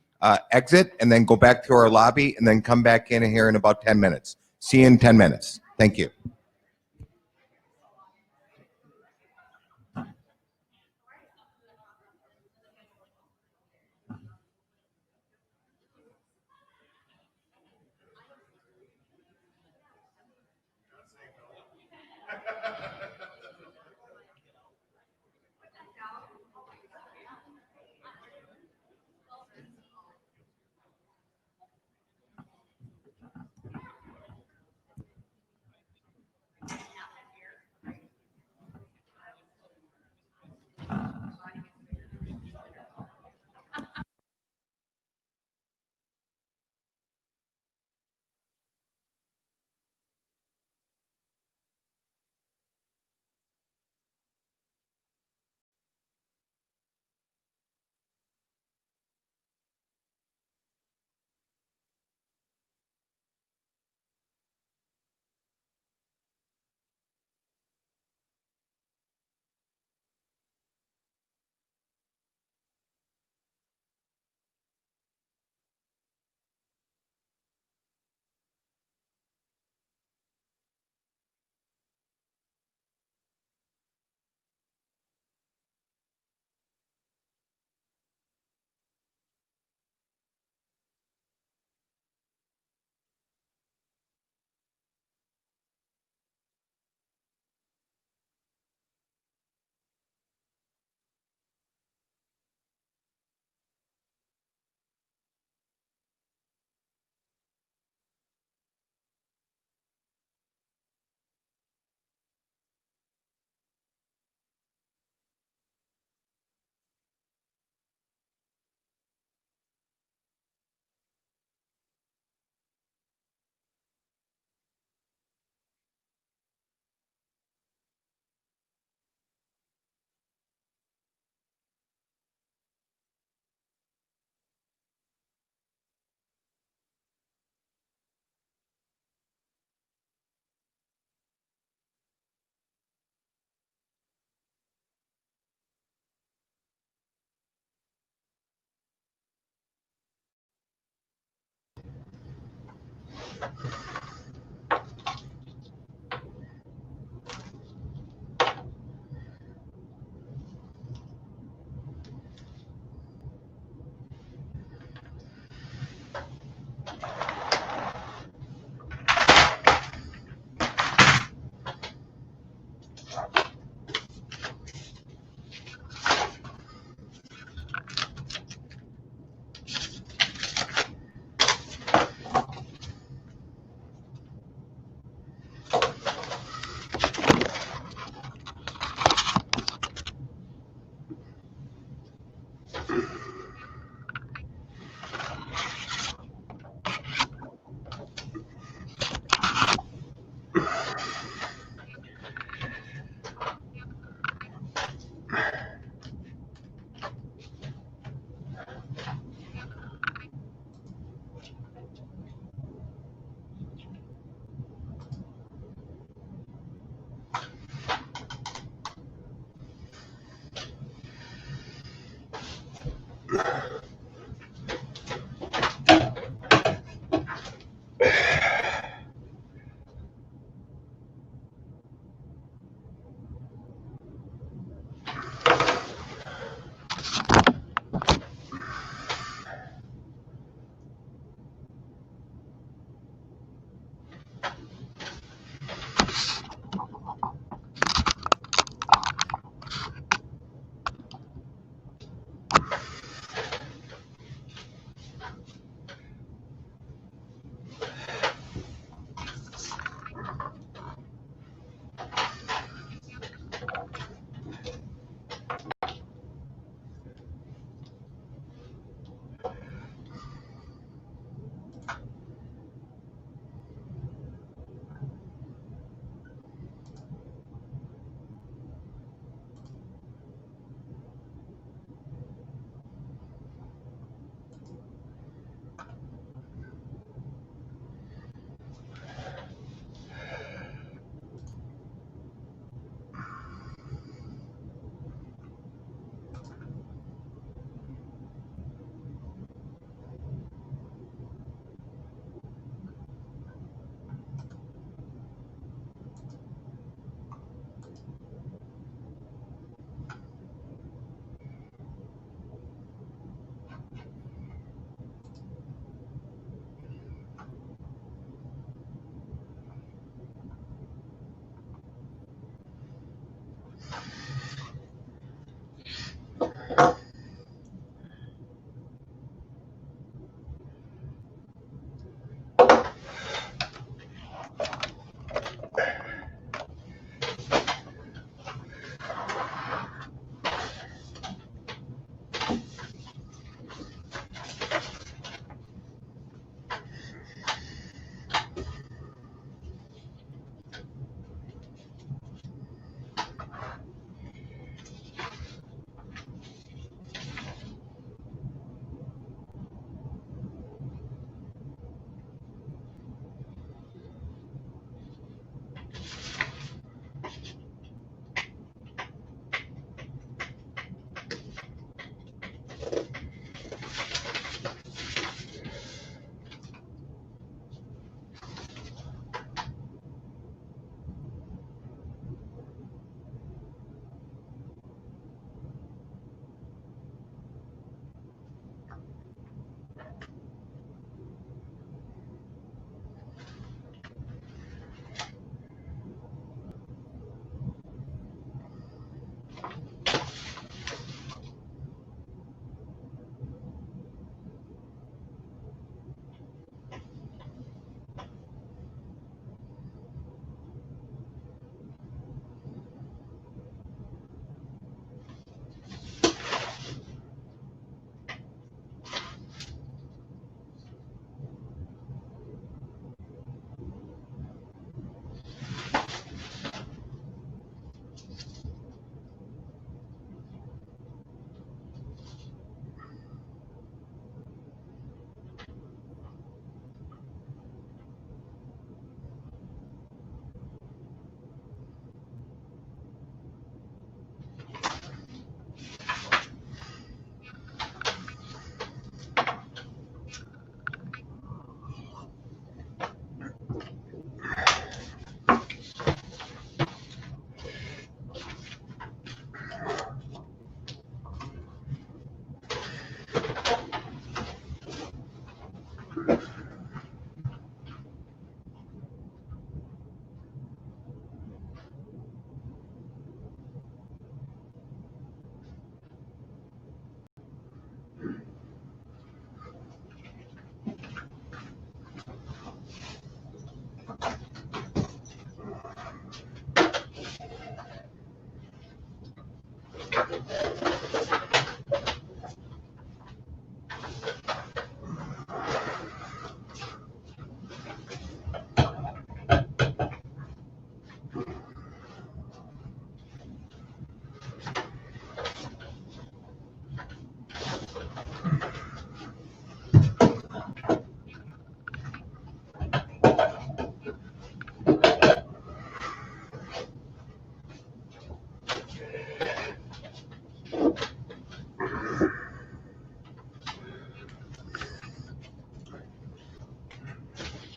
exit, and then go back to our lobby, and then come back in here in about 10 minutes. See you in 10 minutes. Thank you.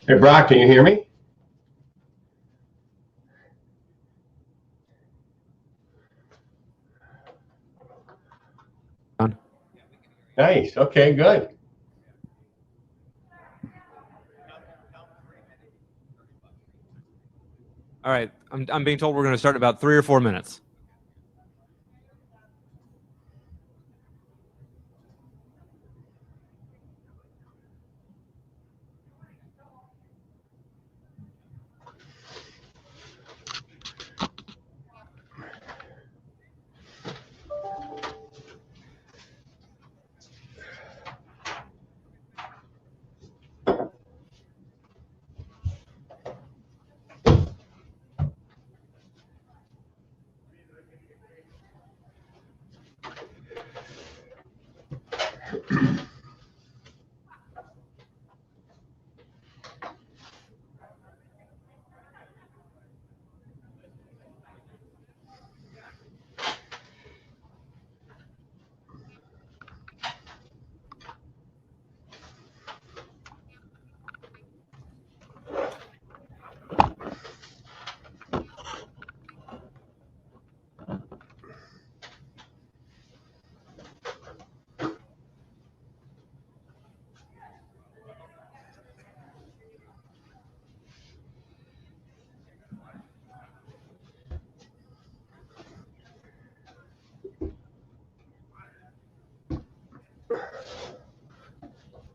Hey, Brock, can you hear me? Nice. Okay, good. All right, I'm being told we're going to start in about 3 or 4 minutes.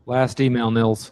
Last email, Nils.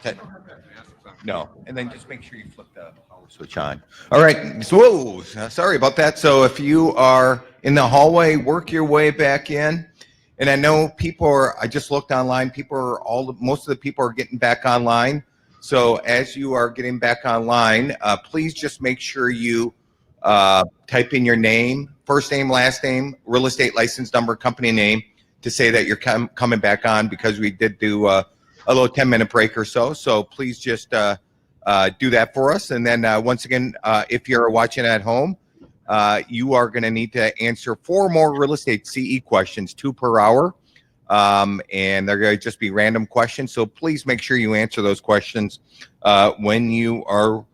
Okay. No, and then just make sure you flip the power switch on. All right, so, whoa, sorry about that. So if you are in the hallway, work your way back in. And I know people are, I just looked online, most of the people are getting back online. So as you are getting back online, please just make sure you type in your name, first name, last name, real estate license number, company name, to say that you're coming back on, because we did do a little 10-minute break or so. So please just do that for us. And then once again, if you're watching at home, you are going to need to answer 4 more real estate CE questions, 2 per hour. And they're going to just be random questions. So please make sure you answer those questions when you are,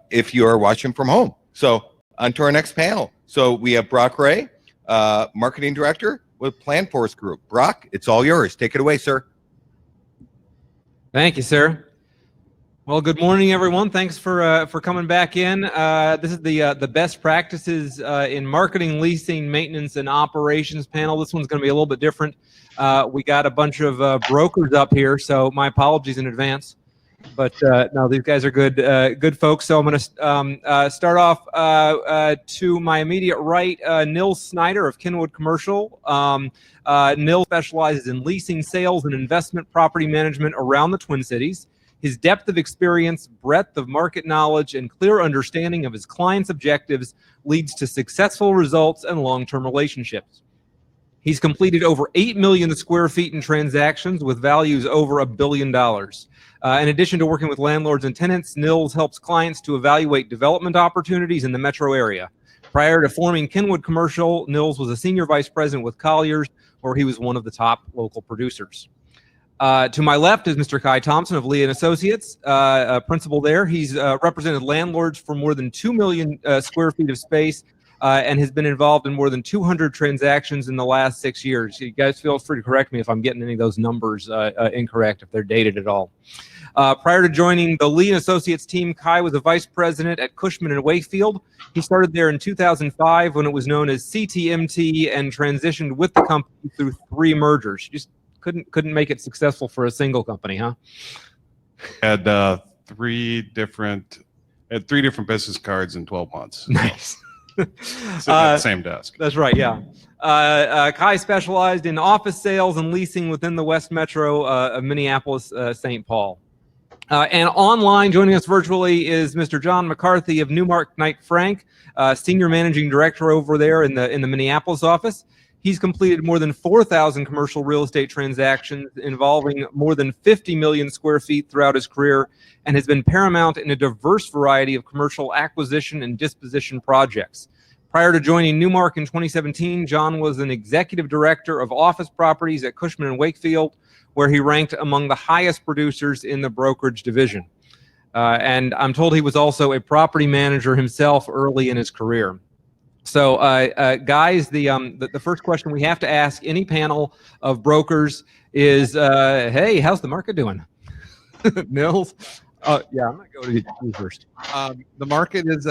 if you are watching from home. So On to our next panel. So we have Brock Ray, Marketing Director with PlanForce Group. Brock, it's all yours. Take it away, sir. Thank you, sir. Well, good morning, everyone. Thanks for coming back in. This is the best practices in marketing, leasing, maintenance, and operations panel. This one's going to be a little bit different. We got a bunch of brokers up here, so my apologies in advance. But no, these guys are good folks. So I'm going to start off to my immediate right, Nils Snyder of Kenwood Commercial. Nils specializes in leasing, sales, and investment property management around the Twin Cities. His depth of experience, breadth of market knowledge, and clear understanding of his clients' objectives leads to successful results and long-term relationships. He's completed over 8 million square feet in transactions with values over $1 billion. In addition to working with landlords and tenants, Nils helps clients to evaluate development opportunities in the metro area. Prior to forming Kenwood Commercial, Nils was a senior vice president with Colliers, where he was one of the top local producers. To my left is Mr. Kai Thompson of Lee & Associates, principal there. He's represented landlords for more than 2 million square feet of space and has been involved in more than 200 transactions in the last 6 years. You guys feel free to correct me if I'm getting any of those numbers incorrect, if they're dated at all. Prior to joining the Lee & Associates team, Kai was a vice president at Cushman & Wakefield. He started there in 2005 when it was known as CTMT and transitioned with the company through 3 mergers. Just couldn't make it successful for a single company, huh? Had three different business cards in 12 months. Nice. Sitting at the same desk. That's right, yeah. Kai specialized in office sales and leasing within the West Metro of Minneapolis, St. Paul. And online, joining us virtually, is Mr. John McCarthy of Newmark Knight Frank, Senior Managing Director over there in the Minneapolis office. He's completed more than 4,000 commercial real estate transactions involving more than 50 million square feet throughout his career and has been paramount in a diverse variety of commercial acquisition and disposition projects. Prior to joining Newmark in 2017, John was an executive director of office properties at Cushman & Wakefield, where he ranked among the highest producers in the brokerage division. And I'm told he was also a property manager himself early in his career. So, guys, the first question we have to ask any panel of brokers is, hey, how's the market doing? Nils? Yeah, I'm going to go to you first. The market is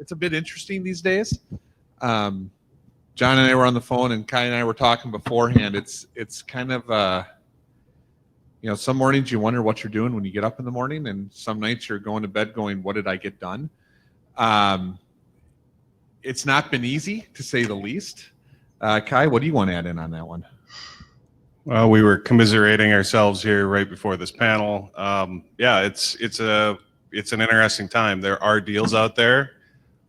it's a bit interesting these days. John and I were on the phone, and Kai and I were talking beforehand. It's kind of, some mornings you wonder what you're doing when you get up in the morning, and some nights you're going to bed going, what did I get done? It's not been easy, to say the least. Kai, what do you want to add in on that one? Well, we were commiserating ourselves here right before this panel. Yeah, it's an interesting time. There are deals out there.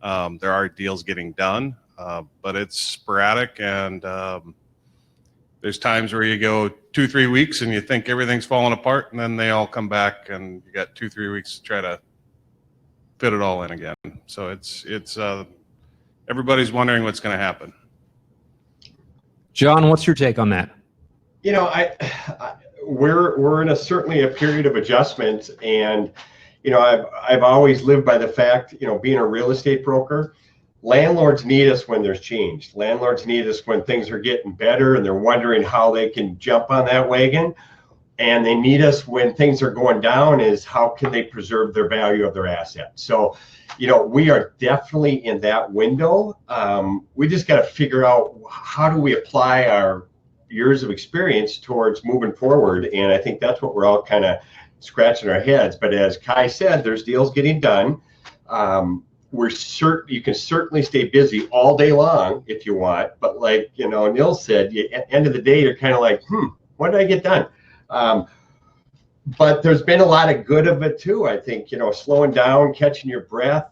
There are deals getting done, but it's sporadic, and there's times where you go 2-3 weeks and you think everything's falling apart, and then they all come back, and you got 2-3 weeks to try to fit it all in again. So it's everybody's wondering what's going to happen. John, what's your take on that? We're in certainly a period of adjustment, and I've always lived by the fact, being a real estate broker, landlords need us when there's change. Landlords need us when things are getting better and they're wondering how they can jump on that wagon. And they need us when things are going down, is how can they preserve their value of their asset. So, we are definitely in that window. We just got to figure out, how do we apply our years of experience towards moving forward. And I think that's what we're all kind of scratching our heads. But as Kai said, there's deals getting done. You can certainly stay busy all day long if you want. But like, Nils said, at the end of the day, you're kind of like, what did I get done? But there's been a lot of good of it too. I think, slowing down, catching your breath,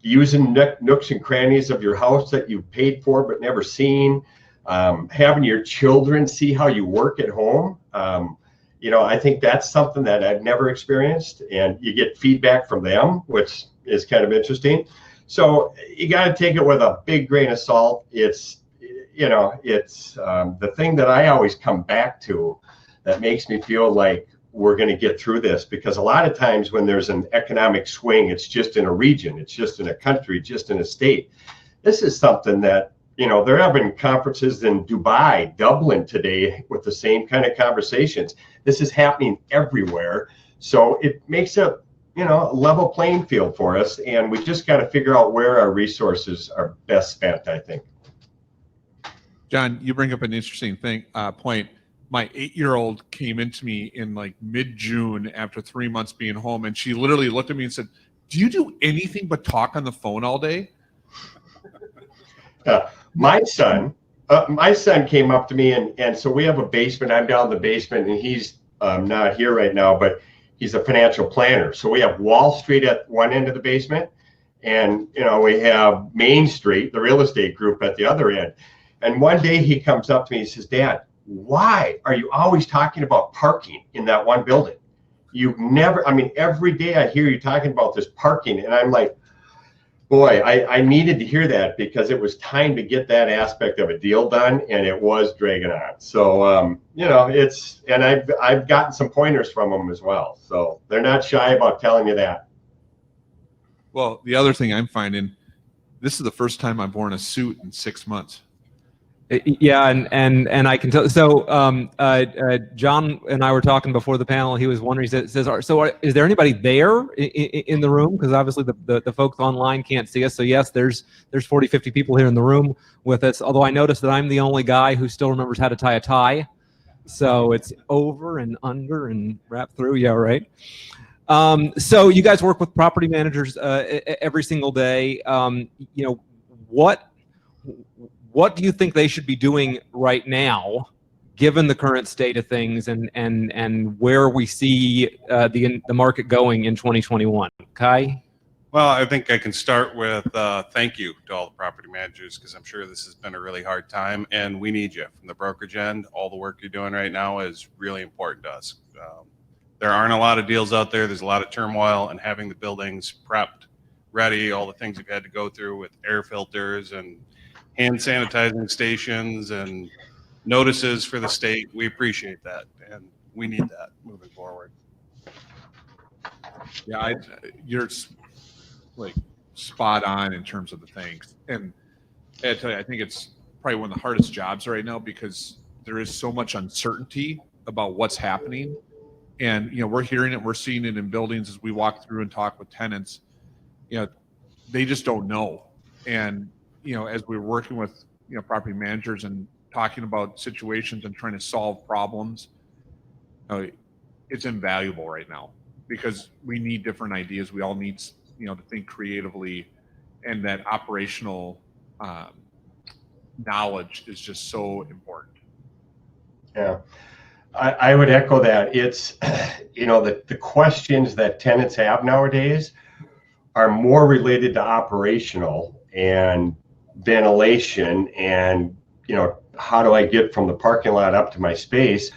using nooks and crannies of your house that you've paid for but never seen, having your children see how you work at home. I think that's something that I've never experienced, and you get feedback from them, which is kind of interesting. So you got to take it with a big grain of salt. It's the thing that I always come back to that makes me feel like we're going to get through this, because a lot of times when there's an economic swing, it's just in a region, it's just in a country, just in a state. This is something that, you know, there have been conferences in Dubai, Dublin today with the same kind of conversations. This is happening everywhere. So it makes a, you know, a level playing field for us. And we just got to figure out where our resources are best spent, I think. John, you bring up an interesting point. My 8-year-old came into me in like mid-June after 3 months being home, and she literally looked at me and said, "Do you do anything but talk on the phone all day?" My son came up to me, and so we have a basement. I'm down in the basement, and he's not here right now, but he's a financial planner. So we have Wall Street at one end of the basement, and you know, we have Main Street, the real estate group, at the other end. And one day he comes up to me, he says, "Dad, why are you always talking about parking in that one building? You've never, I mean, every day I hear you talking about this parking." And I'm like, boy, I needed to hear that, because it was time to get that aspect of a deal done, and it was dragging on. So, you know, it's, and I've gotten some pointers from them as well. So they're not shy about telling you that. Well, the other thing I'm finding, this is the first time I've worn a suit in 6 months. Yeah, and I can tell. So John and I were talking before the panel. He was wondering. He says, is there anybody there in the room? Because obviously the folks online can't see us. So yes, there's 40, 50 people here in the room with us. Although I noticed that I'm the only guy who still remembers how to tie a tie. So it's over and under and wrap through. Yeah, right. So you guys work with property managers every single day. You know, what do you think they should be doing right now, given the current state of things and where we see the market going in 2021? Kai? Well, I think I can start with thank you to all the property managers, because I'm sure this has been a really hard time, and we need you from the brokerage end. All the work you're doing right now is really important to us. There aren't a lot of deals out there. There's a lot of turmoil, and having the buildings prepped, ready, all the things we've had to go through with air filters and hand sanitizing stations and notices for the state, we appreciate that, and we need that moving forward. Yeah, you're like spot on in terms of the things. And I tell you, I think it's probably one of the hardest jobs right now, because there is so much uncertainty about what's happening. And, you know, we're hearing it, we're seeing it in buildings as we walk through and talk with tenants. You know, they just don't know. And, you know, as we're working with, you know, property managers and talking about situations and trying to solve problems, it's invaluable right now, because we need different ideas. We all need, you know, to think creatively, and that operational knowledge is just so important. Yeah, I would echo that. It's, you know, the questions that tenants have nowadays are more related to operational and ventilation and, you know, how do I get from the parking lot up to my space?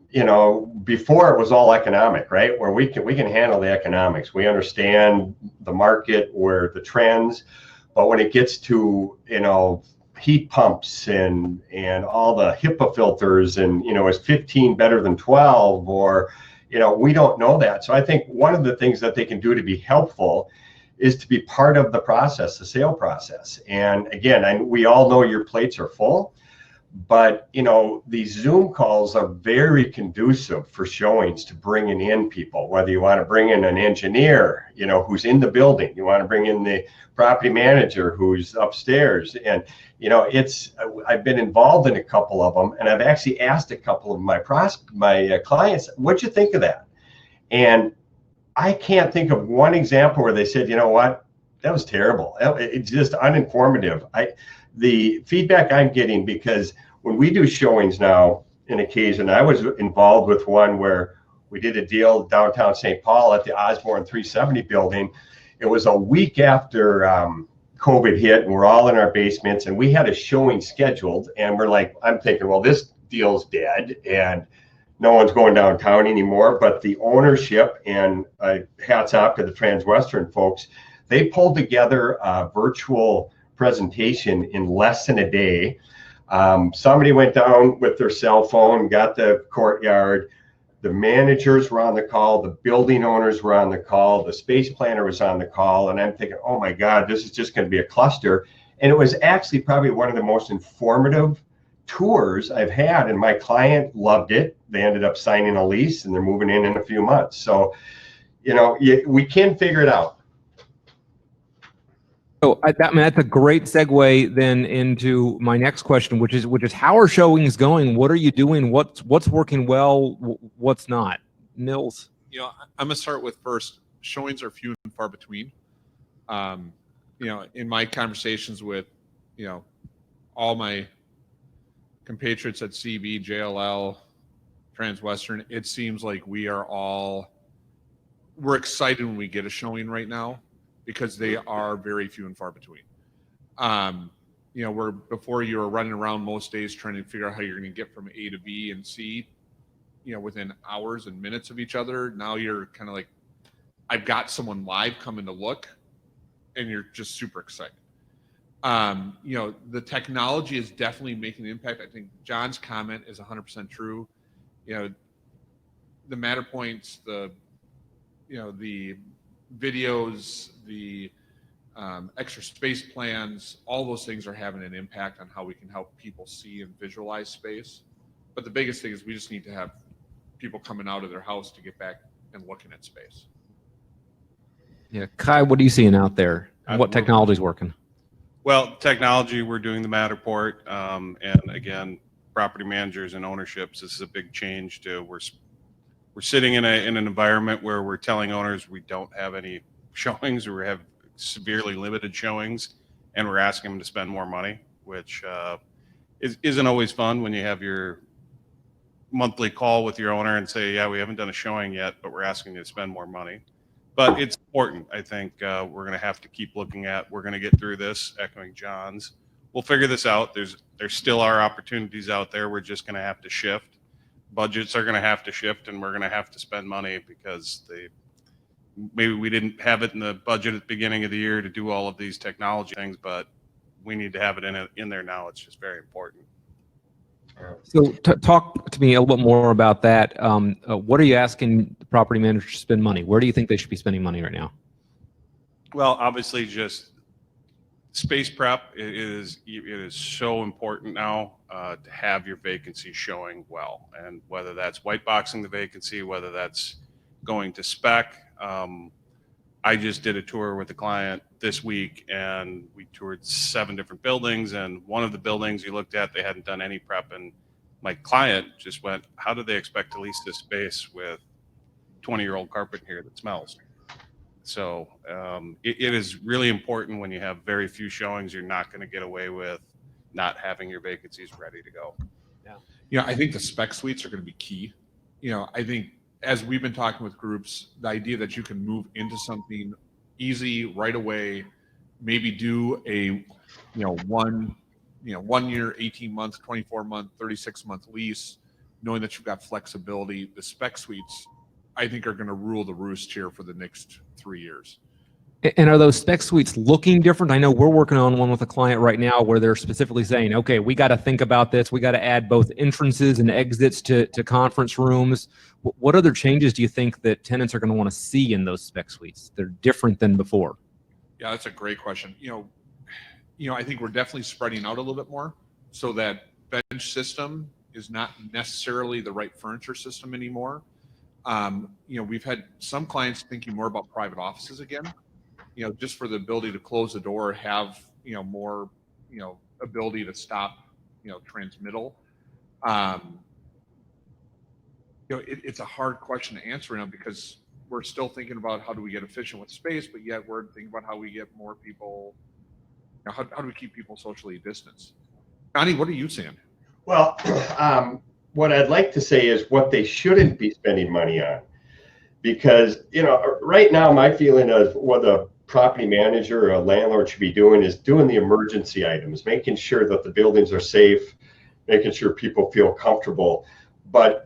You know, before it was all economic, right? Where we can handle the economics. We understand the market, where the trends, but when it gets to, you know, heat pumps and all the HIPAA filters, and, you know, is 15 better than 12, or, you know, we don't know that. So I think one of the things that they can do to be helpful is to be part of the process, the sale process. And again, we all know your plates are full, but, you know, these Zoom calls are very conducive for showings, to bringing in people, whether you want to bring in an engineer, you know, who's in the building, you want to bring in the property manager who's upstairs. And, you know, I've been involved in a couple of them, and I've actually asked a couple of my clients, what'd you think of that? And I can't think of one example where they said, you know what, that was terrible. It's just uninformative. The feedback I'm getting, because when we do showings now, in occasion, I was involved with one where we did a deal downtown St. Paul at the Osborne 370 building. It was a week after COVID hit, and we're all in our basements, and we had a showing scheduled, and we're like, I'm thinking, well, this deal's dead, and no one's going downtown anymore. But the ownership, and hats off to the Transwestern folks, they pulled together a virtual presentation in less than a day. Somebody went down with their cell phone, got the courtyard. the managers were on the call, the building owners were on the call, the space planner was on the call, and I'm thinking, oh my God, this is just going to be a cluster. And it was actually probably one of the most informative tours I've had, and my client loved it. They ended up signing a lease, and they're moving in a few months. So, we can figure it out. So that's a great segue then into my next question, which is how are showings going? What are you doing? What's working well? What's not? Nils. I'm gonna start with first. Showings are few and far between. In my conversations with, all my compatriots at CB, JLL, Transwestern, it seems like we're excited when we get a showing right now, because they are very few and far between. Before you were running around most days trying to figure out how you're going to get from A to B and C, within hours and minutes of each other. Now you're kind of like, I've got someone live coming to look, and you're just super excited. The technology is definitely making an impact. I think John's comment is 100% true. The Matterpoints, the videos, the extra space plans, all those things are having an impact on how we can help people see and visualize space. But the biggest thing is we just need to have people coming out of their house to get back and looking at space. Yeah, Kai, what are you seeing out there? What technology is working? Well, technology, we're doing the Matterport, and again, property managers and ownerships. This is a big change to we're sitting in an environment where we're telling owners we don't have any showings, or we have severely limited showings, and we're asking them to spend more money, which isn't always fun when you have your monthly call with your owner and say, yeah, we haven't done a showing yet, but we're asking you to spend more money. But it's important. I think we're going to have to keep looking at, we're going to get through this, echoing John's. We'll figure this out. There still are opportunities out there. We're just going to have to shift. Budgets are going to have to shift, and we're going to have to spend money because maybe we didn't have it in the budget at the beginning of the year to do all of these technology things, but we need to have it in there now. It's just very important. So talk to me a little bit more about that. What are you asking the property manager to spend money? Where do you think they should be spending money right now? Well, obviously, just space prep it is so important now to have your vacancy showing well, and whether that's white boxing the vacancy, whether that's going to spec. I just did a tour with a client this week, and we toured 7 different buildings, and one of the buildings you looked at, they hadn't done any prep, and my client just went, how do they expect to lease this space with 20-year-old carpet here that smells? So it is really important when you have very few showings, you're not going to get away with not having your vacancies ready to go. Yeah. I think the spec suites are going to be key. I think as we've been talking with groups, the idea that you can move into something easy right away, maybe do a 1 year, 18 month, 24-month, 36-month lease, knowing that you've got flexibility. The spec suites, I think, are going to rule the roost here for the next 3 years. And are those spec suites looking different? I know we're working on one with a client right now where they're specifically saying, okay, we got to think about this. We got to add both entrances and exits to conference rooms. What other changes do you think that tenants are going to want to see in those spec suites? They're different than before. Yeah, that's a great question. I think we're definitely spreading out a little bit more, so that bench system is not necessarily the right furniture system anymore. We've had some clients thinking more about private offices again, just for the ability to close the door, have, more, ability to stop, transmittal. It's a hard question to answer now because we're still thinking about how do we get efficient with space, but yet we're thinking about how we get more people, how do we keep people socially distanced? Johnny, what are you saying? Well, what I'd like to say is what they shouldn't be spending money on, because right now my feeling is what a property manager or a landlord should be doing is doing the emergency items, making sure that the buildings are safe, making sure people feel comfortable. But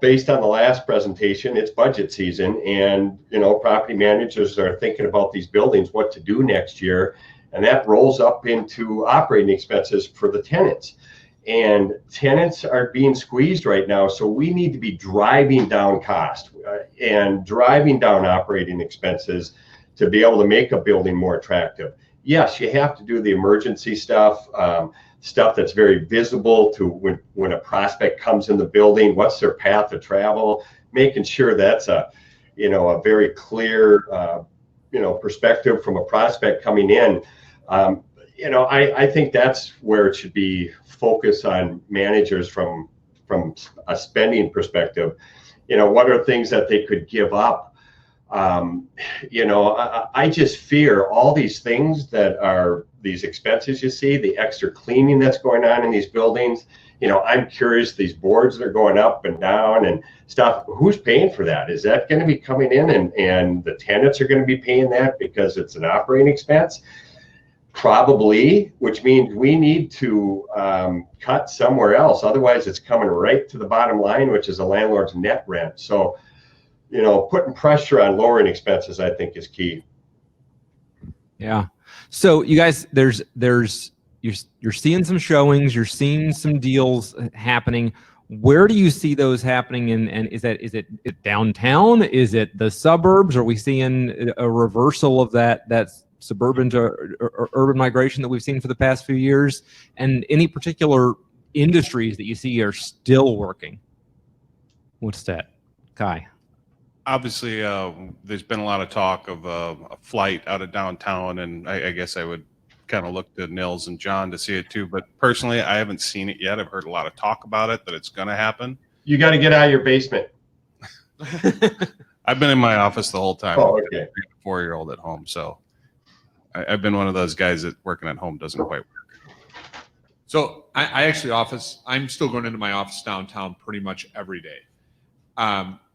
based on the last presentation, it's budget season, and property managers are thinking about these buildings, what to do next year, and that rolls up into operating expenses for the tenants. and tenants are being squeezed right now. So we need to be driving down cost and driving down operating expenses to be able to make a building more attractive. Yes, you have to do the emergency stuff, stuff that's very visible to when a prospect comes in the building, what's their path of travel, making sure that's a very clear, perspective from a prospect coming in. I think that's where it should be focused on managers from a spending perspective. What are things that they could give up? I just fear all these things that are these expenses you see, the extra cleaning that's going on in these buildings. I'm curious, these boards that are going up and down and stuff, who's paying for that? Is that going to be coming in and the tenants are going to be paying that because it's an operating expense? Probably, which means we need to cut somewhere else. Otherwise, it's coming right to the bottom line, which is a landlord's net rent. So, putting pressure on lowering expenses, I think, is key. Yeah. So you guys, you're seeing some showings, you're seeing some deals happening. Where do you see those happening? And is it downtown? Is it the suburbs? Are we seeing a reversal of that suburban to urban migration that we've seen for the past few years? And any particular industries that you see are still working? What's that, Kai? Obviously, there's been a lot of talk of a flight out of downtown, and I guess I would kind of look to Nils and John to see it too. But personally, I haven't seen it yet. I've heard a lot of talk about it, that it's going to happen. You got to get out of your basement. I've been in my office the whole time. Oh, okay. I've got a 4-year-old at home, so I've been one of those guys that working at home doesn't quite work. So I actually I'm still going into my office downtown pretty much every day.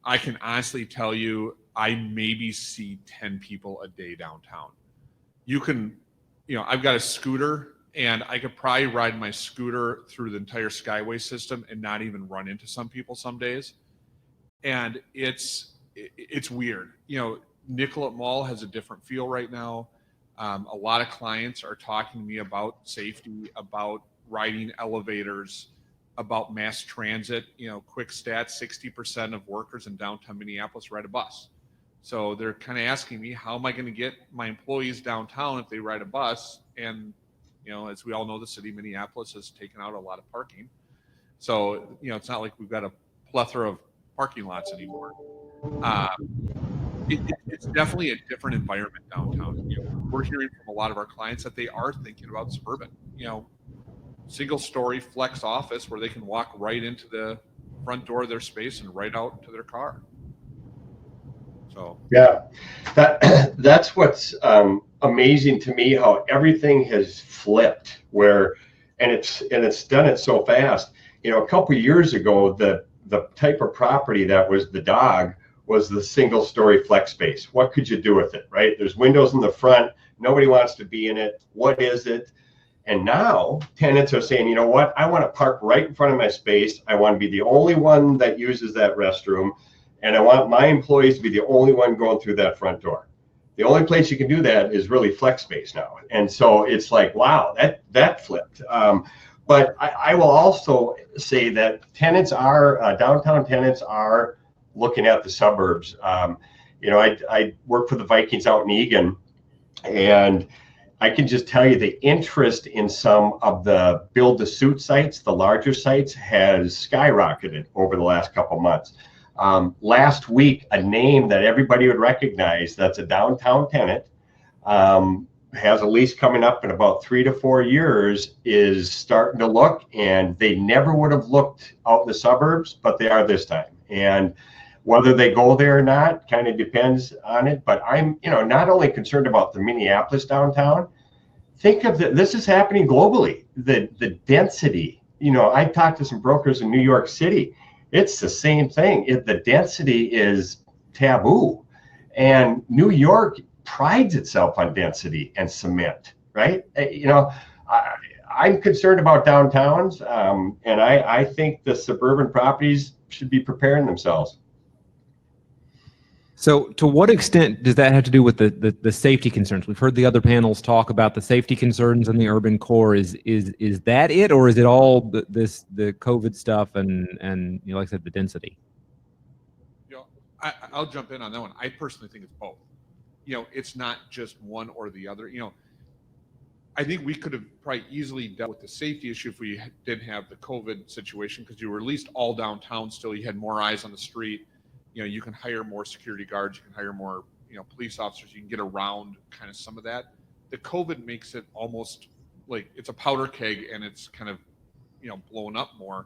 I can honestly tell you, I maybe see 10 people a day downtown. I've got a scooter, and I could probably ride my scooter through the entire Skyway system and not even run into some people some days. And it's weird. Nicollet Mall has a different feel right now. A lot of clients are talking to me about safety, about riding elevators, about mass transit. Quick stats, 60% of workers in downtown Minneapolis ride a bus. So they're kind of asking me, how am I going to get my employees downtown if they ride a bus? And, as we all know, the city of Minneapolis has taken out a lot of parking. So, it's not like we've got a plethora of parking lots anymore. It's definitely a different environment downtown. We're hearing from a lot of our clients that they are thinking about suburban, single story flex office where they can walk right into the front door of their space and right out to their car. So yeah, that's what's amazing to me, how everything has flipped and it's done it so fast. A couple of years ago, the type of property that was the dog was the single story flex space. What could you do with it, right? There's windows in the front. Nobody wants to be in it. What is it? And now tenants are saying, you know what? I want to park right in front of my space. I want to be the only one that uses that restroom. And I want my employees to be the only one going through that front door. The only place you can do that is really flex space now. And so it's like, wow, that flipped. But I will also say that downtown tenants are looking at the suburbs. I work for the Vikings out in Eagan, and I can just tell you the interest in some of the build-to-suit sites, the larger sites, has skyrocketed over the last couple months. Last week, a name that everybody would recognize that's a downtown tenant, has a lease coming up in about 3 to 4 years, is starting to look, and they never would have looked out in the suburbs, but they are this time. And whether they go there or not kind of depends on it. But I'm, not only concerned about the Minneapolis downtown. Think of this is happening globally. The density. I talked to some brokers in New York City. It's the same thing. The density is taboo, and New York prides itself on density and cement. Right? I'm concerned about downtowns, and I think the suburban properties should be preparing themselves. So to what extent does that have to do with the safety concerns? We've heard the other panels talk about the safety concerns in the urban core. Is that it, or is it all the COVID stuff and like I said, the density? I'll jump in on that one. I personally think it's both. It's not just one or the other. I think we could have probably easily dealt with the safety issue if we didn't have the COVID situation, because you were at least all downtown still. You had more eyes on the street. You can hire more security guards. You can hire more, police officers. You can get around kind of some of that. The COVID makes it almost like it's a powder keg, and it's kind of, blown up more,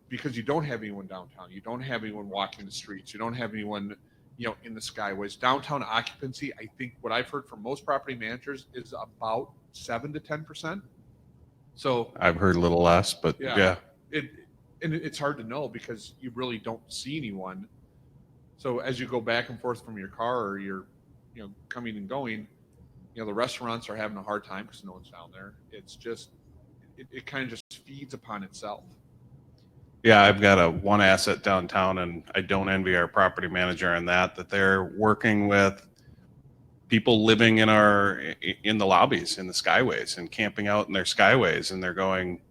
because you don't have anyone downtown. You don't have anyone walking the streets. You don't have anyone, in the skyways. Downtown occupancy, I think what I've heard from most property managers is about 7 to 10%. So I've heard a little less, but yeah. It's hard to know because you really don't see anyone. So as you go back and forth from your car, or you're, coming and going, the restaurants are having a hard time because no one's down there. It's just, it kind of just feeds upon itself. Yeah, I've got one asset downtown, and I don't envy our property manager on that they're working with people living in the lobbies, in the skyways, and camping out in their skyways, and they're going,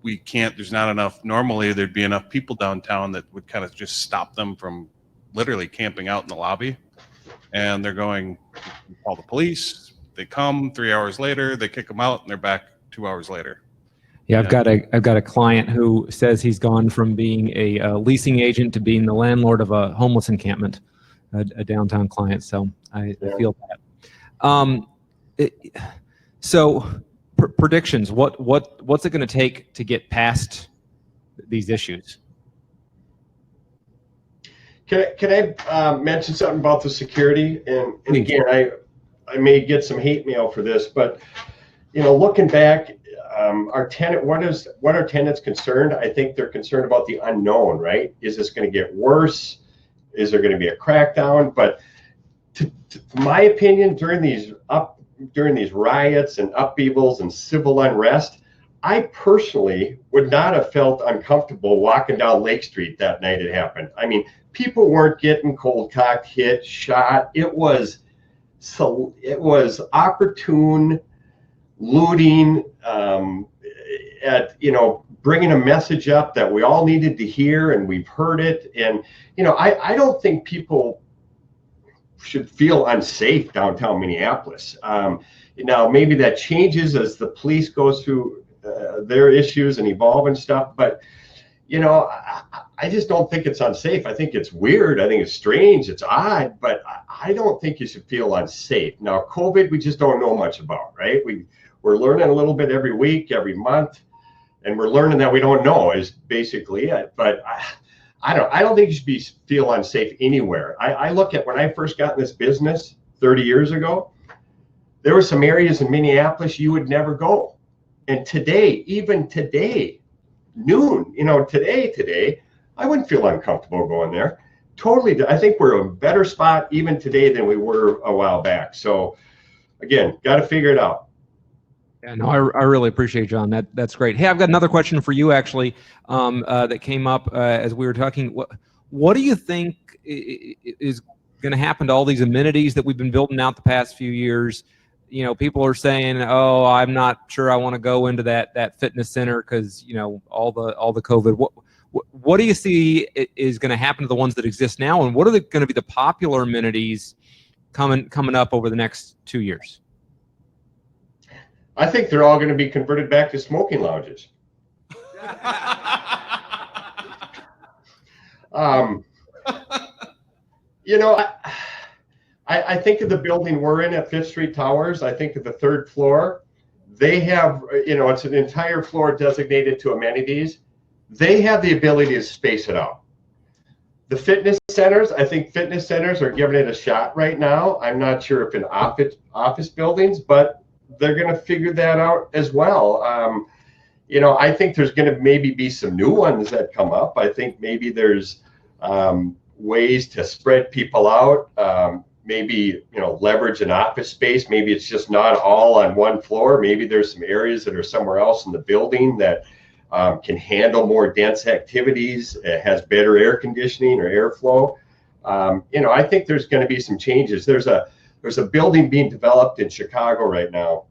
we can't, there's not enough. Normally there'd be enough people downtown that would kind of just stop them from literally camping out in the lobby. And they're going, call the police, they come 3 hours later, they kick them out, and they're back 2 hours later. Yeah, I've got a client who says he's gone from being a leasing agent to being the landlord of a homeless encampment, a downtown client. So I feel that. So predictions. What's it going to take to get past these issues? Can I mention something about the security? And again, I may get some hate mail for this, but looking back, our tenant, what are tenants concerned? I think they're concerned about the unknown, right? Is this going to get worse? Is there going to be a crackdown? But to my opinion, during these riots and upheavals and civil unrest, I personally would not have felt uncomfortable walking down Lake Street that night it happened. I mean, people weren't getting cold cocked, hit, shot. It was opportune looting, bringing a message up that we all needed to hear, and we've heard it. And I don't think people should feel unsafe downtown Minneapolis. Now maybe that changes as the police goes through their issues and evolve and stuff, but I just don't think it's unsafe. I think it's weird. I think it's strange. It's odd, but I don't think you should feel unsafe. Now, COVID, we just don't know much about, right? We're learning a little bit every week, every month, and we're learning that we don't know is basically it. But I don't think you should feel unsafe anywhere. I look at when I first got in this business 30 years ago, there were some areas in Minneapolis you would never go. And today, even today, noon, today, I wouldn't feel uncomfortable going there. Totally. I think we're in a better spot even today than we were a while back. So again, got to figure it out. Yeah, no, I really appreciate it, John. That's great. Hey, I've got another question for you actually that came up as we were talking. What do you think is going to happen to all these amenities that we've been building out the past few years? People are saying, "Oh, I'm not sure I want to go into that fitness center because all the COVID." What do you see is going to happen to the ones that exist now, and what are going to be the popular amenities coming up over the next 2 years? I think they're all going to be converted back to smoking lounges. I think of the building we're in at Fifth Street Towers. I think of the third floor. They have, it's an entire floor designated to amenities. They have the ability to space it out. The fitness centers, I think fitness centers are giving it a shot right now. I'm not sure if in office buildings, but they're going to figure that out as well. I think there's going to maybe be some new ones that come up. I think maybe there's ways to spread people out. Maybe leverage an office space. Maybe it's just not all on one floor. Maybe there's some areas that are somewhere else in the building that can handle more dense activities. It has better air conditioning or airflow. I think there's going to be some changes. There's a building being developed in Chicago right now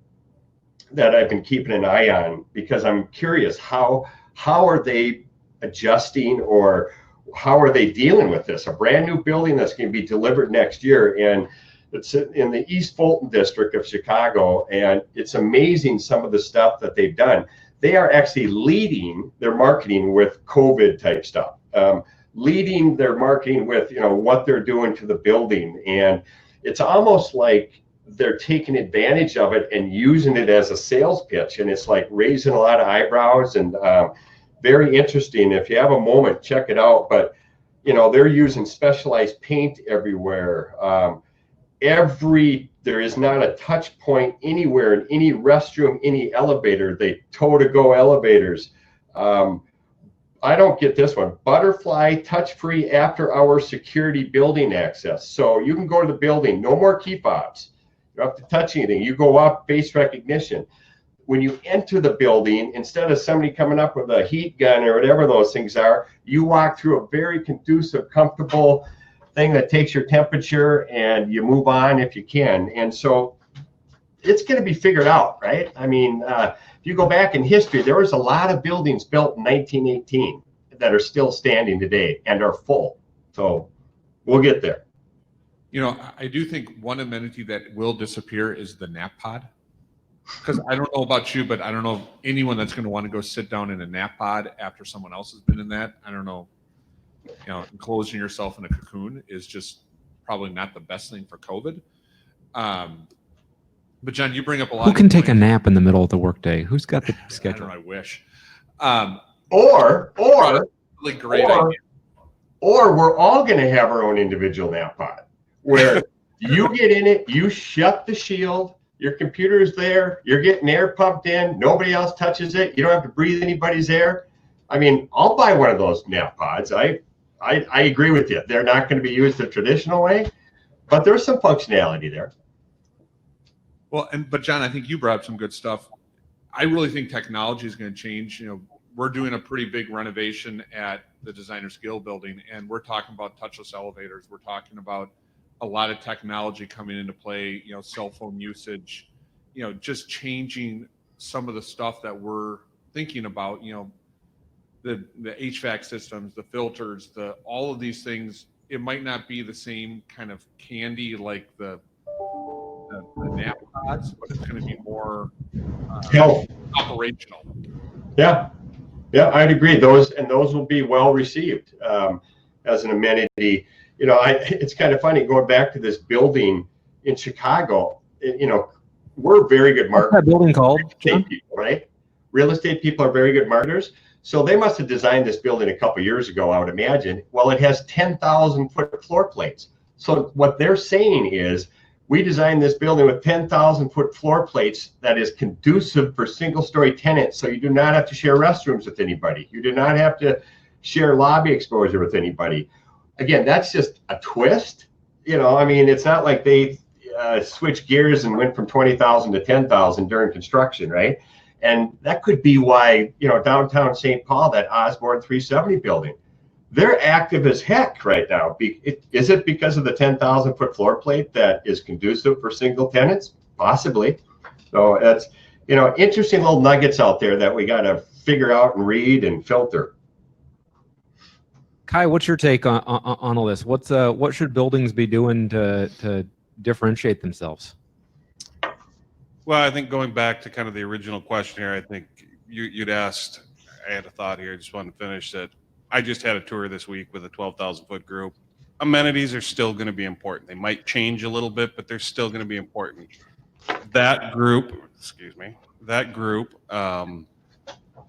that I've been keeping an eye on because I'm curious how are they adjusting or how are they dealing with this? A brand new building that's going to be delivered next year, and it's in the East Fulton district of Chicago, and it's amazing some of the stuff that they've done. They are actually leading their marketing with COVID type stuff, leading their marketing with what they're doing to the building, and it's almost like they're taking advantage of it and using it as a sales pitch, and it's like raising a lot of eyebrows and very interesting. If you have a moment, check it out. But they're using specialized paint everywhere. There is not a touch point anywhere in any restroom, any elevator. They toe-to-go elevators. I don't get this one. Butterfly touch-free after-hour security building access. So you can go to the building, no more key fobs. You don't have to touch anything. You go up, face recognition. When you enter the building, instead of somebody coming up with a heat gun or whatever those things are, you walk through a very conducive, comfortable thing that takes your temperature and you move on if you can. And so it's going to be figured out, right? I mean, if you go back in history, there was a lot of buildings built in 1918 that are still standing today and are full. So we'll get there. I do think one amenity that will disappear is the nap pod. Because I don't know about you, but I don't know anyone that's going to want to go sit down in a nap pod after someone else has been in that. I don't know. Enclosing yourself in a cocoon is just probably not the best thing for COVID. But John, you bring up a lot. Who can take a nap in the middle of the workday? Who's got the schedule? I wish. Or really great idea. Or we're all going to have our own individual nap pod where you get in it, you shut the shield. Your computer is there. You're getting air pumped in. Nobody else touches it. You don't have to breathe anybody's air. I mean, I'll buy one of those nap pods. I agree with you. They're not going to be used the traditional way, but there's some functionality there. Well, but John, I think you brought up some good stuff. I really think technology is going to change. We're doing a pretty big renovation at the Designer Skill building, and we're talking about touchless elevators. We're talking about a lot of technology coming into play, cell phone usage, just changing some of the stuff that we're thinking about, the HVAC systems, the filters, all of these things. It might not be the same kind of candy like the nap pods, but it's going to be more operational. Yeah, I'd agree. Those will be well received as an amenity. It's kind of funny going back to this building in Chicago. We're very good marketers. What's that building called? People, right? Real estate people are very good marketers. So they must have designed this building a couple years ago, I would imagine. Well, it has 10,000-foot floor plates. So what they're saying is, we designed this building with 10,000-foot floor plates that is conducive for single-story tenants. So you do not have to share restrooms with anybody. You do not have to share lobby exposure with anybody. Again, that's just a twist. It's not like they switched gears and went from 20,000 to 10,000 during construction, right? And that could be why, downtown St. Paul, that Osborne 370 building, they're active as heck right now. Is it because of the 10,000-foot floor plate that is conducive for single tenants? Possibly. So that's, interesting little nuggets out there that we got to figure out and read and filter. Kai, what's your take on all this? What should buildings be doing to differentiate themselves? Well, I think going back to kind of the original question here, I think you'd asked, I had a thought here, I just wanted to finish that. I just had a tour this week with a 12,000-foot group. Amenities are still going to be important. They might change a little bit, but they're still going to be important. That group,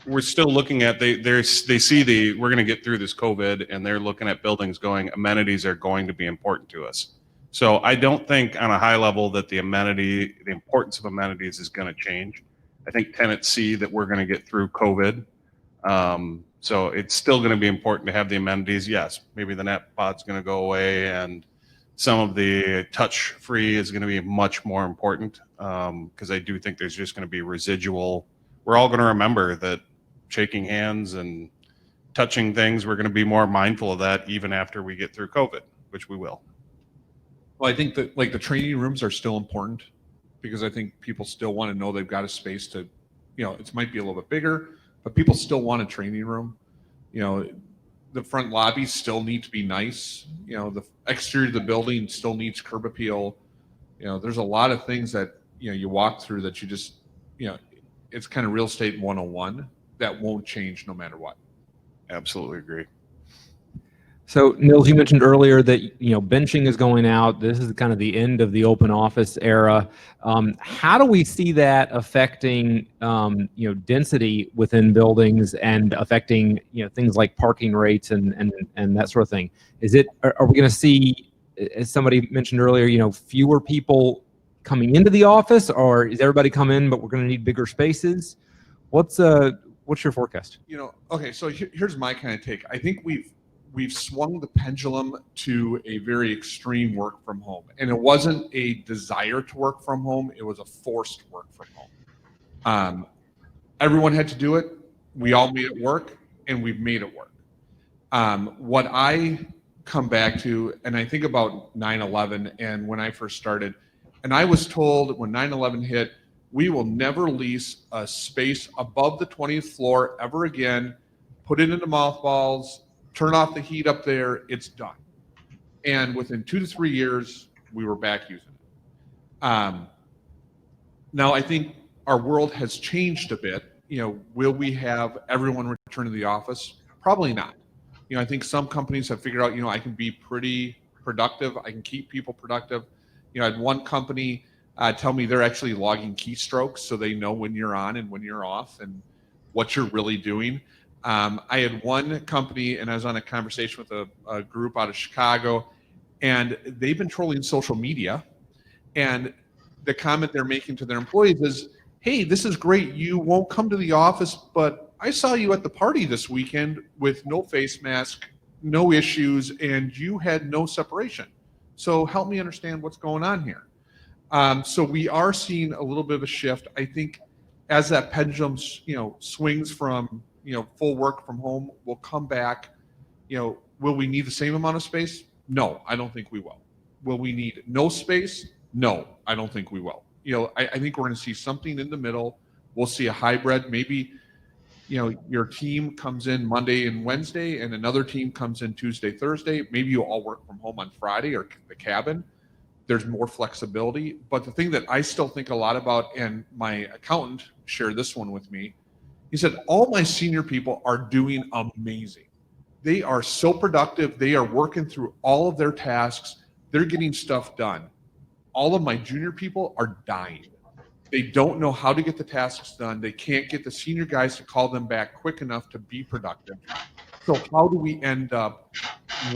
we're still looking at, they see we're going to get through this COVID, and they're looking at buildings going, amenities are going to be important to us. So I don't think on a high level that the importance of amenities is going to change. I think tenants see that we're going to get through COVID. So it's still going to be important to have the amenities. Yes, maybe the nap pod's going to go away, and some of the touch-free is going to be much more important, because I do think there's just going to be residual. We're all going to remember that shaking hands and touching things, we're going to be more mindful of that even after we get through COVID. which we will. Well, I think that like the training rooms are still important because I think people still want to know they've got a space to, it might be a little bit bigger, but people still want a training room. The front lobbies still need to be nice. The exterior of the building still needs curb appeal. There's a lot of things that, you walk through that you just, it's kind of real estate 101 that won't change no matter what. Absolutely agree. So, Nils, you mentioned earlier that benching is going out. This is kind of the end of the open office era. How do we see that affecting density within buildings and affecting things like parking rates and that sort of thing? Are we going to see, as somebody mentioned earlier, fewer people coming into the office, or is everybody come in but we're going to need bigger spaces? What's your forecast? Okay, so here's my kind of take. I think we've swung the pendulum to a very extreme work from home. And it wasn't a desire to work from home, it was a forced work from home. Everyone had to do it. We all made it work, and we've made it work. What I come back to, and I think about 9/11 and when I first started, and I was told when 9/11 hit, we will never lease a space above the 20th floor ever again, put it into mothballs, turn off the heat up there, it's done. And within 2 to 3 years, we were back using it. Now, I think our world has changed a bit. Will we have everyone return to the office? Probably not. I think some companies have figured out, I can be pretty productive. I can keep people productive. I had one company tell me they're actually logging keystrokes so they know when you're on and when you're off and what you're really doing. I had one company, and I was on a conversation with a group out of Chicago, and they've been trolling social media. And the comment they're making to their employees is, hey, this is great. You won't come to the office, but I saw you at the party this weekend with no face mask, no issues, and you had no separation. So help me understand what's going on here. So we are seeing a little bit of a shift. I think as that pendulum, swings from full work from home, will come back. Will we need the same amount of space? No, I don't think we will. Will we need no space? No, I don't think we will. I think we're going to see something in the middle. We'll see a hybrid. Maybe, your team comes in Monday and Wednesday, and another team comes in Tuesday, Thursday. Maybe you all work from home on Friday or the cabin. There's more flexibility. But the thing that I still think a lot about, and my accountant shared this one with me, he said, all my senior people are doing amazing. They are so productive. They are working through all of their tasks. They're getting stuff done. All of my junior people are dying. They don't know how to get the tasks done. They can't get the senior guys to call them back quick enough to be productive. So how do we end up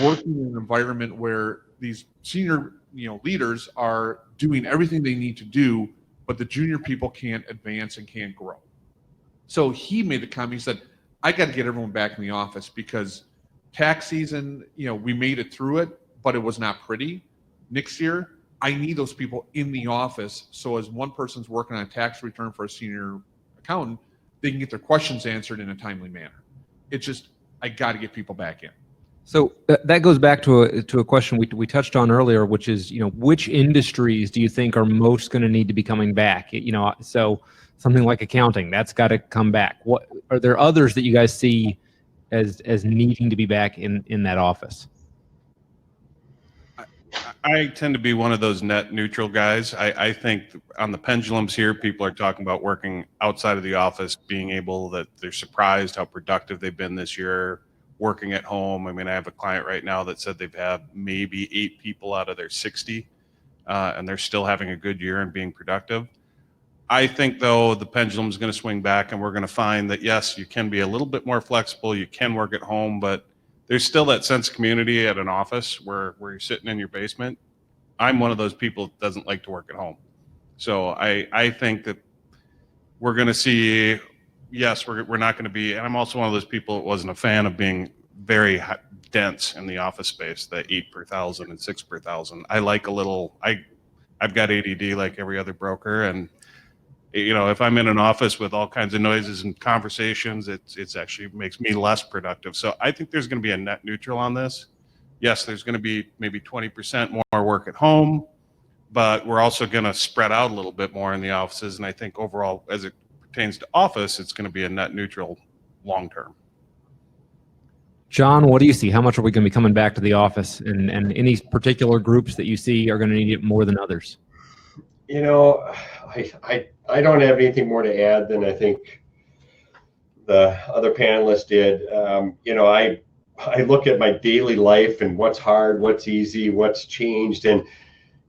working in an environment where these senior leaders are doing everything they need to do, but the junior people can't advance and can't grow? So he made the comment, he said, I got to get everyone back in the office because tax season, we made it through it, but it was not pretty. Next year, I need those people in the office. So as one person's working on a tax return for a senior accountant, they can get their questions answered in a timely manner. It's just, I got to get people back in. So that goes back to a question we touched on earlier, which is, which industries do you think are most going to need to be coming back? So something like accounting, that's got to come back. What are there others that you guys see as needing to be back in that office? I tend to be one of those net neutral guys. I think on the pendulums here, people are talking about working outside of the office, being able that they're surprised how productive they've been this year, working at home. I mean, I have a client right now that said they've had maybe 8 people out of their 60, and they're still having a good year and being productive. I think, though, the pendulum is going to swing back, and we're going to find that, yes, you can be a little bit more flexible. You can work at home, but there's still that sense of community at an office where you're sitting in your basement. I'm one of those people that doesn't like to work at home. So I think that we're going to see, yes, we're not going to be, and I'm also one of those people that wasn't a fan of being very dense in the office space, the 8 per 1,000 and 6 per 1,000. I like a little, I've got ADD like every other broker, and if I'm in an office with all kinds of noises and conversations, it's actually makes me less productive. So I think there's going to be a net neutral on this. yes, there's going to be maybe 20% more work at home, but we're also going to spread out a little bit more in the offices. And I think overall, as it pertains to office, it's going to be a net neutral long term. John, what do you see? How much are we going to be coming back to the office, and any particular groups that you see are going to need it more than others? You know, I don't have anything more to add than I think the other panelists did. You know, I look at my daily life and what's hard, what's easy, what's changed. And,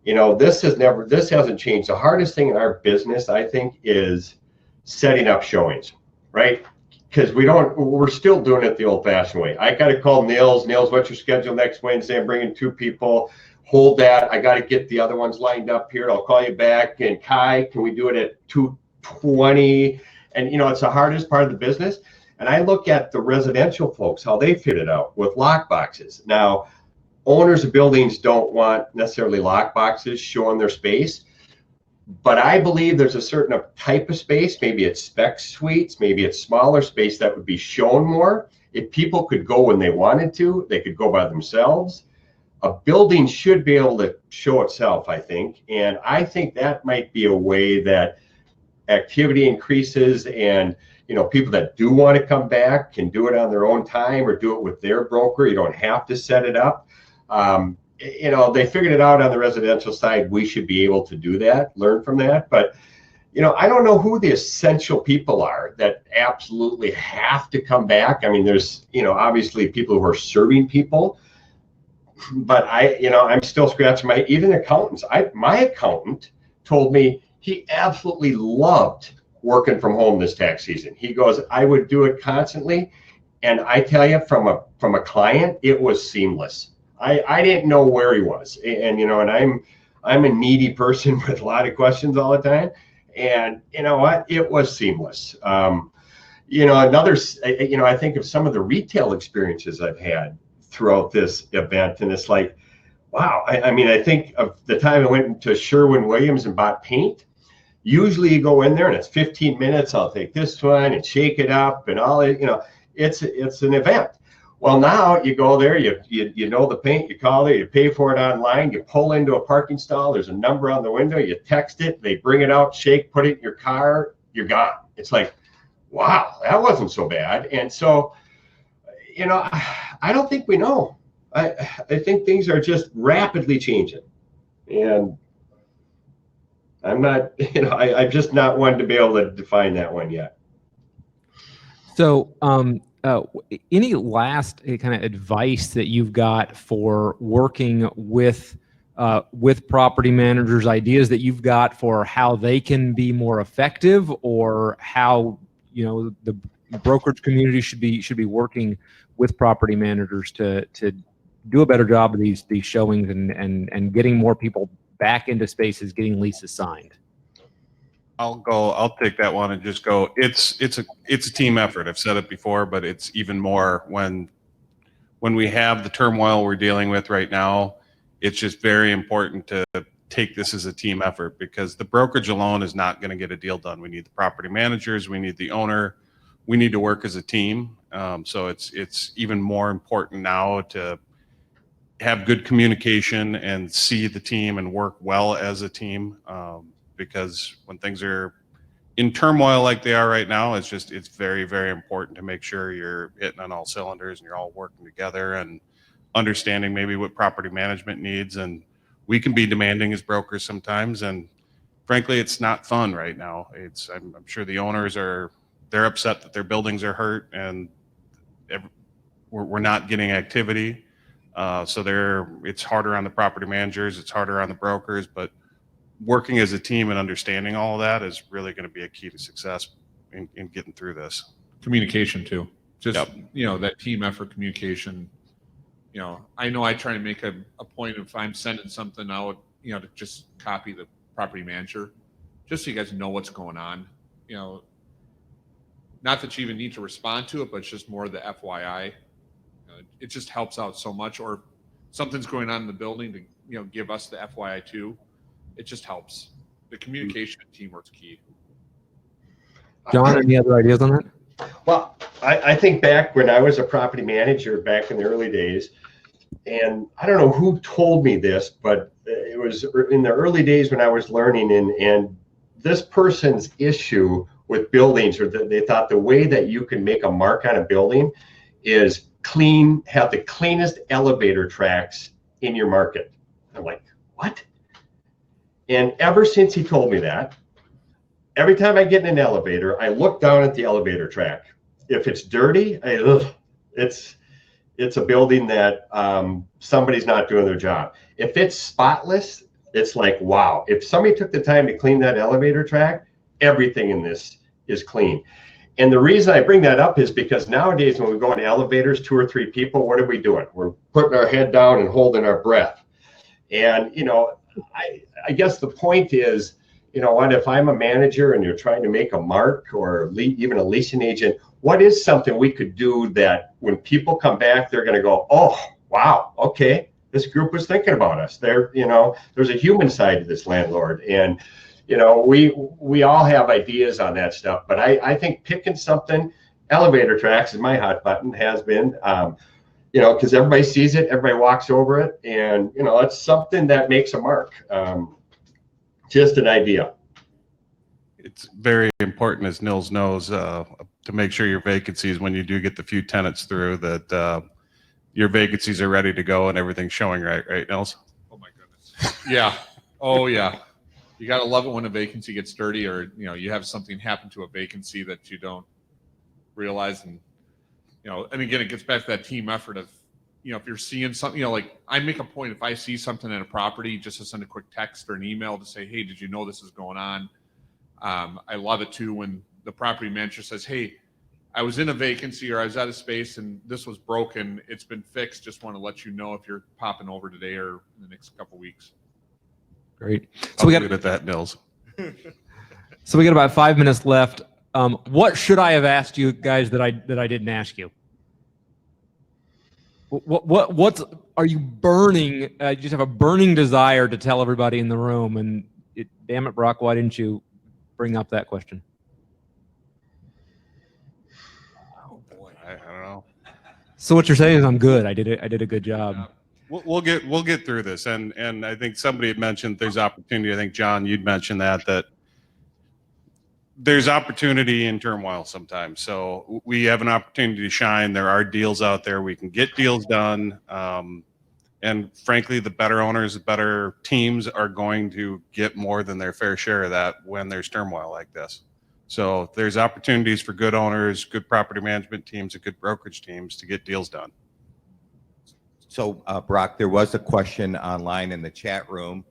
you know, this hasn't changed. The hardest thing in our business, I think, is setting up showings, right? Because we're still doing it the old fashioned way. I got to call Nils, what's your schedule next Wednesday? I'm bringing 2 people. Hold that. I got to get the other ones lined up here. I'll call you back. And Kai, can we do it at 2:20? And, you know, it's the hardest part of the business. And I look at the residential folks, how they fit it out with lock boxes. Now, owners of buildings don't want necessarily lock boxes showing their space. But I believe there's a certain type of space, maybe it's spec suites, maybe it's smaller space that would be shown more. If people could go when they wanted to, they could go by themselves. A building should be able to show itself, I think. And I think that might be a way that activity increases, and, you know, people that do want to come back can do it on their own time or do it with their broker. You don't have to set it up. You know, they figured it out on the residential side. We should be able to do that, learn from that. But, you know, I don't know who the essential people are that absolutely have to come back. I mean, there's, you know, obviously people who are serving people, but I'm still scratching even accountants. My accountant told me he absolutely loved working from home this tax season. He goes, I would do it constantly. And I tell you, from a client, it was seamless. I didn't know where he was, and you know, and I'm a needy person with a lot of questions all the time, and you know what, it was seamless. You know, I think of some of the retail experiences I've had throughout this event, and it's like, wow. I mean, I think of the time I went to Sherwin-Williams and bought paint. Usually you go in there and it's 15 minutes. I'll take this one and shake it up and all. You know, it's an event. Well, now you go there, you know the paint, you call there, you pay for it online, you pull into a parking stall, there's a number on the window, you text it, they bring it out, shake, put it in your car, you're gone. It's like, wow, that wasn't so bad. And so, you know, I don't think we know. I think things are just rapidly changing. And I'm not, you know, I'm just not one to be able to define that one yet. So, any last kind of advice that you've got for working with property managers, ideas that you've got for how they can be more effective, or how, you know, the brokerage community should be working with property managers to do a better job of these showings and getting more people back into spaces, getting leases signed? I'll take that one and just go. It's a team effort. I've said it before, but it's even more when we have the turmoil we're dealing with right now. It's just very important to take this as a team effort, because the brokerage alone is not going to get a deal done. We need the property managers, we need the owner, we need to work as a team. So it's even more important now to have good communication and see the team and work well as a team. Because when things are in turmoil like they are right now, it's very, very important to make sure you're hitting on all cylinders and you're all working together and understanding maybe what property management needs. And we can be demanding as brokers sometimes, and frankly, it's not fun right now. I'm sure the owners they're upset that their buildings are hurt and we're not getting activity. So it's harder on the property managers, it's harder on the brokers, but working as a team and understanding all of that is really going to be a key to success in getting through this. Communication too. Just, Yep. You know, that team effort, communication. You know I try to make a point, if I'm sending something out, you know, to just copy the property manager, just so you guys know what's going on. You know, not that you even need to respond to it, but it's just more the FYI. It just helps out so much. Or something's going on in the building, to, you know, give us the FYI too. It just helps. The communication and teamwork's key. John, any other ideas on that? Well, I think back when I was a property manager back in the early days, and I don't know who told me this, but it was in the early days when I was learning, and this person's issue with buildings, or that they thought the way that you can make a mark on a building is have the cleanest elevator tracks in your market. I'm like, what? And ever since he told me that, every time I get in an elevator, I look down at the elevator track. If it's dirty, it's a building that somebody's not doing their job. If it's spotless, it's like, wow. If somebody took the time to clean that elevator track, everything in this is clean. And the reason I bring that up is because nowadays when we go in elevators, 2 or 3 people, what are we doing? We're putting our head down and holding our breath. And, I guess the point is, what if I'm a manager and you're trying to make a mark, or even a leasing agent, what is something we could do that when people come back, they're going to go, oh, wow, okay, this group was thinking about us. There's a human side to this landlord. And, we all have ideas on that stuff, but I think picking something, elevator tracks is my hot button, has been, because everybody sees it, everybody walks over it, and, it's something that makes a mark. Just an idea. It's very important, as Nils knows, to make sure your vacancies, when you do get the few tenants through, that your vacancies are ready to go and everything's showing right, Nils? Oh my goodness. Yeah. Oh yeah. You got to love it when a vacancy gets dirty, or you have something happen to a vacancy that you don't realize. And and again, it gets back to that team effort of, if you're seeing something, like I make a point, if I see something in a property, just to send a quick text or an email to say, hey, did you know this is going on? I love it too when the property manager says, hey, I was in a vacancy, or I was out of space and this was broken. It's been fixed. Just want to let you know if you're popping over today or in the next couple of weeks. Great. So we got at that, Nils. So we got about 5 minutes left. What should I have asked you guys that I didn't ask you? What are you burning? You just have a burning desire to tell everybody in the room. And damn it, Brock, why didn't you bring up that question? Oh boy, I don't know. So what you're saying is I'm good. I did a good job. We'll get through this, and I think somebody had mentioned there's opportunity. I think John, you'd mentioned that there's opportunity in turmoil sometimes. So we have an opportunity to shine. There are deals out there. We can get deals done, and frankly, the better owners, the better teams are going to get more than their fair share of that when there's turmoil like this. So there's opportunities for good owners, good property management teams, and good brokerage teams to get deals done. So, Brock, there was a question online in the chat room.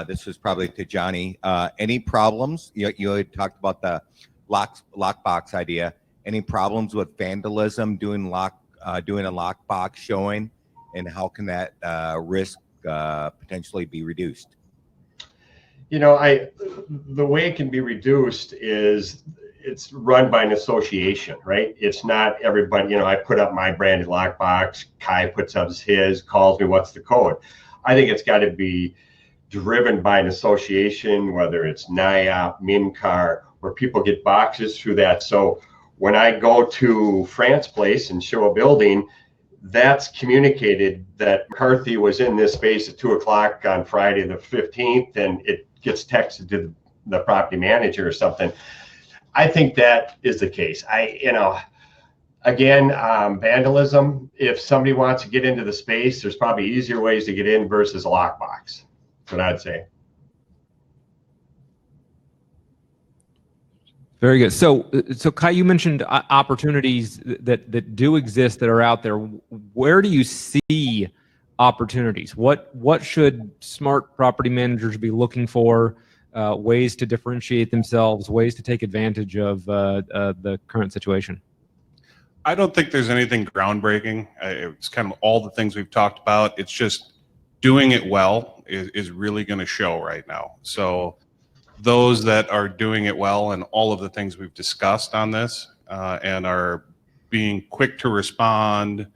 This was probably to Johnny. Any problems? You had talked about the lockbox idea. Any problems with vandalism doing a lockbox showing, and how can that risk potentially be reduced? The way it can be reduced is it's run by an association, right? It's not everybody, I put up my branded lockbox, Kai puts up his, calls me, what's the code? I think it's got to be driven by an association, whether it's NIAP, MinCar, where people get boxes through that. So when I go to France Place and show a building, that's communicated that McCarthy was in this space at 2:00 on Friday the 15th, and it gets texted to the property manager or something. I think that is the case. Vandalism, if somebody wants to get into the space, there's probably easier ways to get in versus a lockbox. That's what I'd say. Very good. So Kai, you mentioned opportunities that do exist that are out there. Where do you see opportunities? What should smart property managers be looking for? Ways to differentiate themselves, ways to take advantage of the current situation? I don't think there's anything groundbreaking. It's kind of all the things we've talked about. It's just doing it well is really going to show right now. So those that are doing it well and all of the things we've discussed on this and are being quick to respond,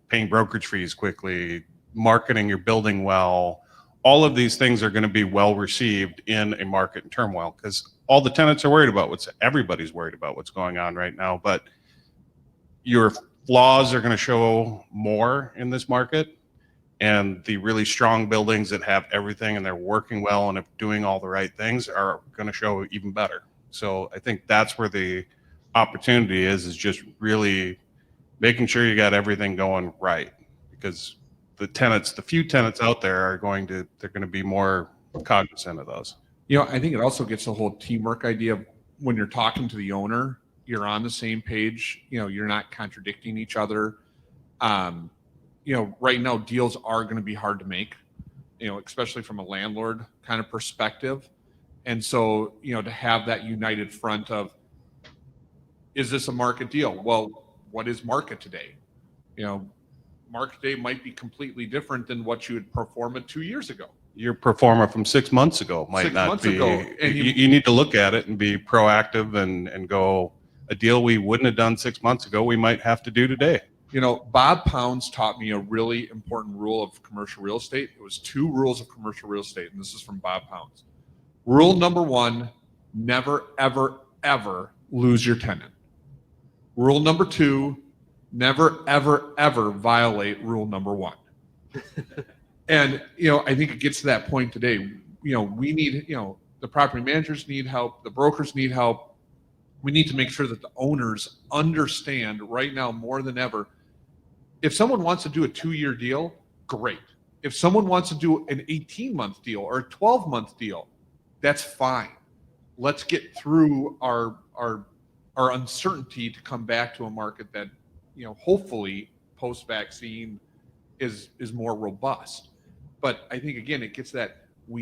paying brokerage fees quickly, marketing your building well, all of these things are going to be well received in a market in turmoil, because all the tenants are worried about everybody's worried about what's going on right now. But your flaws are going to show more in this market, And the really strong buildings that have everything and they're working well and doing all the right things are going to show even better. So I think that's where the opportunity is just really making sure you got everything going right, because the few tenants out there they're going to be more cognizant of those. You know, I think it also gets the whole teamwork idea of when you're talking to the owner, you're on the same page, you know, you're not contradicting each other. You know, right now deals are going to be hard to make, you know, especially from a landlord kind of perspective. And so, you know, to have that united front of, is this a market deal? Well, what is market today? You know, market today might be completely different than what you would perform 2 years ago. Your performer from 6 months ago might 6 not months be. ago, and You need to look at it and be proactive and go, a deal we wouldn't have done 6 months ago, we might have to do today. You know, Bob Pounds taught me a really important rule of commercial real estate. It was 2 rules of commercial real estate, and this is from Bob Pounds. Rule number 1, never, ever, ever lose your tenant. Rule number 2, never, ever, ever violate rule number 1. And, you know, I think it gets to that point today. You know, we need, you know, the property managers need help, the brokers need help. We need to make sure that the owners understand right now more than ever. If someone wants to do a 2-year deal, great. If someone wants to do an 18-month deal or a 12-month deal, that's fine. Let's get through our uncertainty to come back to a market that, you know, hopefully post-vaccine is more robust. But I think, again, it gets that we're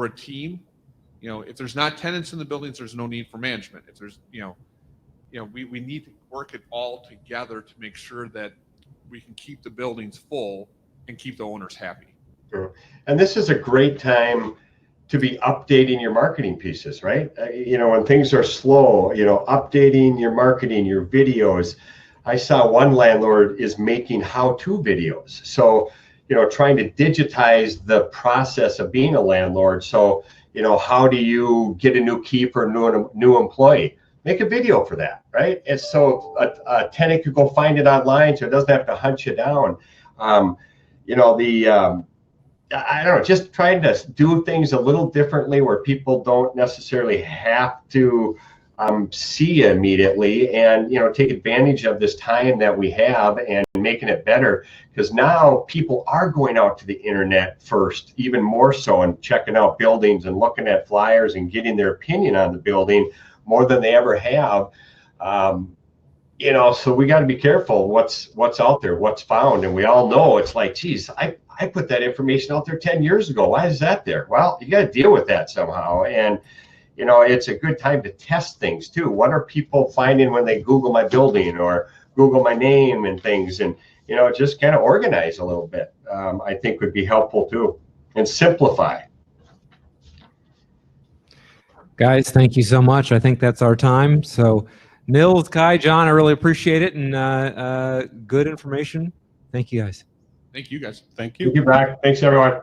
a team. You know, if there's not tenants in the buildings, there's no need for management. If there's, we need to work it all together to make sure that we can keep the buildings full and keep the owners happy. Sure. And this is a great time to be updating your marketing pieces, right? You know, when things are slow, you know, updating your marketing, your videos. I saw one landlord is making how-to videos. So, you know, trying to digitize the process of being a landlord. So, you know, how do you get a new key for a new employee? Make a video for that, right? And so a tenant could go find it online, so it doesn't have to hunt you down. You know, I don't know, just trying to do things a little differently where people don't necessarily have to see you immediately, and, you know, take advantage of this time that we have and making it better, because now people are going out to the internet first, even more so, and checking out buildings and looking at flyers and getting their opinion on the building more than they ever have. You know, so we got to be careful what's out there, what's found. And we all know it's like, geez, I put that information out there 10 years ago. Why is that there? Well, you got to deal with that somehow. And, you know, it's a good time to test things too. What are people finding when they Google my building or Google my name and things? And, you know, just kind of organize a little bit, I think would be helpful too, and simplify. Guys, thank you so much. I think that's our time. So Nils, Kai, John, I really appreciate it, and good information. Thank you, guys. Thank you, guys. Thank you, Brock. Thanks, everyone.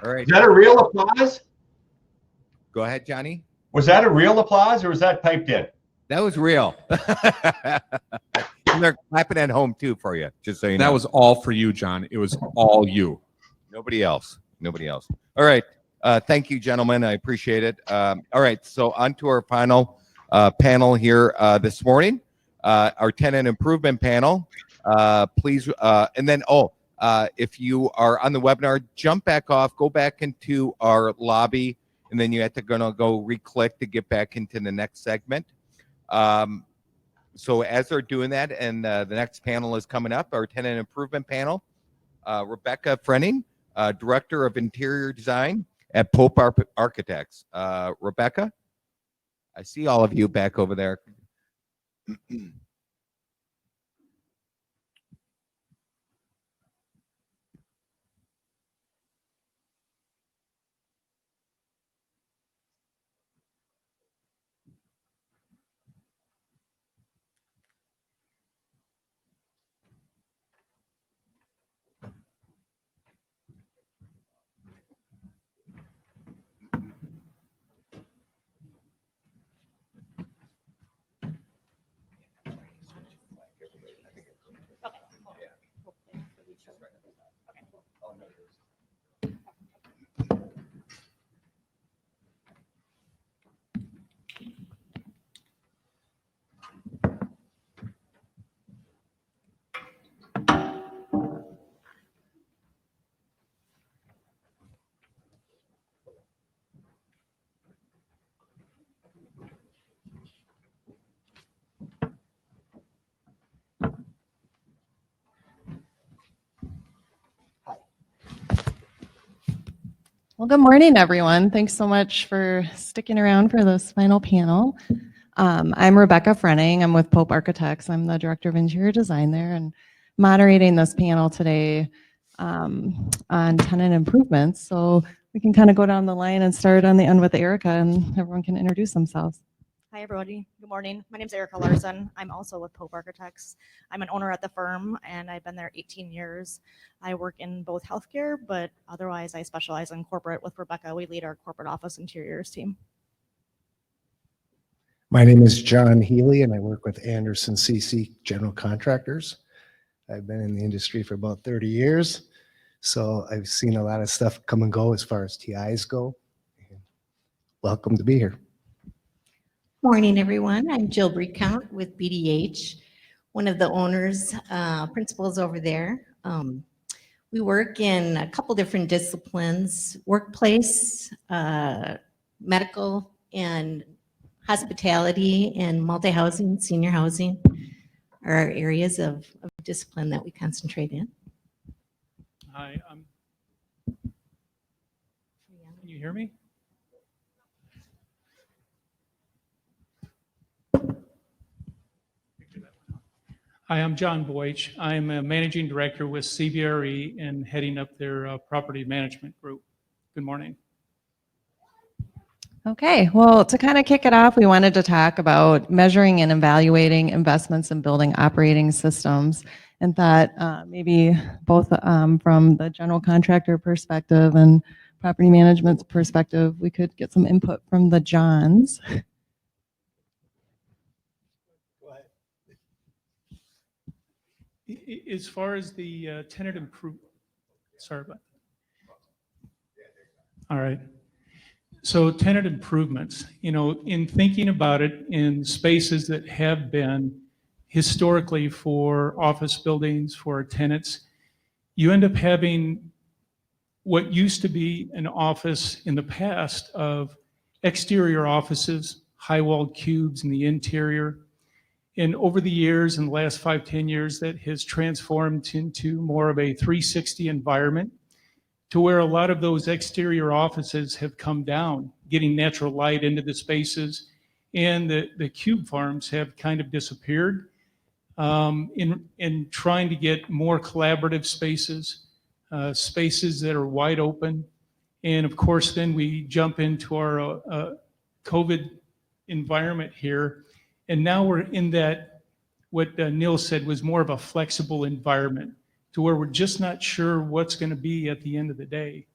All right. Is that a real applause? Go ahead, Johnny. Was that a real applause or was that typed in? That was real. And they're clapping at home too for you, just so you know. That was all for you, John. It was all you. Nobody else. Nobody else. All right. Thank you, gentlemen. I appreciate it. All right. So on to our final panel here this morning, our tenant improvement panel. Please, and then, if you are on the webinar, jump back off, go back into our lobby, and then you have to go re-click to get back into the next segment. So as they're doing that, and the next panel is coming up, our tenant improvement panel, Rebecca Frenning, Director of Interior Design at Pope Architects. Rebecca, I see all of you back over there. Well, good morning, everyone. Thanks so much for sticking around for this final panel. I'm Rebecca Frenning. I'm with Pope Architects. I'm the Director of Interior Design there and moderating this panel today on tenant improvements. So we can kind of go down the line and start on the end with Erica, and everyone can introduce themselves. Hi, everybody. Good morning. My name is Erica Larson. I'm also with Pope Architects. I'm an owner at the firm, and I've been there 18 years. I work in both healthcare, but otherwise I specialize in corporate with Rebecca. We lead our corporate office interiors team. My name is John Healy, and I work with Anderson CC General Contractors. I've been in the industry for about 30 years, so I've seen a lot of stuff come and go as far as TIs go. Welcome to be here. Morning, everyone. I'm Jill Breakount with BDH, one of the owners, principals over there. We work in a couple different disciplines: workplace, medical, and hospitality, and multi-housing, senior housing are our areas of discipline that we concentrate in. Hi, can you hear me? Hi, I'm John Boych. I'm a managing director with CBRE and heading up their property management group. Good morning. Okay, well, to kind of kick it off, we wanted to talk about measuring and evaluating investments in building operating systems, and thought maybe both from the general contractor perspective and property management perspective, we could get some input from the Johns. As far as the tenant improvement, sorry about that. All right. So tenant improvements, you know, in thinking about it in spaces that have been historically for office buildings, for tenants, you end up having what used to be an office in the past of exterior offices, high-walled cubes in the interior. And over the years, in the last 5-10 years, that has transformed into more of a 360 environment, to where a lot of those exterior offices have come down, getting natural light into the spaces, and the cube farms have kind of disappeared in trying to get more collaborative spaces, spaces that are wide open. And of course, then we jump into our COVID environment here. And now we're in that, what Neil said was more of a flexible environment, to where we're just not sure what's going to be at the end of the day.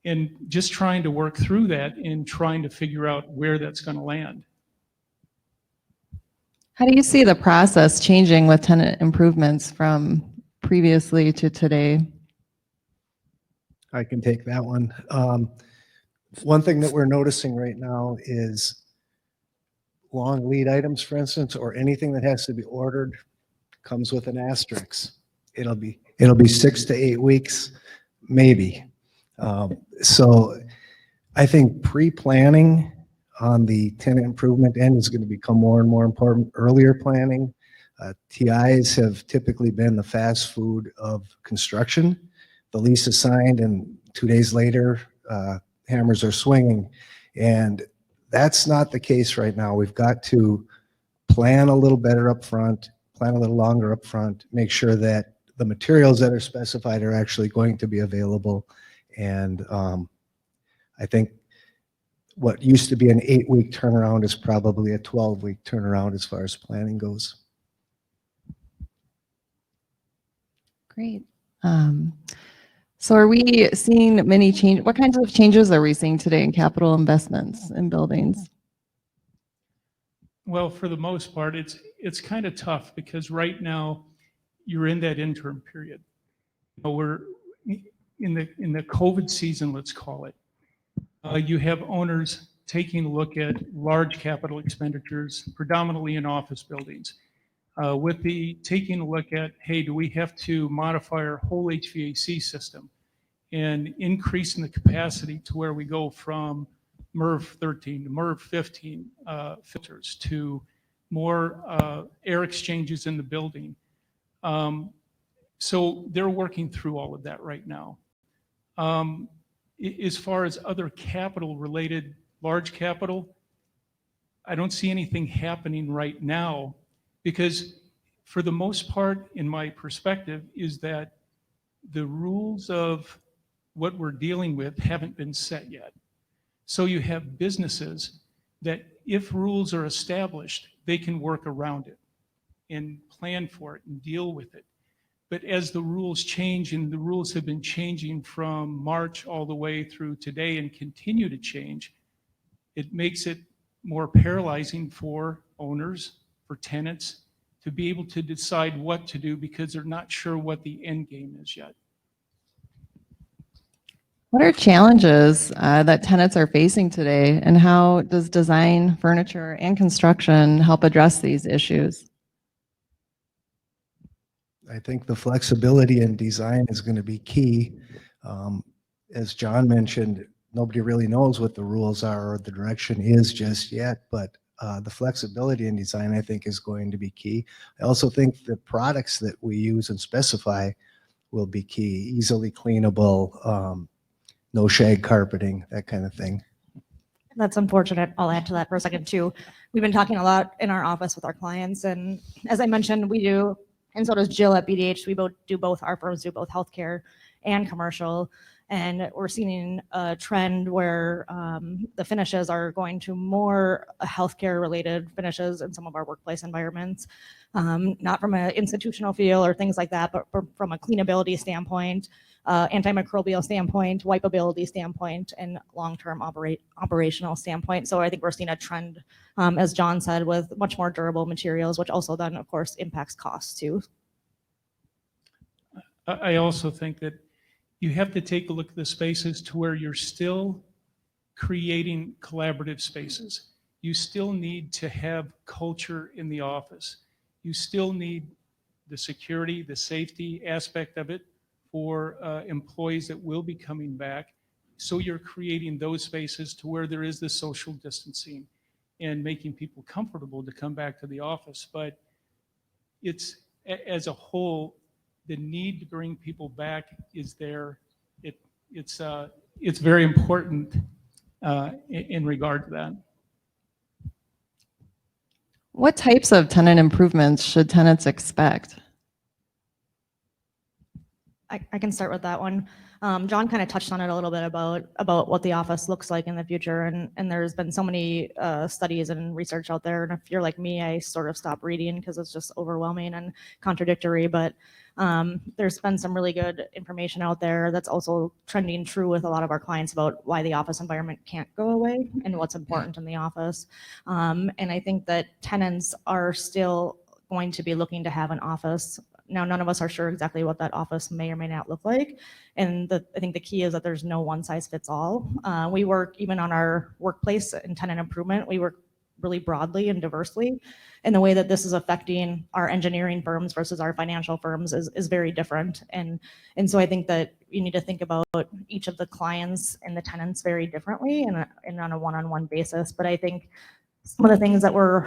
And just trying to work through that and trying to figure out where that's going to land. How do you see the process changing with tenant improvements from previously to today? I can take that one. One thing that we're noticing right now is long lead items, for instance, or anything that has to be ordered comes with an asterisk. It'll be 6 to 8 weeks, maybe. So I think pre-planning on the tenant improvement end is going to become more and more important. Earlier planning, TIs have typically been the fast food of construction. The lease is signed, and 2 days later, hammers are swinging. And that's not the case right now. We've got to plan a little better up front, plan a little longer up front, make sure that the materials that are specified are actually going to be available. And I think what used to be an 8-week turnaround is probably a 12-week turnaround as far as planning goes. Great. So are we seeing many change? What kinds of changes are we seeing today in capital investments in buildings? Well, for the most part, it's kind of tough, because right now you're in that interim period. You know, we're in the COVID season, let's call it. You have owners taking a look at large capital expenditures, predominantly in office buildings, with the taking a look at, hey, do we have to modify our whole HVAC system and increasing the capacity to where we go from MERV 13 to MERV 15 filters to more air exchanges in the building. So they're working through all of that right now. As far as other capital related, large capital, I don't see anything happening right now because for the most part, in my perspective, is that the rules of what we're dealing with haven't been set yet. So you have businesses that if rules are established, they can work around it and plan for it and deal with it. But as the rules change, and the rules have been changing from March all the way through today and continue to change, it makes it more paralyzing for owners, for tenants, to be able to decide what to do because they're not sure what the end game is yet. What are challenges that tenants are facing today, and how does design, furniture, and construction help address these issues? I think the flexibility in design is going to be key. As John mentioned, nobody really knows what the rules are or the direction is just yet, but the flexibility in design, I think, is going to be key. I also think the products that we use and specify will be key. Easily cleanable, no shag carpeting, that kind of thing. That's unfortunate. I'll add to that for a second too. We've been talking a lot in our office with our clients, and as I mentioned, we do, and so does Jill at BDH. We both do both. Our firms do both healthcare and commercial, and we're seeing a trend where the finishes are going to more healthcare related finishes in some of our workplace environments, not from an institutional feel or things like that, but from a cleanability standpoint, antimicrobial standpoint, wipeability standpoint, and long-term operational standpoint. So I think we're seeing a trend, as John said, with much more durable materials, which also then, of course, impacts costs too. I also think that you have to take a look at the spaces to where you're still creating collaborative spaces. You still need to have culture in the office. You still need the security, the safety aspect of it for employees that will be coming back. So you're creating those spaces to where there is the social distancing and making people comfortable to come back to the office. But it's, as a whole, the need to bring people back is there. It's very important in regard to that. What types of tenant improvements should tenants expect? I can start with that one. John kind of touched on it a little bit about what the office looks like in the future, and there's been so many studies and research out there. And if you're like me, I sort of stop reading because it's just overwhelming and contradictory. But there's been some really good information out there that's also trending true with a lot of our clients about why the office environment can't go away and what's important in the office. And I think that tenants are still going to be looking to have an office. Now, none of us are sure exactly what that office may or may not look like. And I think the key is that there's no one size fits all. We work, even on our workplace and tenant improvement, we work really broadly and diversely. And the way that this is affecting our engineering firms versus our financial firms is very different. And so I think that you need to think about each of the clients and the tenants very differently and on a one-on-one basis. But I think some of the things that we're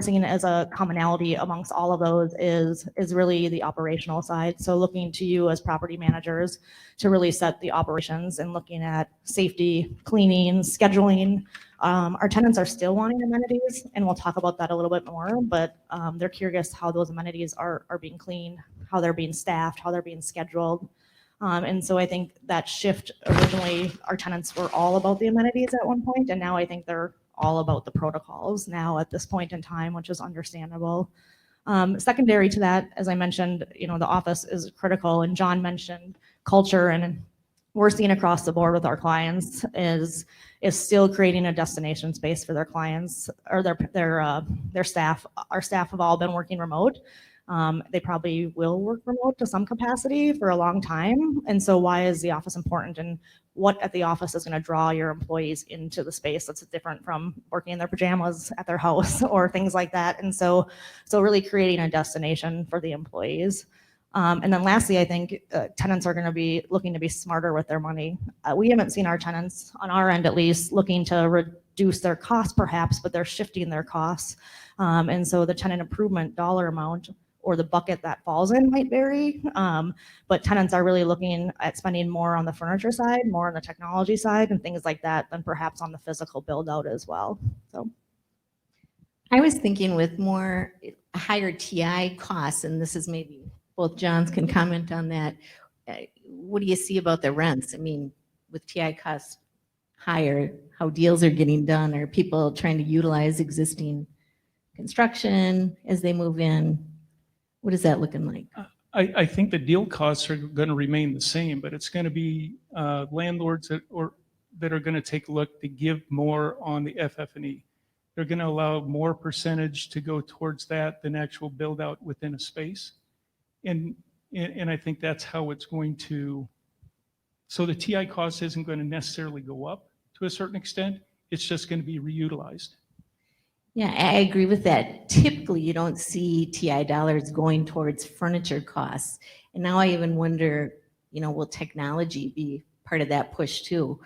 seeing as a commonality amongst all of those is really the operational side. So looking to you as property managers to really set the operations and looking at safety, cleaning, scheduling. Our tenants are still wanting amenities, and we'll talk about that a little bit more, but they're curious how those amenities are being cleaned, how they're being staffed, how they're being scheduled. And so I think that shift, originally our tenants were all about the amenities at one point, and now I think they're all about the protocols now at this point in time, which is understandable. Secondary to that, as I mentioned, the office is critical, and John mentioned culture, and we're seeing across the board with our clients is still creating a destination space for their clients or their staff. Our staff have all been working remote. They probably will work remote to some capacity for a long time. And so why is the office important, and what at the office is going to draw your employees into the space that's different from working in their pajamas at their house or things like that. And so really creating a destination for the employees. And then lastly, I think tenants are going to be looking to be smarter with their money. We haven't seen our tenants, on our end at least, looking to reduce their costs perhaps, but they're shifting their costs. And so the tenant improvement dollar amount or the bucket that falls in might vary. But tenants are really looking at spending more on the furniture side, more on the technology side and things like that than perhaps on the physical build out as well. So I was thinking with more higher TI costs, and this is maybe both Johns can comment on that. What do you see about the rents? I mean, with TI costs higher, how deals are getting done? Are people trying to utilize existing construction as they move in? What is that looking like? I think the deal costs are going to remain the same, but it's going to be landlords that are going to take a look to give more on the FF&E. They're going to allow more percentage to go towards that than actual build out within a space. And I think that's how it's going to, so the TI cost isn't going to necessarily go up to a certain extent. It's just going to be reutilized. Yeah, I agree with that. Typically, you don't see TI dollars going towards furniture costs. And now I even wonder, will technology be part of that push too?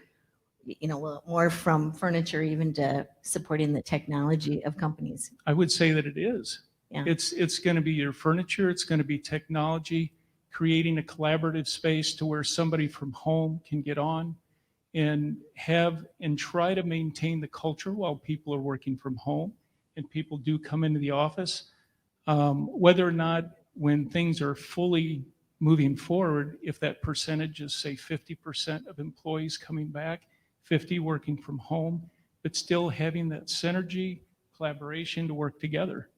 Will more from furniture even to supporting the technology of companies? I would say that it is. Yeah. It's going to be your furniture, it's going to be technology, creating a collaborative space to where somebody from home can get on and try to maintain the culture while people are working from home and people do come into the office. Whether or not when things are fully moving forward, if that percentage is say 50% of employees coming back, 50 working from home, but still having that synergy, collaboration to work together.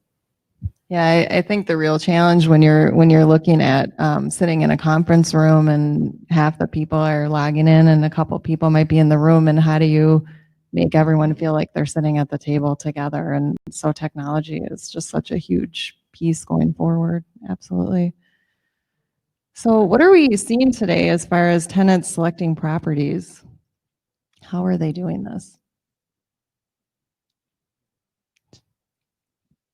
Yeah, I think the real challenge when you're looking at sitting in a conference room and half the people are logging in and a couple people might be in the room, and how do you make everyone feel like they're sitting at the table together? And so technology is just such a huge piece going forward. Absolutely. So what are we seeing today as far as tenants selecting properties? How are they doing this?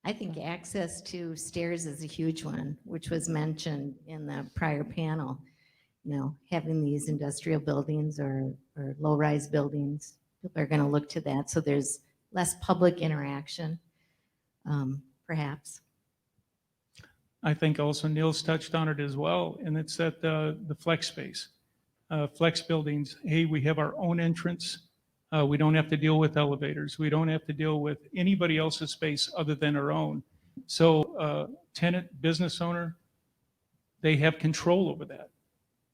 I think access to stairs is a huge one, which was mentioned in the prior panel. Having these industrial buildings or low-rise buildings, people are going to look to that. So there's less public interaction, perhaps. I think also Neil's touched on it as well, and it's that the flex space. Flex buildings, hey, we have our own entrance. We don't have to deal with elevators. We don't have to deal with anybody else's space other than our own. So tenant, business owner, they have control over that.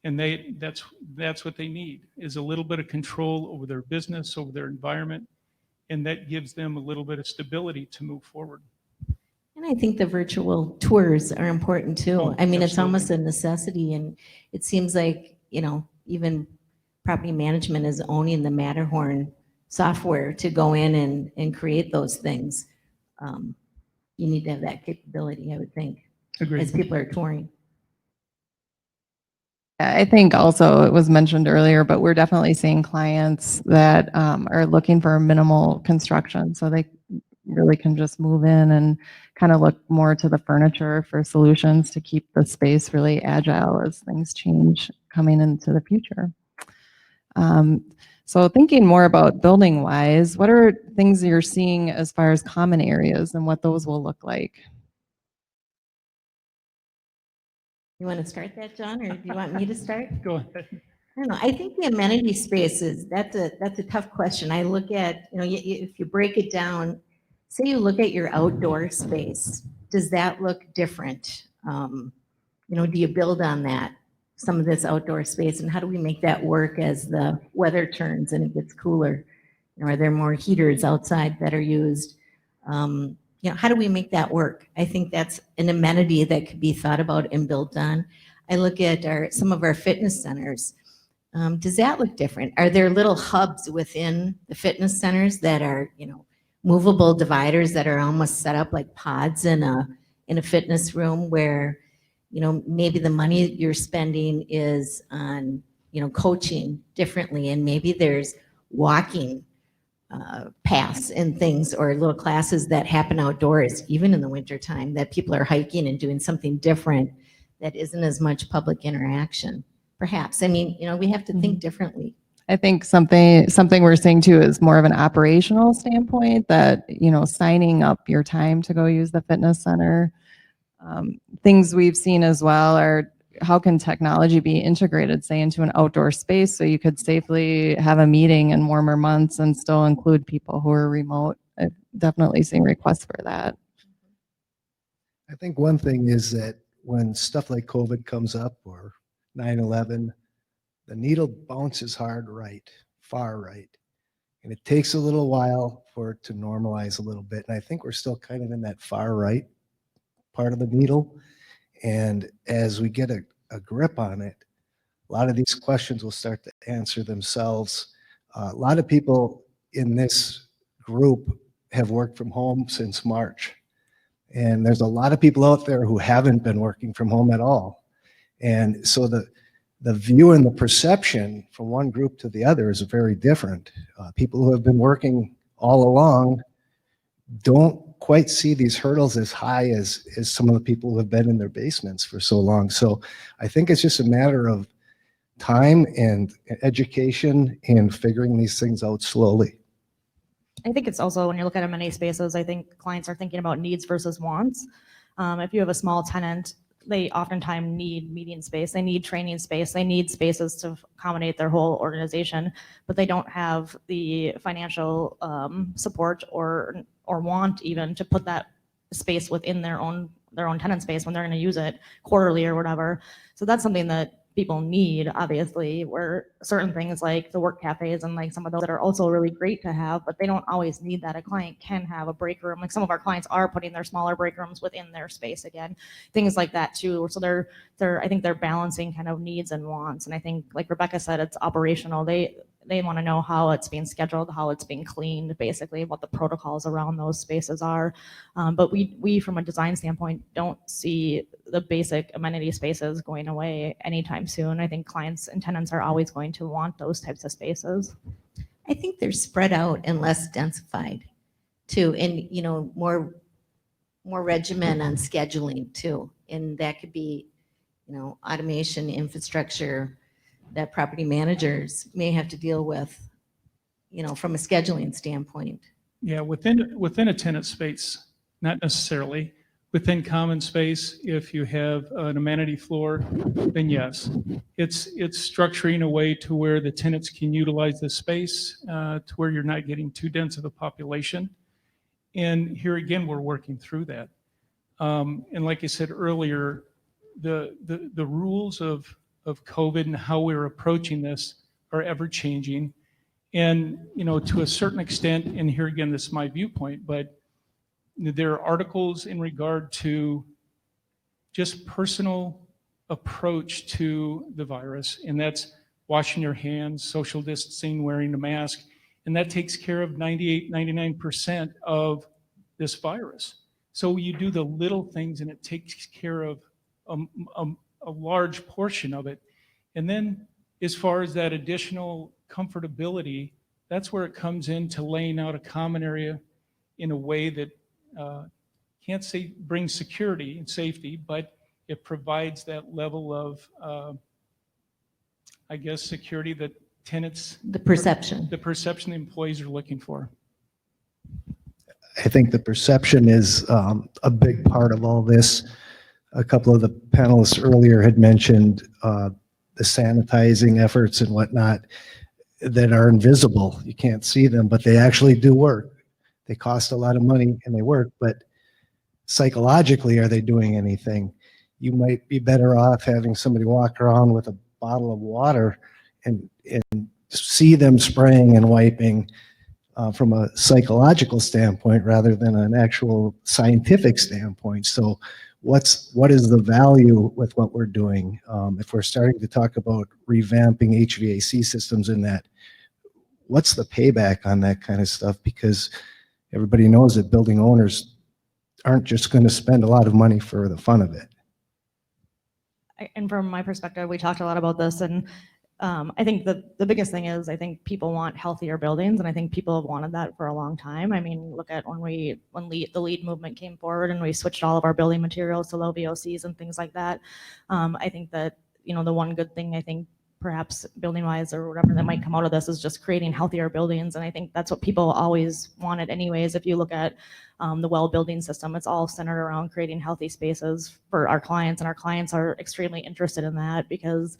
And that's what they need, is a little bit of control over their business, over their environment. And that gives them a little bit of stability to move forward. And I think the virtual tours are important too. Oh, I mean, it's absolutely. almost a necessity. And it seems like, even property management is owning the Matterhorn software to go in and create those things. You need to have that capability, I would think, Agreed. as people are touring. I think also it was mentioned earlier, but we're definitely seeing clients that are looking for minimal construction. So they really can just move in and kind of look more to the furniture for solutions to keep the space really agile as things change coming into the future. So thinking more about building wise, what are things you're seeing as far as common areas and what those will look like? You want to start that, John, or do you want me to start? Go ahead. I don't know. I think the amenity spaces, that's a tough question. I look at, if you break it down, say you look at your outdoor space, does that look different? Do you build on that, some of this outdoor space, and how do we make that work as the weather turns and it gets cooler? Are there more heaters outside that are used? How do we make that work? I think that's an amenity that could be thought about and built on. I look at some of our fitness centers. Does that look different? Are there little hubs within the fitness centers that are, movable dividers that are almost set up like pods in a fitness room where, maybe the money you're spending is on, coaching differently, and maybe there's walking paths and things or little classes that happen outdoors, even in the wintertime, that people are hiking and doing something different that isn't as much public interaction. Perhaps. I mean, we have to think differently. I think something we're seeing too is more of an operational standpoint that, signing up your time to go use the fitness center Things we've seen as well are how can technology be integrated, say, into an outdoor space so you could safely have a meeting in warmer months and still include people who are remote. I've definitely seen requests for that. I think one thing is that when stuff like COVID comes up or 9/11, the needle bounces hard right, far right. And it takes a little while for it to normalize a little bit. And I think we're still kind of in that far right part of the needle. And as we get a grip on it, a lot of these questions will start to answer themselves. A lot of people in this group have worked from home since March. And there's a lot of people out there who haven't been working from home at all. And so the view and the perception from one group to the other is very different. People who have been working all along don't quite see these hurdles as high as some of the people who have been in their basements for so long. So I think it's just a matter of time and education and figuring these things out slowly. I think it's also when you look at M&A spaces, I think clients are thinking about needs versus wants. If you have a small tenant, they oftentimes need meeting space, they need training space, they need spaces to accommodate their whole organization, but they don't have the financial support or want even to put that space within their own tenant space when they're going to use it quarterly or whatever. So that's something that people need, obviously, where certain things like the work cafes and like some of those that are also really great to have, but they don't always need that. A client can have a break room. Like some of our clients are putting their smaller break rooms within their space again, things like that too. So I think they're balancing kind of needs and wants. And I think, like Rebecca said, it's operational. They want to know how it's being scheduled, how it's being cleaned, basically what the protocols around those spaces are. But we, from a design standpoint, don't see the basic amenity spaces going away anytime soon. I think clients and tenants are always going to want those types of spaces. I think they're spread out and less densified too, and more regimen on scheduling too. And that could be, automation, infrastructure that property managers may have to deal with, from a scheduling standpoint. Yeah, within a tenant space, not necessarily. Within common space, if you have an amenity floor, then yes. It's structuring a way to where the tenants can utilize the space to where you're not getting too dense of a population. And here again, we're working through that. And like I said earlier, the rules of COVID and how we're approaching this are ever changing. And, to a certain extent, and here again, this is my viewpoint, but there are articles in regard to just personal approach to the virus, and that's washing your hands, social distancing, wearing a mask, and that takes care of 98, 99% of this virus. So you do the little things and it takes care of a large portion of it. And then as far as that additional comfortability, that's where it comes into laying out a common area in a way that can't say brings security and safety, but it provides that level of, security that tenants, the perception the employees are looking for. I think the perception is a big part of all this. A couple of the panelists earlier had mentioned the sanitizing efforts and whatnot that are invisible. You can't see them, but they actually do work. They cost a lot of money and they work, but psychologically, are they doing anything? You might be better off having somebody walk around with a bottle of water and see them spraying and wiping from a psychological standpoint rather than an actual scientific standpoint. So what is the value with what we're doing? If we're starting to talk about revamping HVAC systems in that, what's the payback on that kind of stuff? Because everybody knows that building owners aren't just going to spend a lot of money for the fun of it. And from my perspective, we talked a lot about this, and I think the biggest thing is I think people want healthier buildings, and I think people have wanted that for a long time. I mean, look at when the LEED movement came forward and we switched all of our building materials to low VOCs and things like that. I think that the one good thing I think perhaps building wise or whatever that might come out of this is just creating healthier buildings. And I think that's what people always wanted anyways. If you look at the well building system, it's all centered around creating healthy spaces for our clients, and our clients are extremely interested in that because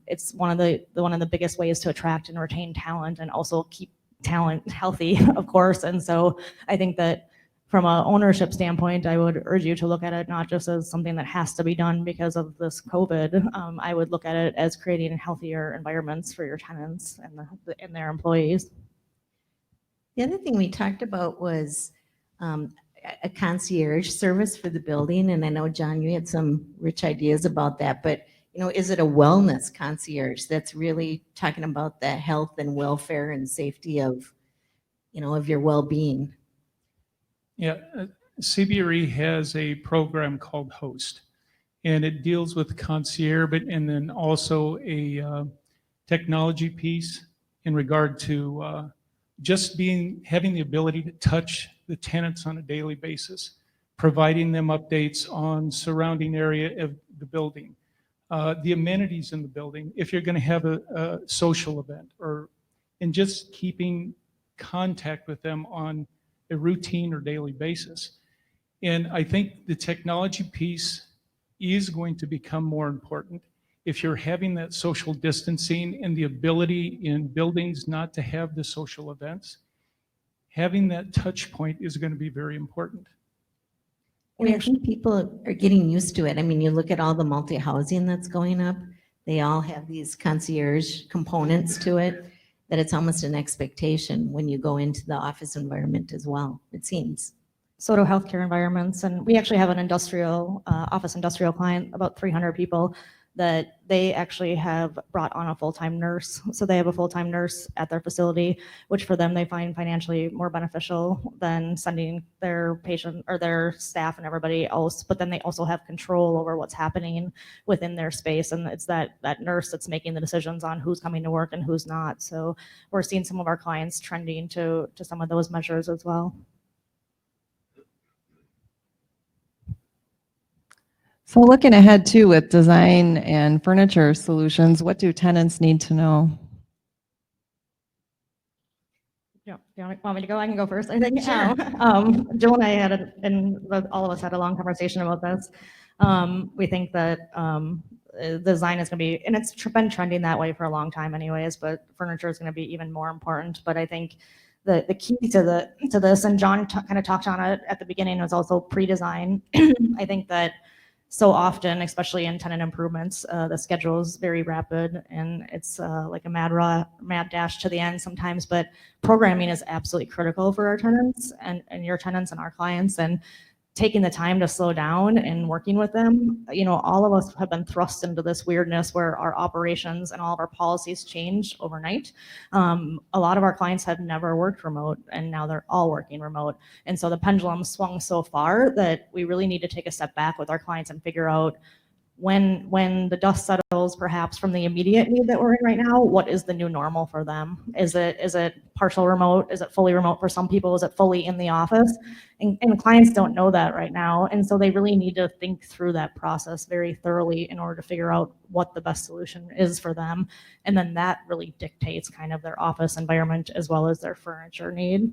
it's one of the biggest ways to attract and retain talent and also keep talent healthy, of course. And so I think that from an ownership standpoint, I would urge you to look at it not just as something that has to be done because of this COVID. I would look at it as creating healthier environments for your tenants and their employees. The other thing we talked about was a concierge service for the building. And I know, John, you had some rich ideas about that, but is it a wellness concierge that's really talking about the health and welfare and safety of, of your well-being? Yeah, CBRE has a program called HOST, and it deals with concierge, and then also a technology piece in regard to just having the ability to touch the tenants on a daily basis, providing them updates on surrounding area of the building, the amenities in the building, if you're going to have a social event, and just keeping contact with them on a routine or daily basis. And I think the technology piece is going to become more important if you're having that social distancing and the ability in buildings not to have the social events. Having that touch point is going to be very important. And I think people are getting used to it. I mean, you look at all the multi-housing that's going up, they all have these concierge components to it, that it's almost an expectation when you go into the office environment as well, it seems. So do healthcare environments. And we actually have an office industrial client, about 300 people, that they actually have brought on a full-time nurse. So they have a full-time nurse at their facility, which for them they find financially more beneficial than sending their patient or their staff and everybody else. But then they also have control over what's happening within their space. And it's that nurse that's making the decisions on who's coming to work and who's not. So we're seeing some of our clients trending to some of those measures as well. So looking ahead too with design and furniture solutions, what do tenants need to know? Yeah, you want me to go? I can go first, I think. Sure. Jill and I all of us had a long conversation about this. We think that design is going to be, and it's been trending that way for a long time anyways, but furniture is going to be even more important. But I think the key to this, and John kind of talked on it at the beginning, was also pre-design. I think that so often, especially in tenant improvements, the schedule is very rapid and it's like a mad dash to the end sometimes, but programming is absolutely critical for our tenants and your tenants and our clients, and taking the time to slow down and working with them. All of us have been thrust into this weirdness where our operations and all of our policies change overnight. A lot of our clients have never worked remote and now they're all working remote. And so the pendulum swung so far that we really need to take a step back with our clients and figure out when the dust settles, perhaps from the immediate need that we're in right now, what is the new normal for them? Is it partial remote? Is it fully remote for some people? Is it fully in the office? And clients don't know that right now. And so they really need to think through that process very thoroughly in order to figure out what the best solution is for them. And then that really dictates kind of their office environment as well as their furniture need.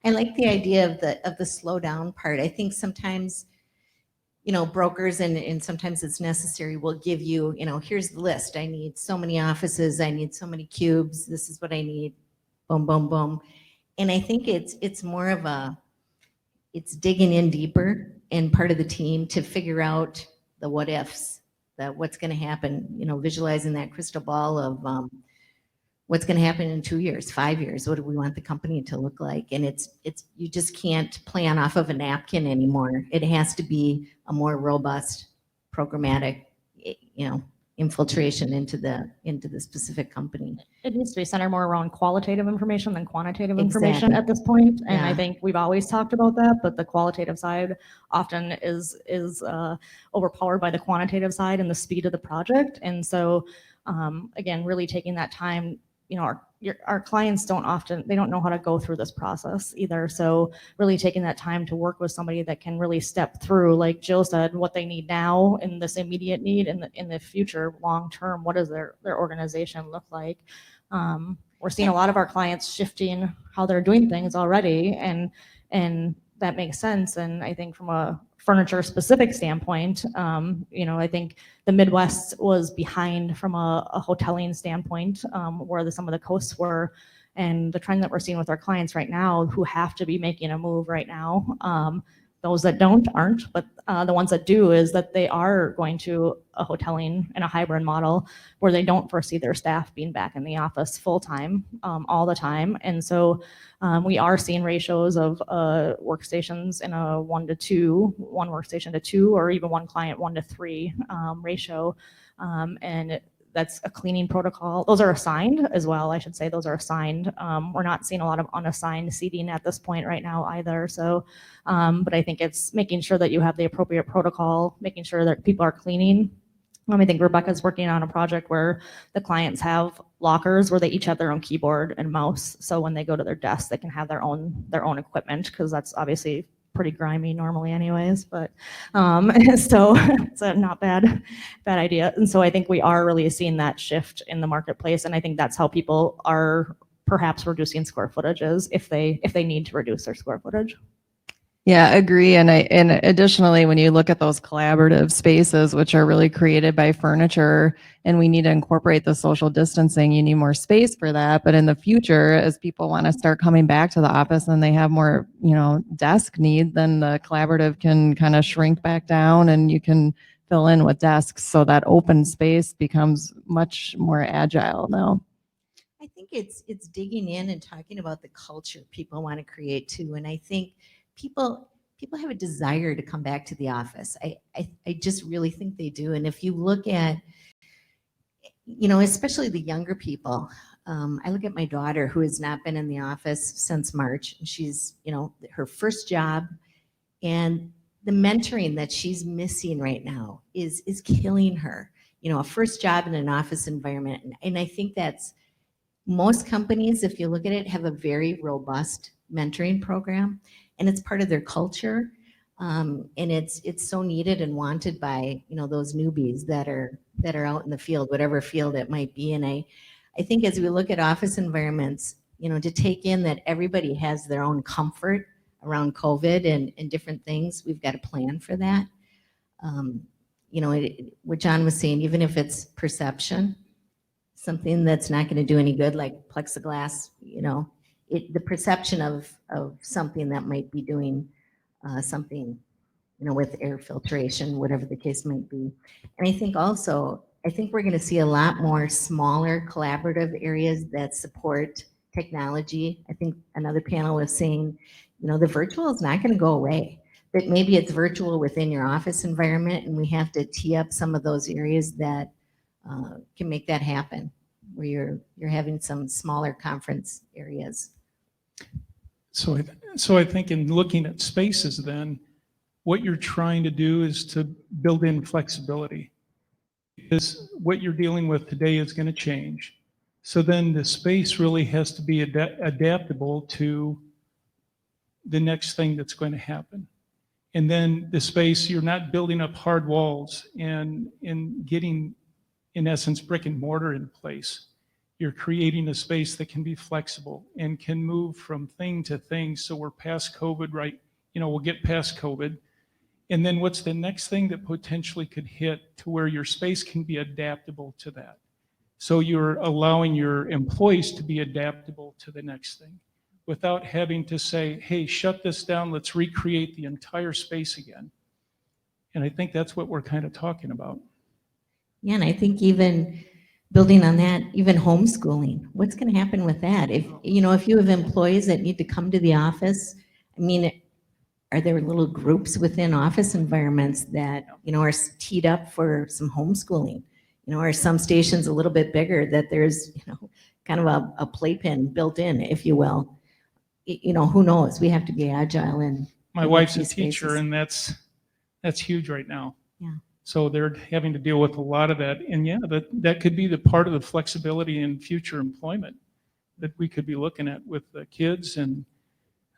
I like the idea of the slow down part. I think sometimes brokers, and sometimes it's necessary, will give you, here's the list. I need so many offices. I need so many cubes. This is what I need. Boom, boom, boom. And I think it's more of it's digging in deeper and part of the team to figure out the what ifs, what's going to happen, visualizing that crystal ball of what's going to happen in 2 years, 5 years. What do we want the company to look like? And it's you just can't plan off of a napkin anymore. It has to be a more robust, programmatic, infiltration into the specific company. It needs to be centered more around qualitative information than quantitative information at this point. And I think we've always talked about that, but the qualitative side often is overpowered by the quantitative side and the speed of the project. And so, again, really taking that time, our clients they don't know how to go through this process either. So really taking that time to work with somebody that can really step through, like Jill said, what they need now and this immediate need, and in the future, long term, what does their organization look like? We're seeing a lot of our clients shifting how they're doing things already, and that makes sense. And I think from a furniture specific standpoint, I think the Midwest was behind from a hoteling standpoint, where some of the coasts were, and the trend that we're seeing with our clients right now who have to be making a move right now. Those that aren't, but the ones that do is that they are going to a hoteling and a hybrid model where they don't foresee their staff being back in the office full time all the time. And so we are seeing ratios of workstations in a 1 to 2, one workstation to 2, or even one client 1 to 3 ratio. That's a cleaning protocol. Those are assigned as well, I should say. Those are assigned. We're not seeing a lot of unassigned seating at this point right now either. So, but I think it's making sure that you have the appropriate protocol, making sure that people are cleaning. I think Rebecca's working on a project where the clients have lockers where they each have their own keyboard and mouse. So when they go to their desk, they can have their own equipment, because that's obviously pretty grimy normally anyways, but so it's a not bad idea. And so I think we are really seeing that shift in the marketplace, and I think that's how people are perhaps reducing square footages if they need to reduce their square footage. Yeah, agree. And additionally, when you look at those collaborative spaces, which are really created by furniture, and we need to incorporate the social distancing, you need more space for that. But in the future, as people want to start coming back to the office and they have more, desk need, then the collaborative can kind of shrink back down and you can fill in with desks. So that open space becomes much more agile now. I think it's digging in and talking about the culture people want to create too. And I think people have a desire to come back to the office. I just really think they do. And if you look at, especially the younger people, I look at my daughter who has not been in the office since March, and she's, her first job, and the mentoring that she's missing right now is killing her. A first job in an office environment. And I think that's, most companies, if you look at it, have a very robust mentoring program, and it's part of their culture. And it's so needed and wanted by, those newbies that are out in the field, whatever field it might be. And I think as we look at office environments, to take in that everybody has their own comfort around COVID and different things, we've got a plan for that. What John was saying, even if it's perception, something that's not going to do any good, like plexiglass, the perception of something that might be doing something, with air filtration, whatever the case might be. And I think we're going to see a lot more smaller collaborative areas that support technology. I think another panel was saying, the virtual is not going to go away, but maybe it's virtual within your office environment, and we have to tee up some of those areas that can make that happen, where you're having some smaller conference areas. So I think in looking at spaces, then what you're trying to do is to build in flexibility, because what you're dealing with today is going to change. So then the space really has to be adaptable to the next thing that's going to happen. And then the space, you're not building up hard walls and getting, in essence, brick and mortar in place. You're creating a space that can be flexible and can move from thing to thing. So we're past COVID, right? We'll get past COVID. And then what's the next thing that potentially could hit to where your space can be adaptable to that? So you're allowing your employees to be adaptable to the next thing without having to say, hey, shut this down, let's recreate the entire space again. And I think that's what we're kind of talking about. Yeah, and I think even building on that, even homeschooling, what's going to happen with that? If you have employees that need to come to the office, are there little groups within office environments that, are teed up for some homeschooling? Are some stations a little bit bigger that there's, kind of a playpen built in, if you will? Who knows? We have to be agile. And my wife's a teacher, and that's huge right now. Yeah. So they're having to deal with a lot of that. And yeah, that could be the part of the flexibility in future employment, that we could be looking at with the kids. And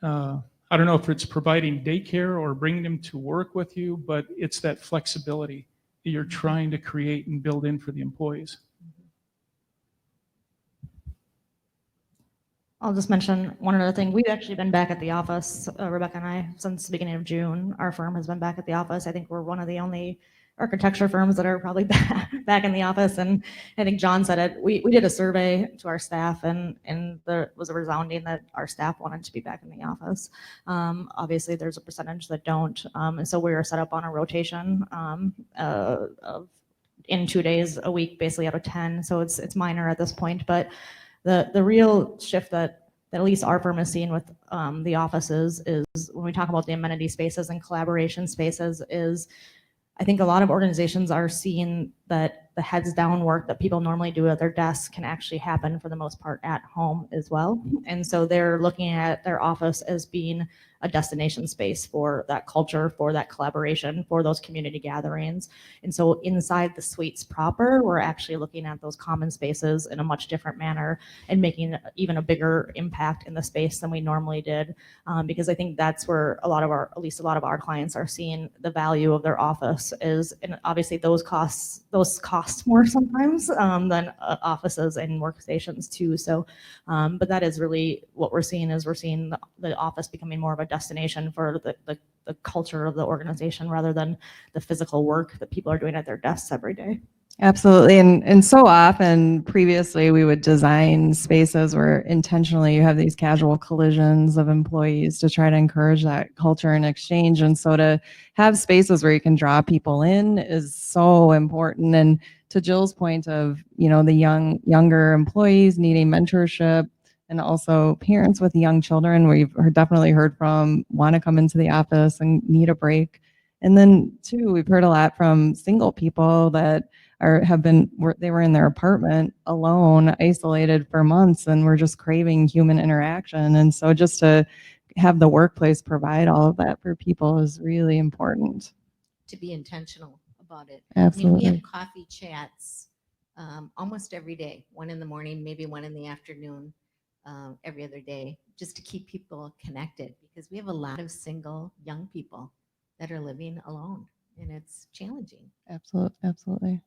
I don't know if it's providing daycare or bringing them to work with you, but it's that flexibility that you're trying to create and build in for the employees. I'll just mention one other thing. We've actually been back at the office, Rebecca and I, since the beginning of June. Our firm has been back at the office. I think we're one of the only architecture firms that are probably back in the office. And I think John said it. We did a survey to our staff, and there was a resounding that our staff wanted to be back in the office. Obviously, there's a percentage that don't. And so we are set up on a rotation of in 2 days a week, basically out of 10. So it's minor at this point. But the real shift that at least our firm is seeing with the offices is when we talk about the amenity spaces and collaboration spaces is I think a lot of organizations are seeing that the heads down work that people normally do at their desks can actually happen for the most part at home as well. And so they're looking at their office as being a destination space for that culture, for that collaboration, for those community gatherings. And so inside the suites proper, we're actually looking at those common spaces in a much different manner and making even a bigger impact in the space than we normally did. Because I think that's where at least a lot of our clients are seeing the value of their office is, and obviously those cost more sometimes than offices and workstations too. So, but that is really what we're seeing is we're seeing the office becoming more of a destination for the culture of the organization rather than the physical work that people are doing at their desks every day. Absolutely. And so often previously we would design spaces where intentionally you have these casual collisions of employees to try to encourage that culture and exchange. And so to have spaces where you can draw people in is so important. And to Jill's point of, the younger employees needing mentorship, and also parents with young children, we've definitely heard from want to come into the office and need a break. And then too, we've heard a lot from single people that they were in their apartment alone, isolated for months, and were just craving human interaction. And so just to have the workplace provide all of that for people is really important. To be intentional about it. Absolutely. I mean, we have coffee chats almost every day, one in the morning, maybe one in the afternoon, every other day, just to keep people connected, because we have a lot of single young people that are living alone, and it's challenging. Absolutely.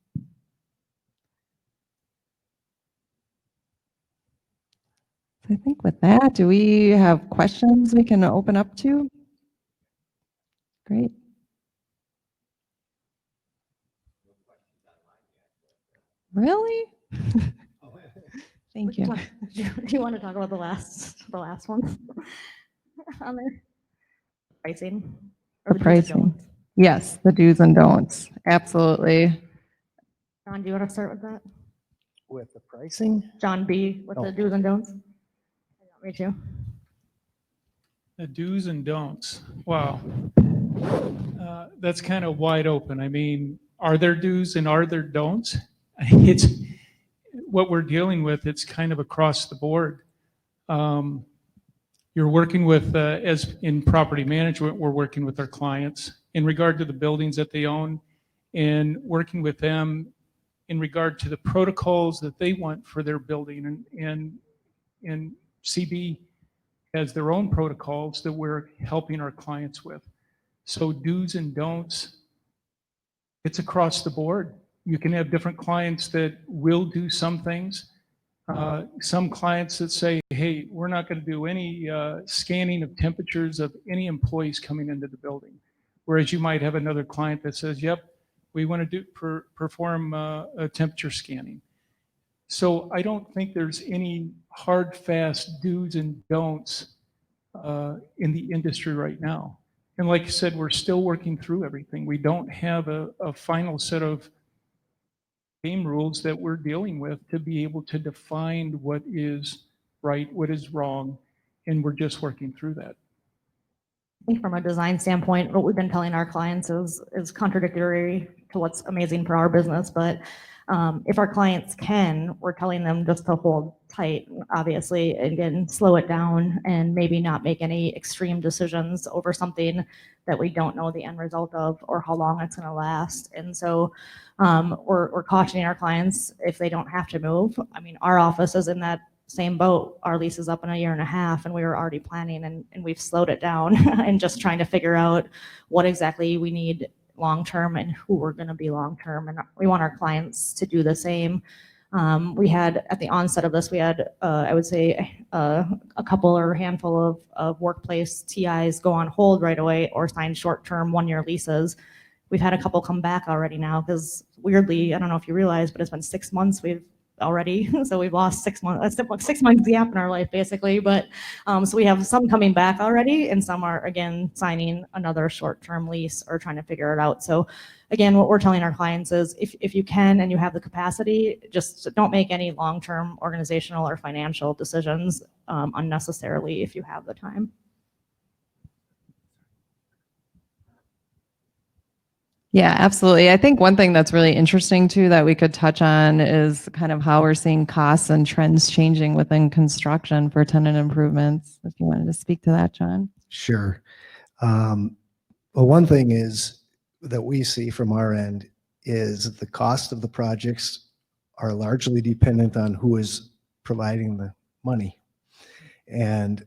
So I think with that, do we have questions we can open up to? Great. Really? Thank you. Do you want to talk about the last one on there? Pricing? Or The the do's and pricing. don'ts? Yes, the do's and don'ts. Absolutely. John, do you want to start with that? With the pricing? John B, with the do's and don'ts? Me too. The do's and don'ts. Wow. That's kind of wide open. I mean, are there do's and are there don'ts? It's what we're dealing with. It's kind of across the board. You're working with, as in property management, we're working with our clients in regard to the buildings that they own and working with them in regard to the protocols that they want for their building. And CB has their own protocols that we're helping our clients with. So do's and don'ts, it's across the board. You can have different clients that will do some things. Some clients that say, hey, we're not going to do any scanning of temperatures of any employees coming into the building. Whereas you might have another client that says, yep, we want to perform a temperature scanning. So I don't think there's any hard, fast do's and don'ts in the industry right now. And like I said, we're still working through everything. We don't have a final set of game rules that we're dealing with to be able to define what is right, what is wrong, and we're just working through that. I think from a design standpoint, what we've been telling our clients is contradictory to what's amazing for our business. But if our clients can, we're telling them just to hold tight, obviously, again, slow it down and maybe not make any extreme decisions over something that we don't know the end result of or how long it's going to last. And so we're cautioning our clients if they don't have to move. I mean, our office is in that same boat. Our lease is up in a year and a half, and we were already planning, and we've slowed it down and just trying to figure out what exactly we need long-term and who we're going to be long-term. And we want our clients to do the same. We had, at the onset of this, we had, I would say, a couple or a handful of workplace TIs go on hold right away or sign short-term one-year leases. We've had a couple come back already now because weirdly, I don't know if you realize, but it's been 6 months we've already, so we've lost 6 months, 6 months gap in our life basically. But so we have some coming back already, and some are again signing another short-term lease or trying to figure it out. So again, what we're telling our clients is if you can and you have the capacity, just don't make any long-term organizational or financial decisions unnecessarily if you have the time. Yeah, absolutely. I think one thing that's really interesting too that we could touch on is kind of how we're seeing costs and trends changing within construction for tenant improvements. If you wanted to speak to that, John. Sure. Well, one thing is that we see from our end is the cost of the projects are largely dependent on who is providing the money. And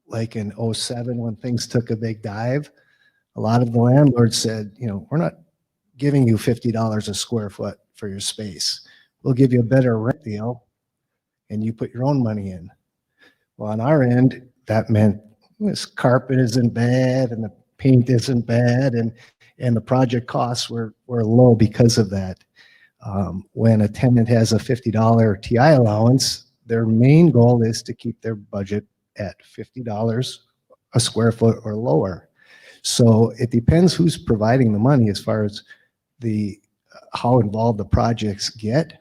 like in 07, when things took a big dive, a lot of the landlords said, you know, we're not giving you $50 a square foot for your space. We'll give you a better rent deal and you put your own money in. Well, on our end, that meant this carpet isn't bad and the paint isn't bad and the project costs were low because of that. When a tenant has a $50 TI allowance, their main goal is to keep their budget at $50 a square foot or lower. So it depends who's providing the money as far as how involved the projects get.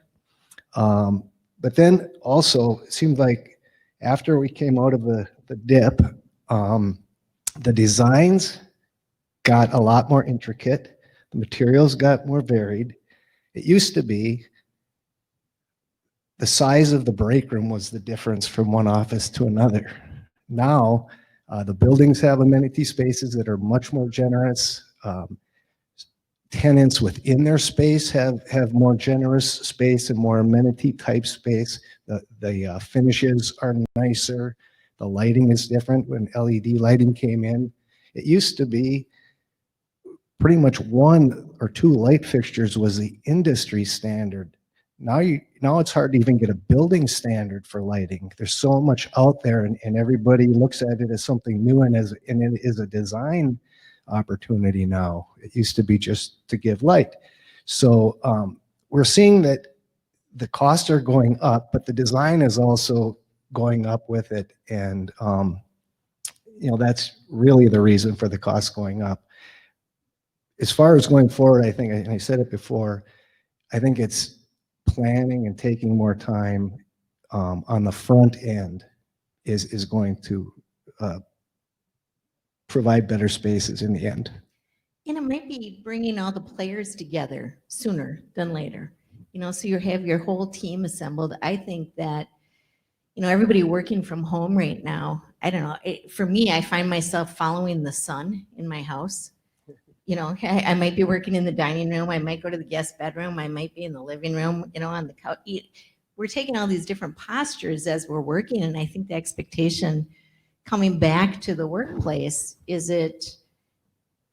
But then also it seemed like after we came out of the dip, the designs got a lot more intricate. The materials got more varied. It used to be the size of the break room was the difference from one office to another. Now, the buildings have amenity spaces that are much more generous. Tenants within their space have more generous space and more amenity type space. The finishes are nicer. The lighting is different when LED lighting came in. It used to be pretty much 1 or 2 light fixtures was the industry standard. Now it's hard to even get a building standard for lighting. There's so much out there and everybody looks at it as something new and it is a design opportunity now. It used to be just to give light. So we're seeing that the costs are going up, but the design is also going up with it. And you know, that's really the reason for the costs going up. As far as going forward, I think, and I said it before, I think it's planning and taking more time on the front end is going to provide better spaces in the end. And it might be bringing all the players together sooner than later. You know, so you have your whole team assembled. I think that, you know, everybody working from home right now, I don't know, for me, I find myself following the sun in my house. You know, I might be working in the dining room. I might go to the guest bedroom. I might be in the living room, you know, on the couch. We're taking all these different postures as we're working. And I think the expectation coming back to the workplace,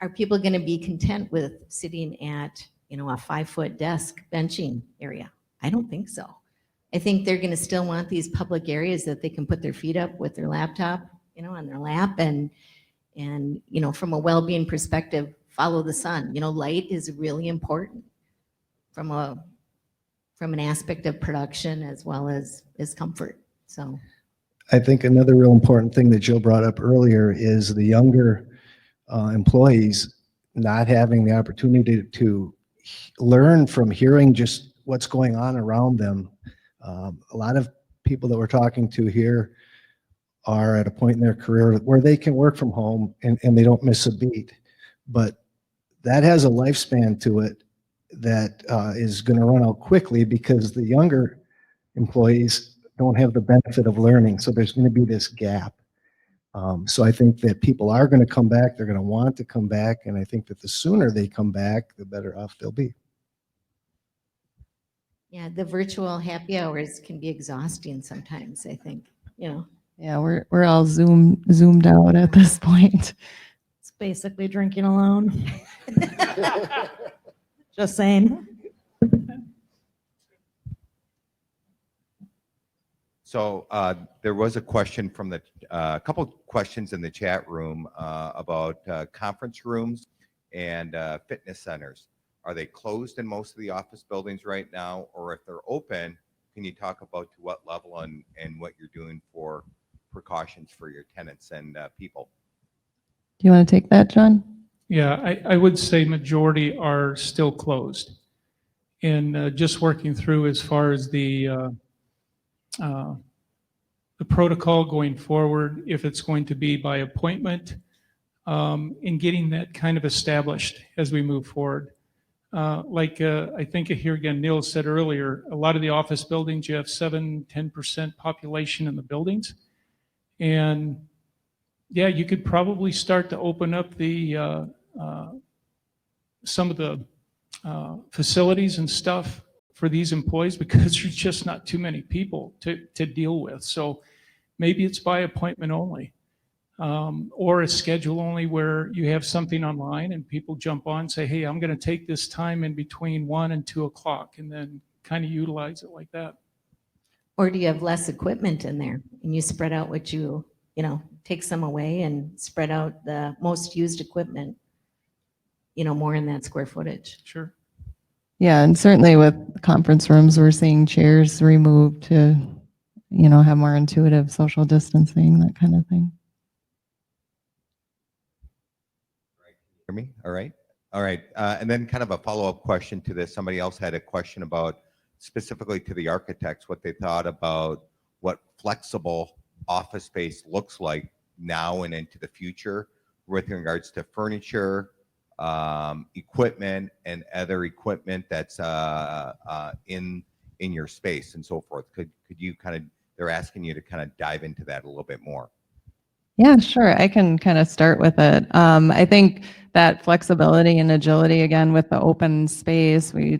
are people going to be content with sitting at, you know, a 5-foot desk benching area? I don't think so. I think they're going to still want these public areas that they can put their feet up with their laptop, you know, on their lap and, you know, from a well-being perspective, follow the sun. You know, light is really important from an aspect of production as well as comfort. So I think another real important thing that Jill brought up earlier is the younger employees not having the opportunity to learn from hearing just what's going on around them. A lot of people that we're talking to here are at a point in their career where they can work from home and they don't miss a beat. But that has a lifespan to it that is going to run out quickly because the younger employees don't have the benefit of learning. So there's going to be this gap. So I think that people are going to come back. They're going to want to come back. And I think that the sooner they come back, the better off they'll be. Yeah, the virtual happy hours can be exhausting sometimes, I think, you know. Yeah, we're all zoomed out at this point. It's basically drinking alone. Just saying. So there was a question from a couple questions in the chat room about conference rooms and fitness centers. Are they closed in most of the office buildings right now? Or if they're open, can you talk about to what level and what you're doing for precautions for your tenants and people? Do you want to take that, John? Yeah, I would say majority are still closed. And just working through as far as the protocol going forward, if it's going to be by appointment, in getting that kind of established as we move forward. I think here again, Neil said earlier, a lot of the office buildings, you have 7-10% population in the buildings. And yeah, you could probably start to open up the some of the facilities and stuff for these employees because there's just not too many people to deal with. So maybe it's by appointment only, or a schedule only where you have something online and people jump on and say, hey, I'm going to take this time in between 1 and 2 o'clock, and then kind of utilize it like that. Or do you have less equipment in there and you spread out what you know, take some away and spread out the most used equipment, you know, more in that square footage? Sure. Yeah, and certainly with conference rooms, we're seeing chairs removed to, you know, have more intuitive social distancing, that kind of thing. Hear me? All right. All right. And then kind of a follow-up question to this. Somebody else had a question about specifically to the architects, what they thought about what flexible office space looks like now and into the future with regards to furniture, equipment, and other equipment that's in your space and so forth. Could you kind of, they're asking you to kind of dive into that a little bit more. Yeah, sure. I can kind of start with it. I think that flexibility and agility, again, with the open space, we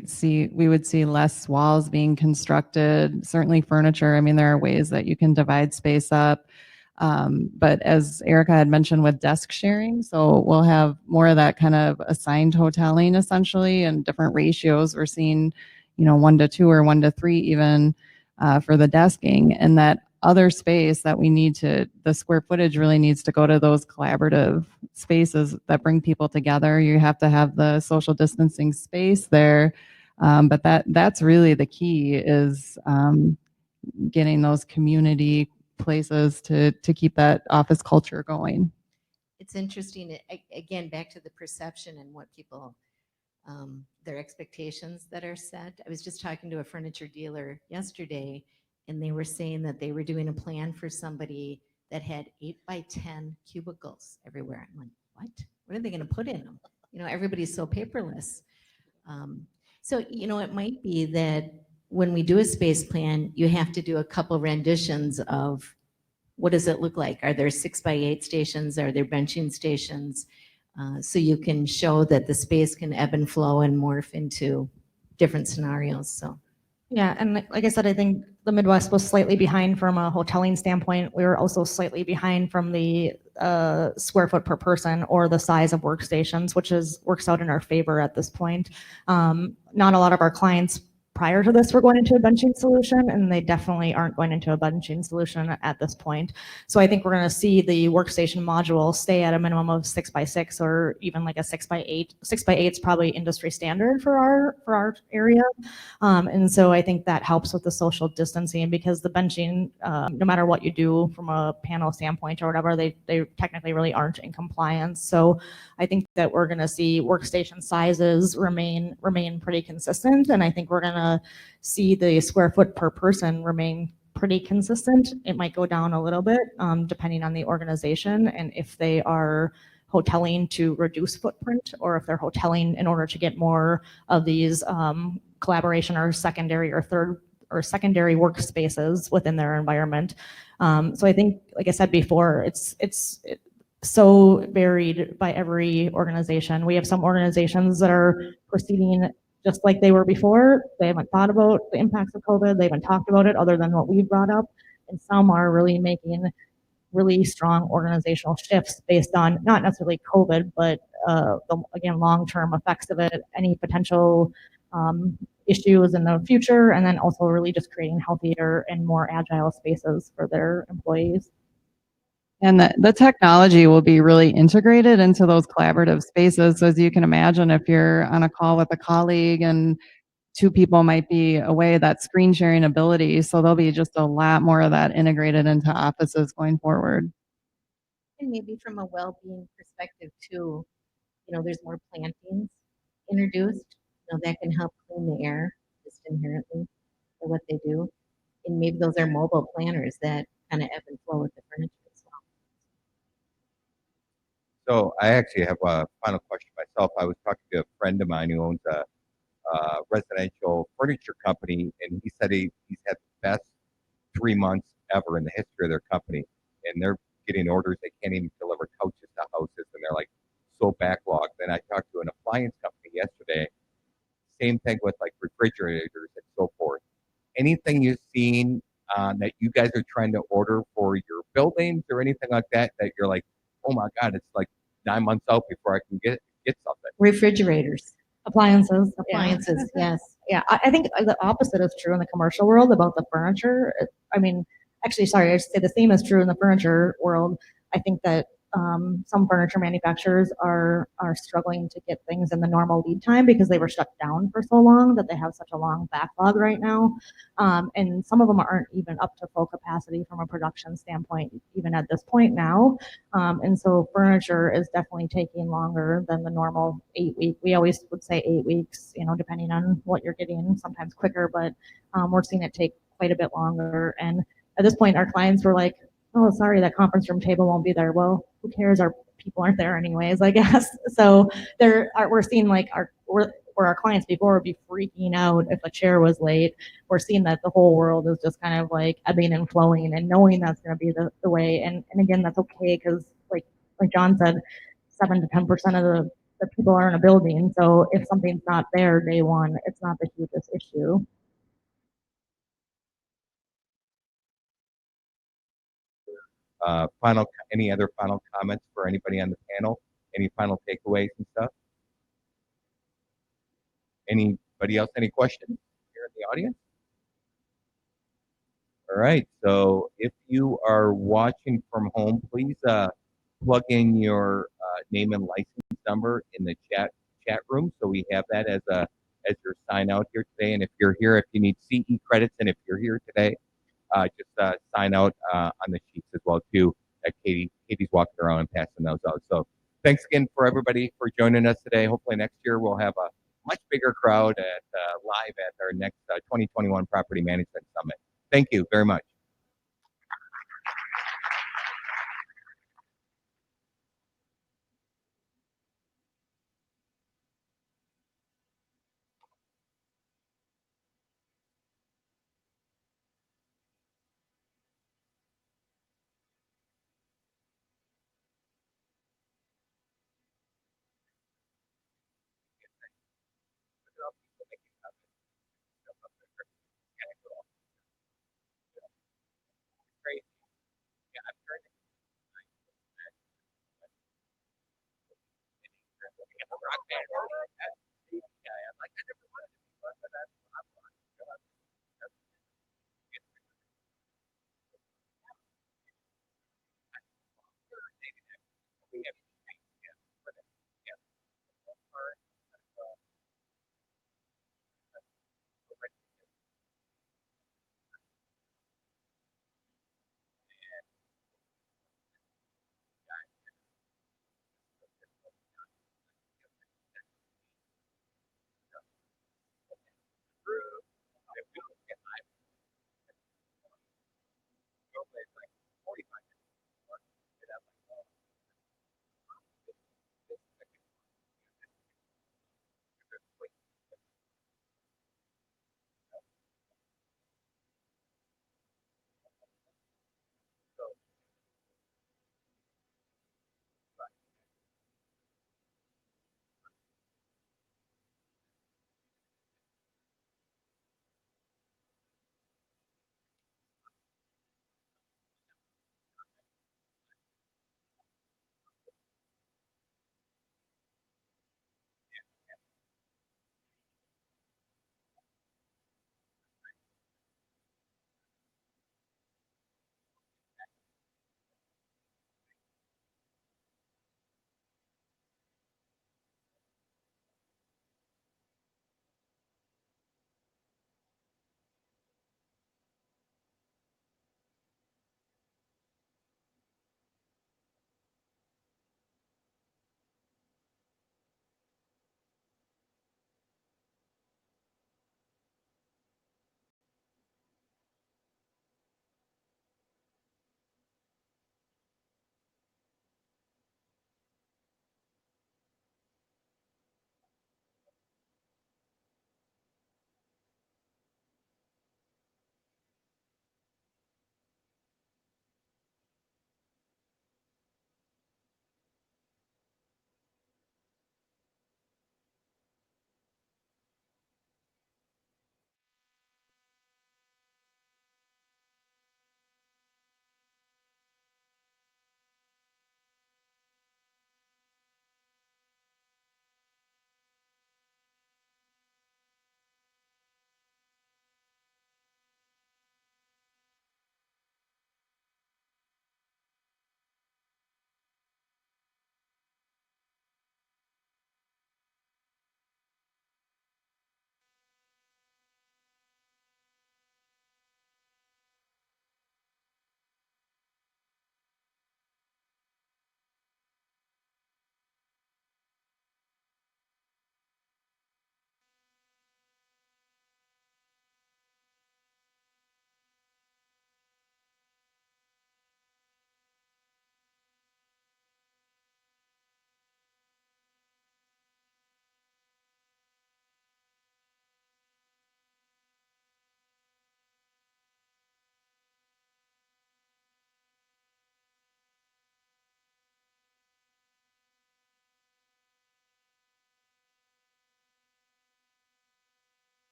would see less walls being constructed, certainly furniture. I mean, there are ways that you can divide space up. But as Erica had mentioned with desk sharing, so we'll have more of that kind of assigned hoteling essentially, and different ratios. We're seeing, you know, 1-2 or 1-3 even for the desking, and that other space that we need to, the square footage really needs to go to those collaborative spaces that bring people together. You have to have the social distancing space there. But that's really the key is getting those community places to keep that office culture going. It's interesting, again, back to the perception and what people, their expectations that are set. I was just talking to a furniture dealer yesterday, and they were saying that they were doing a plan for somebody that had 8x10 cubicles everywhere. I'm like, what are they going to put in them? You know, everybody's so paperless. So, you know, it might be that when we do a space plan, you have to do a couple renditions of what does it look like? Are there 6x8 stations? Are there benching stations? So you can show that the space can ebb and flow and morph into different scenarios. So. Yeah, and like I said, I think the Midwest was slightly behind from a hoteling standpoint. We were also slightly behind from the square foot per person or the size of workstations, which works out in our favor at this point. Not a lot of our clients prior to this were going into a benching solution, and they definitely aren't going into a benching solution at this point. So I think we're going to see the workstation module stay at a minimum of 6x6 or even like a 6x8. 6x8 is probably industry standard for our area. And so I think that helps with the social distancing, because the benching, no matter what you do from a panel standpoint or whatever, they technically really aren't in compliance. So I think that we're going to see workstation sizes remain pretty consistent, and I think we're going to see the square foot per person remain pretty consistent. It might go down a little bit depending on the organization, and if they are hoteling to reduce footprint, or if they're hoteling in order to get more of these collaboration or secondary or third or secondary workspaces within their environment. So I think, like I said before, it's so varied by every organization. We have some organizations that are proceeding just like they were before. They haven't thought about the impacts of COVID. They haven't talked about it other than what we brought up. And some are really making really strong organizational shifts based on not necessarily COVID, but again, long-term effects of it, any potential issues in the future, and then also really just creating healthier and more agile spaces for their employees. And the technology will be really integrated into those collaborative spaces. So as you can imagine, if you're on a call with a colleague and two people might be away, that screen sharing ability. So there'll be just a lot more of that integrated into offices going forward. And maybe from a well-being perspective too, there's more plantings introduced, that can help clean the air just inherently for what they do. And maybe those are mobile planners that kind of ebb and flow with the furniture as well. So I actually have a final question myself. I was talking to a friend of mine who owns a residential furniture company, and he said he's had the best 3 months ever in the history of their company. And they're getting orders. They can't even deliver couches to houses, and they're like so backlogged. Then I talked to an appliance company yesterday. Same thing with like refrigerators and so forth. Anything you've seen that you guys are trying to order for your buildings or anything like that that you're like, oh my God, it's like 9 months out before I can get something. Refrigerators, Appliances. appliances, yes. Yeah, I think the opposite is true in the commercial world about the furniture. I mean, actually, sorry, I should say the same is true in the furniture world. I think that some furniture manufacturers are struggling to get things in the normal lead time because they were shut down for so long that they have such a long backlog right now. And some of them aren't even up to full capacity from a production standpoint, even at this point now. And so furniture is definitely taking longer than the normal 8 week. We always would say 8 weeks, depending on what you're getting, sometimes quicker, but we're seeing it take quite a bit longer. And at this point, our clients were like, oh, sorry, that conference room table won't be there. Well, who cares? Our people aren't there anyways, I guess. So we're seeing like where our clients before would be freaking out if a chair was late. We're seeing that the whole world is just kind of like ebbing and flowing and knowing that's going to be the way. And again, that's okay because like John said, 7 to 10% of the people are in a building. So if something's not there day one, it's not the hugest issue. Any other final comments for anybody on the panel? Any final takeaways and stuff? Anybody else? Any questions here in the audience? All right. So if you are watching from home, please plug in your name and license number in the chat room, so we have that as your sign out here today. And if you're here, if you need CE credits, and if you're here today, just sign out on the sheets as well too. Katie's walking around and passing those out. So thanks again for everybody for joining us today. Hopefully next year we'll have a much bigger crowd at live at our next 2021 Property Management Summit. Thank you very much.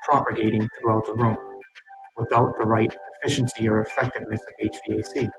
propagating throughout the room without the right efficiency or effectiveness of HVAC.